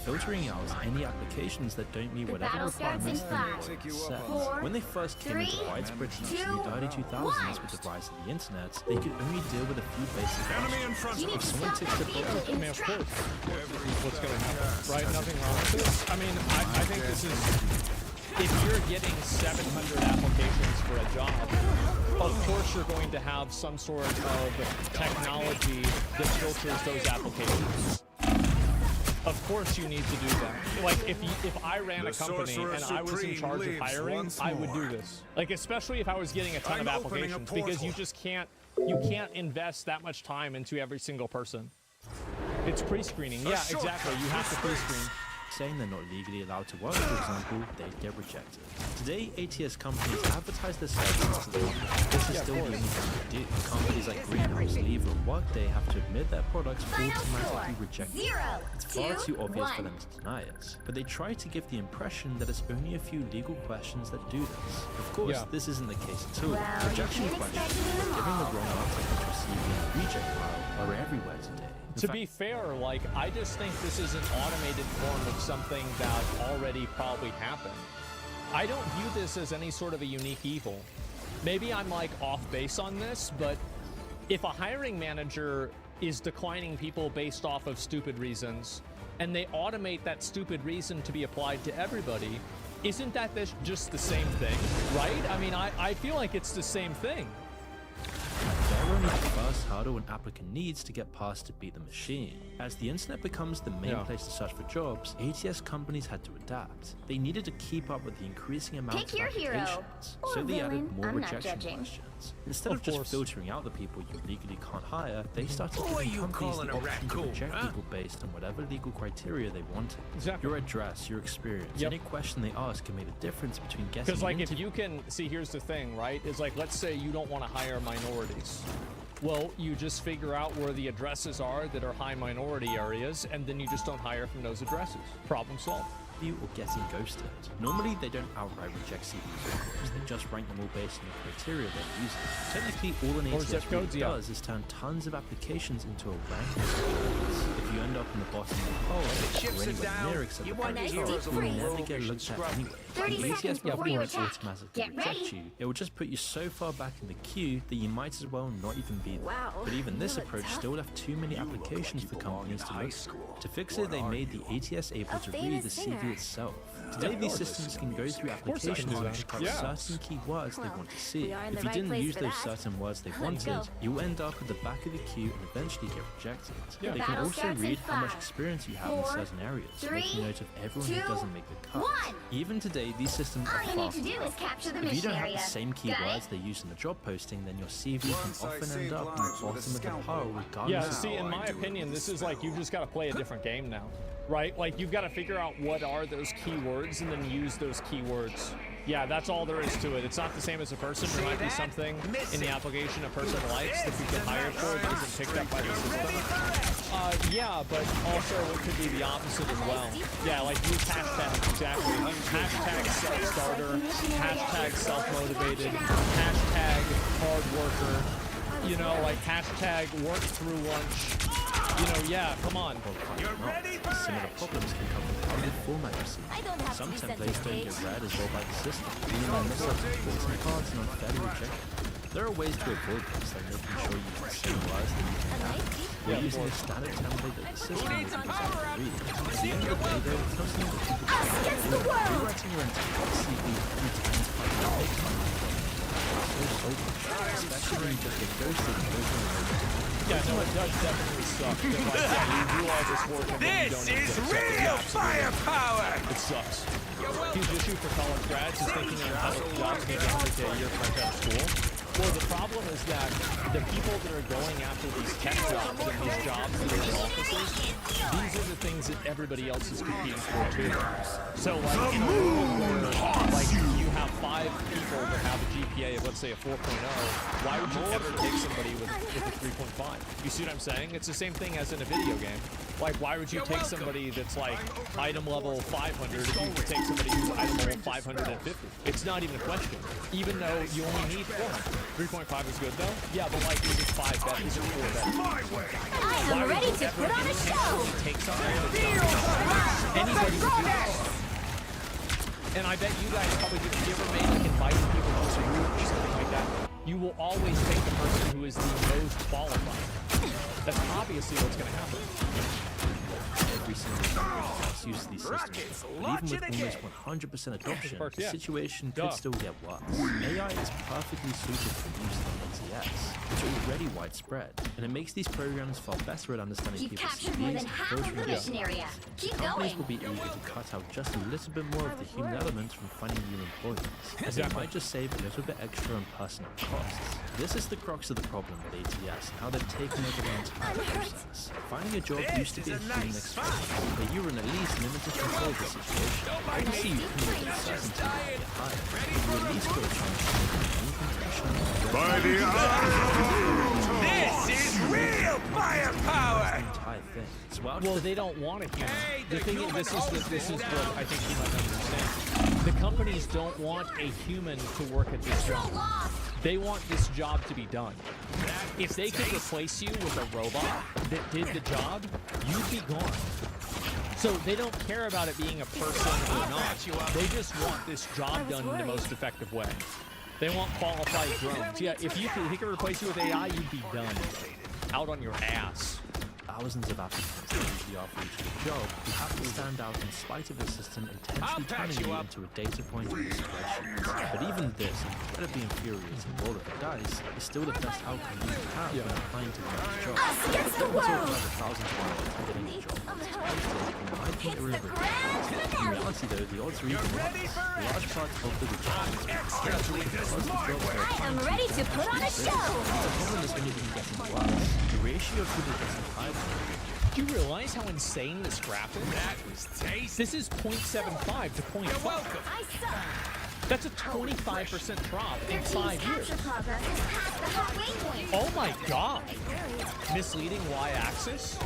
filtering out any applications that don't meet whatever battle starts in requirements the 5, network sets. 4, When they first came into 3, widespread use in 2, the early 2000s with the rise of the internet, they could only deal with a few basic Enemy in front questions. of If someone ticks the box, I mean, of course. What's going to happen, right? Nothing wrong with this. I mean, I think this is, if you're getting 700 applications for a job, of course you're going to have some sort of technology that filters those applications. Of course you need to do that. Like if I ran a company and I was in charge of hiring, I would do this. Like especially if I was getting a ton of applications, because you just can't invest that much time into every single person. It's pre-screening. Yeah, exactly. You have to pre-screen. Saying they're not legally allowed to work, for example, they'd get rejected. Today, ATS companies advertise their services to the public. This is still the only thing they do. Companies like Greenhouse, Lever, and Workday have to admit their products automatically reject them. It's far too obvious for them to deny it, but they try to give the impression that it's only a few legal questions that do this. Of course, this isn't the case at all. Rejection questions, giving the wrong answer into a CV and reject pile are everywhere today. To be fair, like, I just think this is an automated form of something that already probably happened. I don't view this as any sort of a unique evil. Maybe I'm like off base on this, but if a hiring manager is declining people based off of stupid reasons, and they automate that stupid reason to be applied to everybody, isn't that just the same thing, right? I mean, I feel like it's the same thing. They're only the first hurdle an applicant needs to get past to beat the machine. As the internet becomes the main place to search for jobs, ATS companies had to adapt. They needed to keep up with the increasing amount Pick of your hero. applications, Or so they added villain. more I'm not rejection judging. questions. Instead of just filtering out the people you legally can't hire, they started giving companies the option to reject people based on whatever legal criteria they wanted. Your address, your experience, any question they ask can make the difference between getting Because like into if you can see, here's the thing, right? Is like, let's say you don't want to hire minorities. Well, you just figure out where the addresses are that are high minority areas, and then you just don't hire from those addresses. Problem solved. Or getting ghosted. Normally, they don't outright reject CVs or queries, they just rank them all based on the criteria they're using. Technically, all an Or ATS zip really codes, yeah. does is turn tons of applications into a ranking system. If you end up in the bottom of the poll, or anywhere near except the first spot, you will never get looked at anyway. 30 The ATS seconds before you won't attack. automatically Get reject ready. you. It will just put you so far back in the queue that you might as well not even be there. Wow, But even this you look approach tough. still left too many applications for companies to look at. To fix it, they made the ATS able to read the CV itself. Today, these systems can go through course they can applications do and that. pick Yeah. out certain keywords they want to see. we are in If the you right didn't place use for those that. certain words they Let's wanted, go. you'll end up at the back of the queue and eventually get rejected. Yeah. They The can battle also starts in read how much 5, experience you have in 4, certain areas, 3, making note of everyone 2, who doesn't make the cut. 1. Even today, these systems All are you far need to from do is perfect. capture the If you mission don't have area. the same Got it? keywords they use in the job posting, then your CV can Once I often end saved up in the lives with a bottom of the scalpel. pile regardless Yeah, of see, in I my do it opinion, with this a is like, you just got to play a different game now, right? Like, you've got to figure out what are those keywords and then use those keywords. Yeah, that's all there is to it. It's not the same as a person. There might be something in the application a person likes that you get hired for that isn't picked up by the system. Yeah, but also it could be the opposite as well. Yeah, like use hashtags, exactly. Hashtag self-starter, hashtag self-motivated, hashtag hard worker, you know, like hashtag work through lunch. You know, yeah, come on. Similar problems can come from how the format you see. Some templates don't get read as well by the system, meaning they miss out important parts and unfairly rejected. There are ways to avoid this, like making sure you use the same words that you can have. We're using a standard template that the system will use out to read. At the end of the day, though, it's not something that people can do. Rewriting your entire CV 3 times takes time. So especially when you just get ghosted over and over. Yeah, no, it does definitely suck. Like, yeah, you do all this work and then you don't even get accepted. Yeah, firepower! It sucks. Huge issue for college grads is thinking on public jobs making 100K a year fresh out of school. Well, the problem is that the people that are going after these tech jobs and these jobs that are in offices, these are the things that everybody else is competing for too. So, like, in a world where, like, you have 5 people that have a GPA of, let's say, a 4.0, why would you ever take somebody with a 3.5? You see what I'm saying? It's the same thing as in a video game. Like, why would you take somebody that's, like, item level 500 if you could take somebody who's item level 550? It's not even a question, even though you only need 400. 3.5 is good, though? Yeah, but, like, you need 5 betters or 4 betters. I am ready to put on a show! Take something that's anybody would do this. And I bet you guys probably do. If you ever made, like, inviting people to a group or something like that, you will always take the person who is the most qualified. That's obviously what's going to happen. Every single class uses these systems, but even with almost 100% adoption, the situation could still get worse. AI is perfectly suited for use on ATS. It's already widespread, and it makes these programs far better at understanding You've people's captured more than half of the mission area. Keep Companies going. will be eager to cut out just a little bit more of the human element from finding new employees, as it might just save a little bit extra on personnel costs. This is the crux of the problem with ATS and how they've taken over the entire process. Finding a job used to be a human experience, but you were in at least limited control of the situation. Obviously, you can make a certainty to get hired, but you at least got a chance to make any confession. By the This is real firepower! Entire thing. Well, they don't want a human. The thing is, this is what I think you might understand. The companies don't want a human to work at this job. They want this job to be done. If they could replace you with a robot that did the job, you'd be gone. So they don't care about it being a person or not. They just want this job done in the most effective way. They want qualified drones. Yeah, if he could replace you with AI, you'd be done. Out on your ass. Thousands of applicants that usually are for each job who have to stand out in spite of the system intentionally turning you into a data point in the spreadsheet. But even this incredibly infuriating roll of the dice is still the best outcome you can have when applying to the next job. Against the world! Thousands of people getting a job. I think we're in reality, though, the odds are even worse. Large parts of the rejection because the jobs are I am ready to put on a show! the problem is when you're getting worse. The ratio of people getting hired. Do you realize how insane this graph is? That was tasty. This is 0.75 to 0.5. You're welcome. I suck. That's a 25% drop in 5 years. Capture progress is past the halfway point. Oh my god. Misleading y-axis?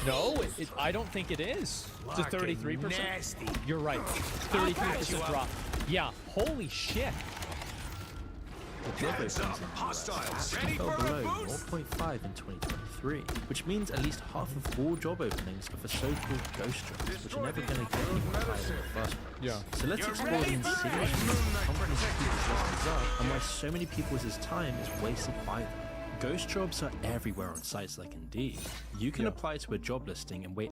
No, I don't think it is. It's a 33%. You're right. 33% drop. Yeah, holy shit. The job openings in the US actually fell below 0.5 in 2023, which means at least half of all job openings are for so-called ghost jobs, which are never going to get anyone hired in the first place. Yeah. So let's explore the insidious reasons companies keep these listings up and why so many people's time is wasted by them. Ghost jobs are everywhere on sites like Indeed. You can apply to a job listing and wait